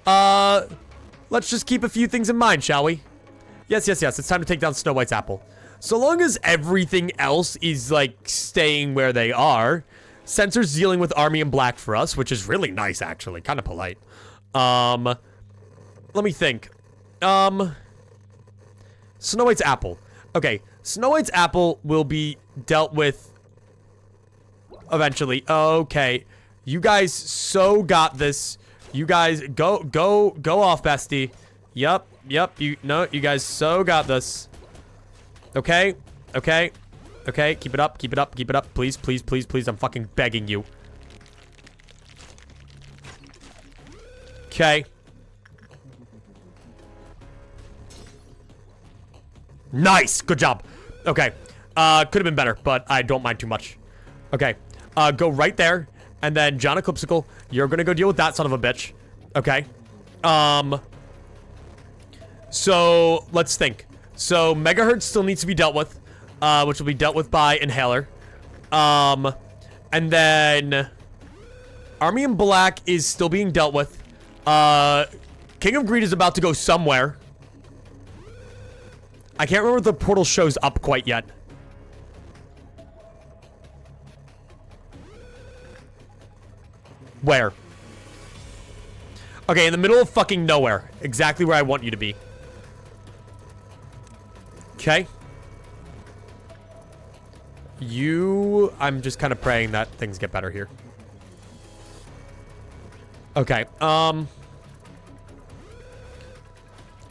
Let's just keep a few things in mind, shall we? Yes. It's time to take down Snow White's apple. So long as everything else is, like, staying where they are. Censor's dealing with Army and Black for us, which is really nice, actually. Kind of polite. Let me think. Snow White's apple. Okay, Snow White's apple will be dealt with eventually. Okay, you guys so got this. You guys go off, bestie. Yep. You guys so got this. Okay. Okay. Okay. Keep it up. Keep it up. Keep it up. Please, please, please, please. I'm fucking begging you. Okay. Nice. Good job. Okay. Could have been better, but I don't mind too much. Okay. Go right there. And then, John Eclipsical, you're gonna go deal with that son of a bitch. Okay. So, let's think. So, Megahertz still needs to be dealt with, which will be dealt with by Inhaler. And then, Army in Black is still being dealt with. King of Greed is about to go somewhere. I can't remember if the portal shows up quite yet. Where? Okay, in the middle of fucking nowhere. Exactly where I want you to be. Okay. I'm just kind of praying that things get better here. Okay,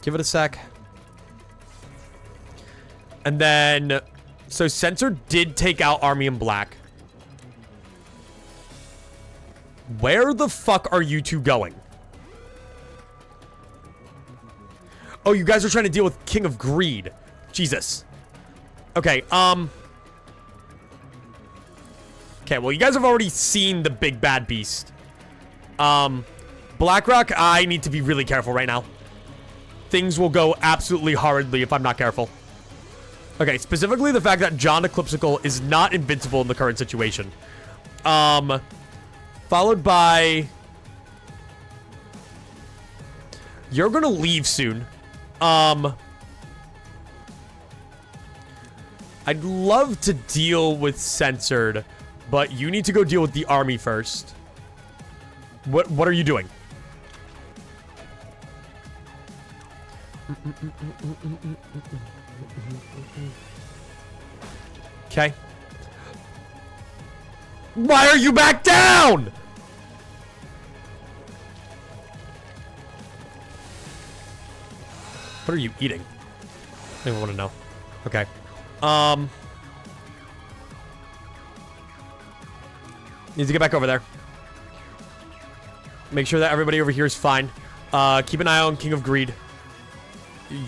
give it a sec. And then, so Censor did take out Army in Black. Where the fuck are you two going? Oh, you guys are trying to deal with King of Greed. Jesus. Okay, okay, well, you guys have already seen the big bad beast. BlackRock, I need to be really careful right now. Things will go absolutely horridly if I'm not careful. Okay, specifically the fact that John Eclipsical is not invincible in the current situation. Followed by... You're gonna leave soon. I'd love to deal with Censored, but you need to go deal with the army first. What are you doing? Okay. Why are you back down? What are you eating? I don't want to know. Okay. Need to get back over there. Make sure that everybody over here is fine. Keep an eye on King of Greed.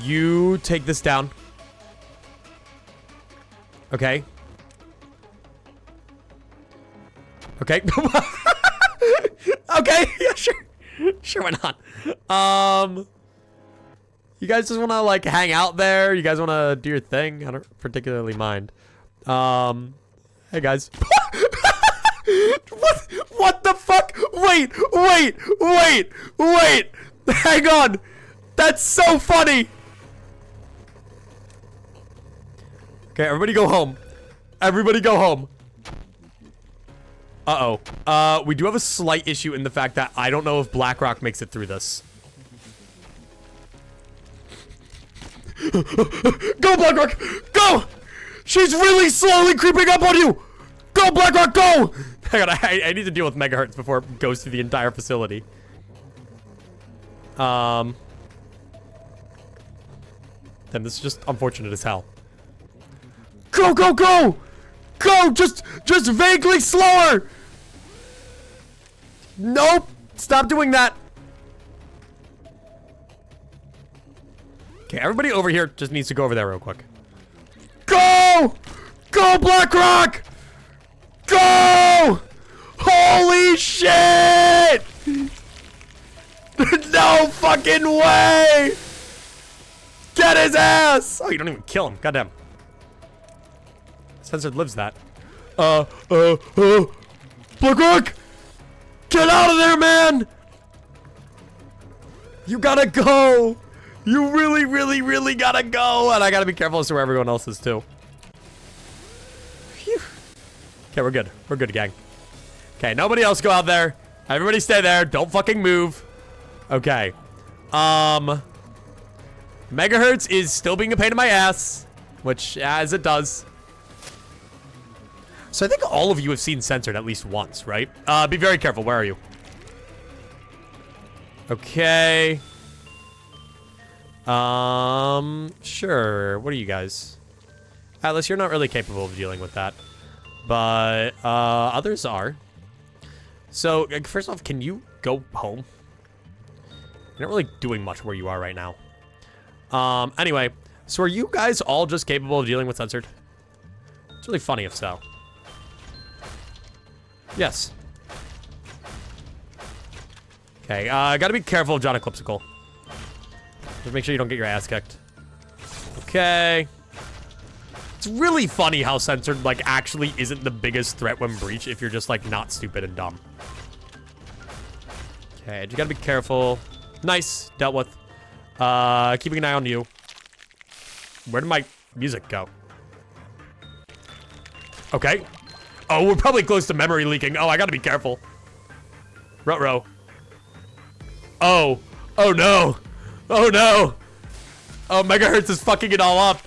You take this down. Okay. Okay. Okay. Yeah, sure. Sure, why not? You guys just want to, like, hang out there? You guys want to do your thing? I don't particularly mind. Hey, guys. What the fuck? Wait. Hang on. That's so funny. Okay, everybody go home. Everybody go home. Uh-oh. We do have a slight issue in the fact that I don't know if BlackRock makes it through this. Go, BlackRock! Go! She's really slowly creeping up on you! Go, BlackRock, go! Hang on, I need to deal with Megahertz before it goes through the entire facility. Then this is just unfortunate as hell. Go, go, go! Go! Just vaguely slower! Nope! Stop doing that! Okay, everybody over here just needs to go over there real quick. Go! Go, BlackRock! Go! Holy shit! No fucking way! Get his ass! Oh, you don't even kill him. Goddamn. Censored lives that. BlackRock! Get out of there, man! You gotta go! You really, really, really gotta go! And I gotta be careful as to where everyone else is, too. Phew. Okay, we're good. We're good, gang. Okay, nobody else go out there. Everybody stay there. Don't fucking move. Okay. Megahertz is still being a pain in my ass. Which, as it does. So I think all of you have seen Censored at least once, right? Be very careful. Where are you? Okay. Sure. What are you guys? Atlas, you're not really capable of dealing with that. But others are. So, first off, can you go home? You're not really doing much where you are right now. Anyway, so are you guys all just capable of dealing with censored? It's really funny if so. Yes. Okay, gotta be careful of John Eclipsical. Just make sure you don't get your ass kicked. Okay. It's really funny how censored, like, actually isn't the biggest threat when breach if you're just, like, not stupid and dumb. Okay, you gotta be careful. Nice, dealt with. Keeping an eye on you. Where did my music go? Okay. Oh, we're probably close to memory leaking. Oh, I gotta be careful. Ruh-roh. Oh. Oh, no. Oh, no. Oh, Megahertz is fucking it all up.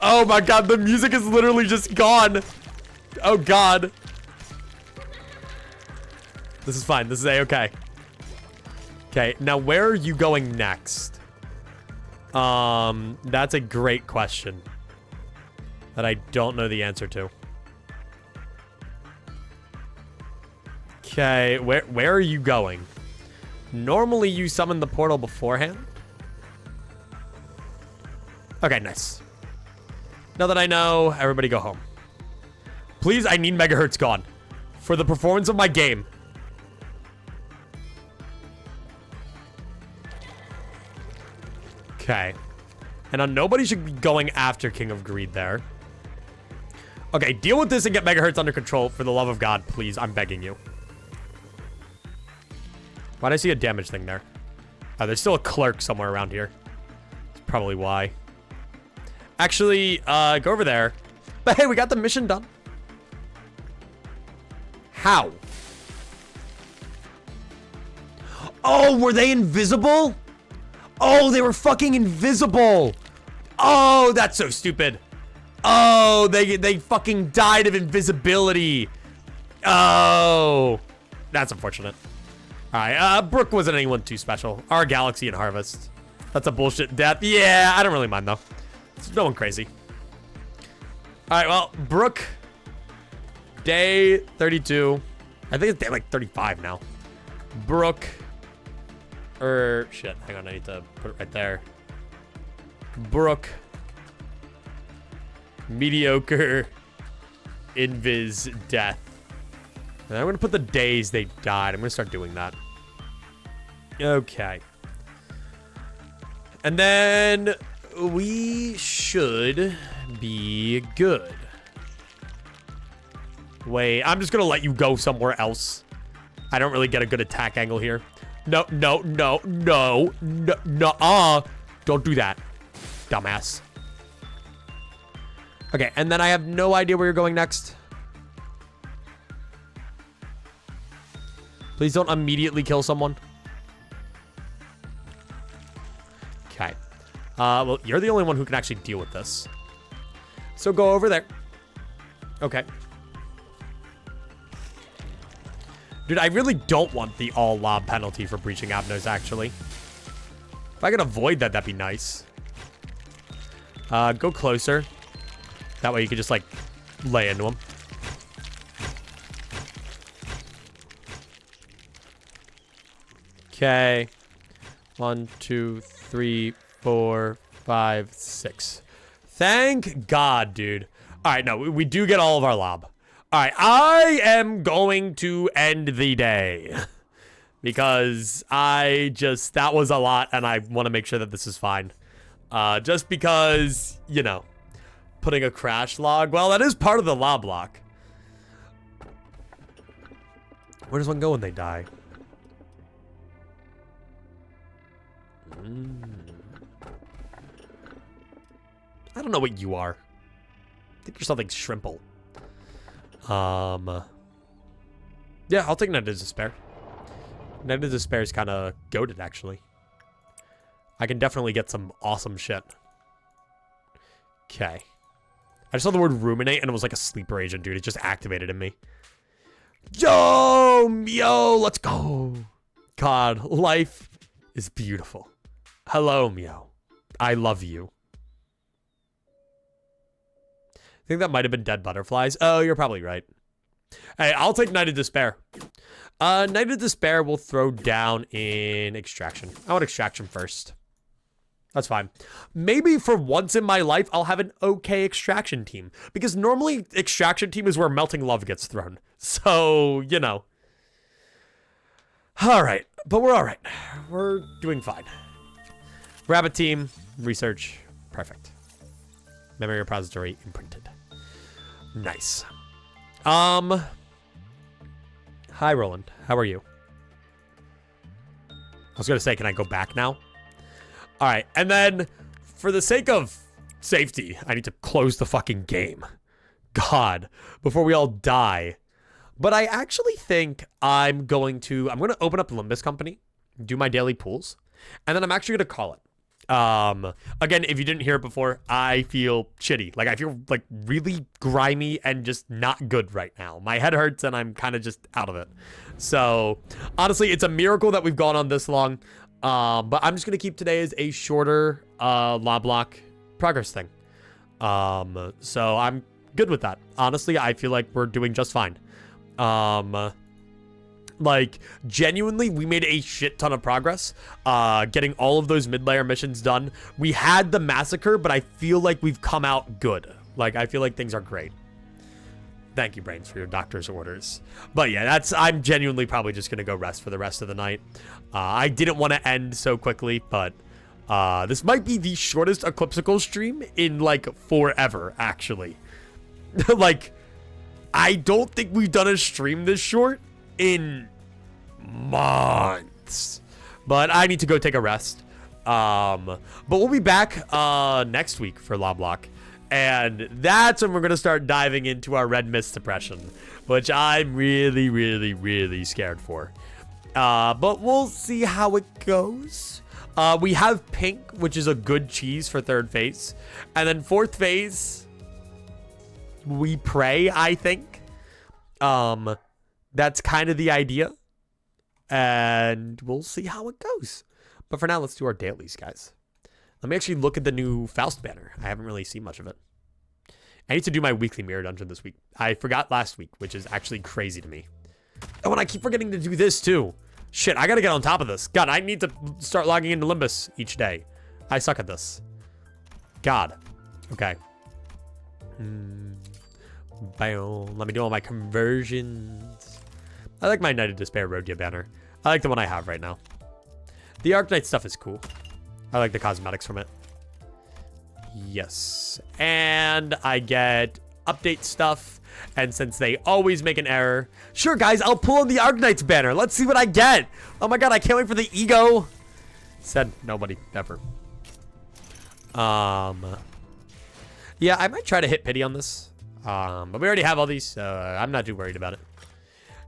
Oh, my God. The music is literally just gone. Oh, God. This is fine. This is A-okay. Okay, now where are you going next? That's a great question that I don't know the answer to. Okay, where are you going? Normally you summon the portal beforehand. Okay, nice. Now that I know, everybody go home. Please, I need Megahertz gone. For the performance of my game. Okay. And now nobody should be going after King of Greed there. Okay, deal with this and get Megahertz under control. For the love of God, please. I'm begging you. Why'd I see a damage thing there? Oh, there's still a clerk somewhere around here. That's probably why. Actually, go over there. But hey, we got the mission done. How? Oh, were they invisible? Oh, they were fucking invisible. Oh, that's so stupid. Oh, they fucking died of invisibility. Oh, that's unfortunate. All right, Brooke wasn't anyone too special. Our Galaxy and Harvest. That's a bullshit death. Yeah, I don't really mind though. It's no one crazy. All right, well, Brooke, day 32. I think it's day like 35 now. Brooke. Shit, hang on, I need to put it right there. Brooke. Mediocre. Invis death. And I'm gonna put the days they died. I'm gonna start doing that. Okay. And then we should be good. Wait, I'm just gonna let you go somewhere else. I don't really get a good attack angle here. No, no, no, no, no, no, don't do that, dumbass. Okay, and then I have no idea where you're going next. Please don't immediately kill someone. Okay. Well, you're the only one who can actually deal with this. So go over there. Okay. Dude, I really don't want the all lob penalty for breaching Abnos, actually. If I could avoid that, that'd be nice. Go closer. That way you could just, like, lay into him. Okay. 1, 2, 3, 4, 5, 6. Thank God, dude. All right, no, we do get all of our lob. All right, I am going to end the day because that was a lot and I want to make sure that this is fine. Just because, you know, putting a crash log, well, that is part of the lob block. Where does one go when they die? I don't know what you are. I think you're something shrimple. Yeah, I'll take Night of Despair. Night of Despair is kind of goated, actually. I can definitely get some awesome shit. Okay. I just saw the word ruminate and it was like a sleeper agent, dude. It just activated in me. Yo, let's go. God, life is beautiful. Hello, Meow. I love you. think that might have been dead butterflies. Oh, you're probably right. Hey, I'll take Night of Despair. Night of Despair will throw down in Extraction. I want Extraction first. That's fine. Maybe for once in my life, I'll have an okay Extraction team. Because normally, Extraction team is where Melting Love gets thrown. So, you know. Alright, but we're alright. We're doing fine. Rabbit team, research, perfect. Memory repository imprinted. Nice. Hi, Roland. How are you? I was gonna say, can I go back now? All right, and then for the sake of safety, I need to close the fucking game. God, before we all die. But I actually think I'm gonna open up Limbus Company, do my daily pools, and then I'm actually gonna call it. Again, if you didn't hear it before, I feel shitty. Like, I feel like really grimy and just not good right now. My head hurts and I'm kind of just out of it. So honestly, it's a miracle that we've gone on this long. But I'm just going to keep today as a shorter, Lobotomy progress thing. So I'm good with that. Honestly, I feel like we're doing just fine. Like, genuinely, we made a shit ton of progress, getting all of those mid-layer missions done. We had the Massacre, but I feel like we've come out good. Like, I feel like things are great. Thank you, Brains, for your doctor's orders. But yeah, I'm genuinely probably just going to go rest for the rest of the night. I didn't want to end so quickly, but this might be the shortest Eclipsical stream in, like, forever, actually. Like, I don't think we've done a stream this short in months, but I need to go take a rest. But we'll be back next week for Lobotomy, and that's when we're gonna start diving into our red mist suppression, which I'm really, really, really scared for. But we'll see how it goes. We have pink, which is a good cheese for third phase, and then fourth phase we pray, I think. That's kind of the idea. And we'll see how it goes. But for now, let's do our dailies, guys. Let me actually look at the new Faust banner. I haven't really seen much of it. I need to do my weekly mirror dungeon this week. I forgot last week, which is actually crazy to me. Oh, and I keep forgetting to do this too. Shit, I gotta get on top of this. God, I need to start logging into Limbus each day. I suck at this. God. Okay. Let me do all my conversions. I like my Night of Despair Rodia banner. I like the one I have right now. The Arknight stuff is cool. I like the cosmetics from it. Yes. And I get update stuff. And since they always make an error. Sure, guys, I'll pull in the Arknight's banner. Let's see what I get. Oh my god, I can't wait for the ego. Said nobody ever. Yeah, I might try to hit pity on this. But we already have all these, so I'm not too worried about it.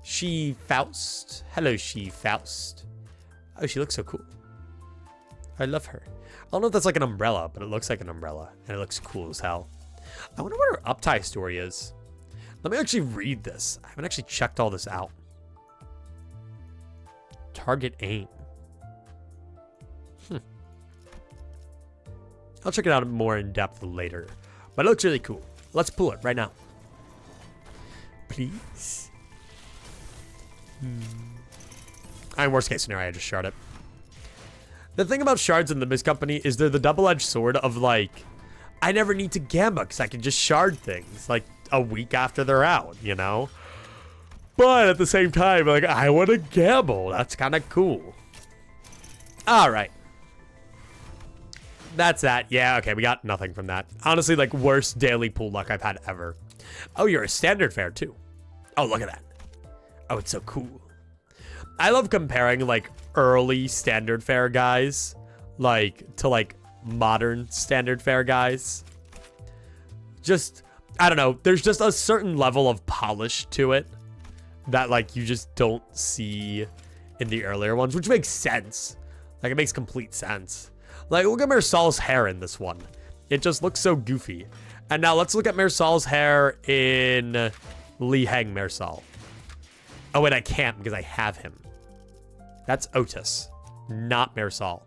She Faust. Hello, She Faust. Oh, she looks so cool. I love her. I don't know if that's like an umbrella, but it looks like an umbrella. And it looks cool as hell. I wonder what her uptie story is. Let me actually read this. I haven't actually checked all this out. Target aim. I'll check it out more in depth later. But it looks really cool. Let's pull it right now. Please. Worst case scenario, I just shard it. The thing about shards in the Limbus Company is they're the double-edged sword of, like, I never need to gamble because I can just shard things, like, a week after they're out, you know? But at the same time, like, I want to gamble. That's kind of cool. All right. That's that. Yeah, okay, we got nothing from that. Honestly, like, worst daily pool luck I've had ever. Oh, you're a standard fare, too. Oh, look at that. Oh, it's so cool. I love comparing, like, early standard fare guys, like, to, like, modern standard fare guys. Just, I don't know. There's just a certain level of polish to it that, like, you just don't see in the earlier ones, which makes sense. Like, it makes complete sense. Like, look at Mersal's hair in this one. It just looks so goofy. And now let's look at Mersal's hair in Li Heng Mersal. Oh, wait, I can't because I have him. That's Otis, not Mersal.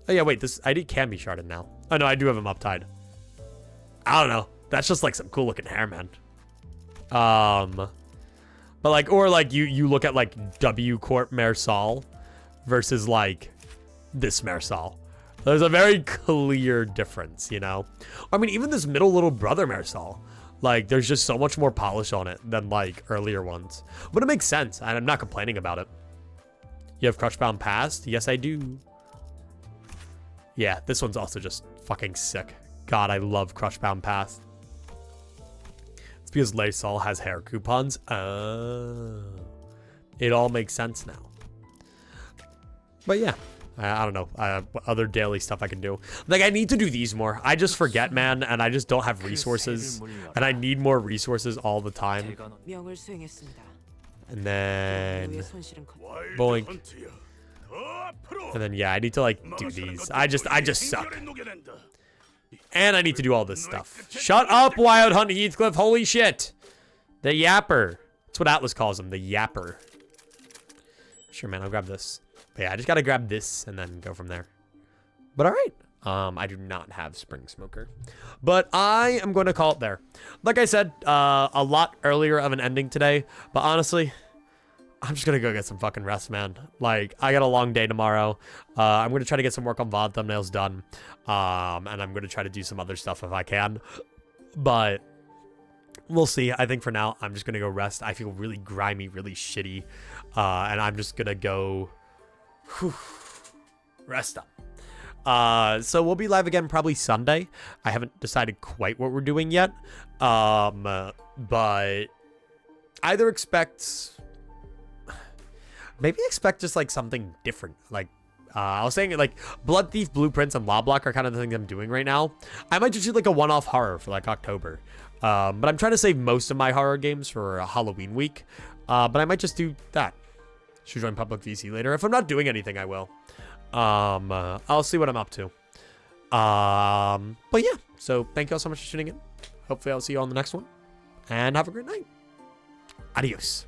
Oh, yeah, wait, this ID can be sharded now. Oh, no, I do have him uptied. I don't know. That's just like some cool looking hair, man. But like, or like you look at like W Corp Marsal versus like this Marsal. There's a very clear difference, you know? I mean, even this middle little brother Marsal, like there's just so much more polish on it than like earlier ones. But it makes sense, and I'm not complaining about it. You have Crushbound Past? Yes, I do. Yeah, this one's also just fucking sick. God, I love Crushbound Past. It's because Laysol has hair coupons. Oh. It all makes sense now. But yeah, I don't know. What other daily stuff I can do. Like, I need to do these more. I just forget, man, and I just don't have resources. And I need more resources all the time. And then... boink. And then, yeah, I need to, like, do these. I just suck. And I need to do all this stuff. Shut up, Wild Hunt Heathcliff. Holy shit. The Yapper. That's what Atlas calls him, the Yapper. Sure, man, I'll grab this. But yeah, I just gotta grab this and then go from there. But all right. I do not have Spring Smoker. But I am going to call it there. Like I said, a lot earlier of an ending today. But honestly, I'm just going to go get some fucking rest, man. Like, I got a long day tomorrow. I'm going to try to get some work on VOD thumbnails done. And I'm going to try to do some other stuff if I can. But we'll see. I think for now, I'm just going to go rest. I feel really grimy, really shitty. And I'm just going to go... rest up. So we'll be live again probably Sunday. I haven't decided quite what we're doing yet. But either maybe expect just like something different. Like I was saying, like Blood Thief Blueprints and Lobotomy are kind of the things I'm doing right now. I might just do like a one-off horror for like October. But I'm trying to save most of my horror games for Halloween week. But I might just do that. Should join public VC later. If I'm not doing anything, I will. I'll see what I'm up to. But yeah, so thank you all so much for tuning in. Hopefully I'll see you on the next one. And have a great night. Adios.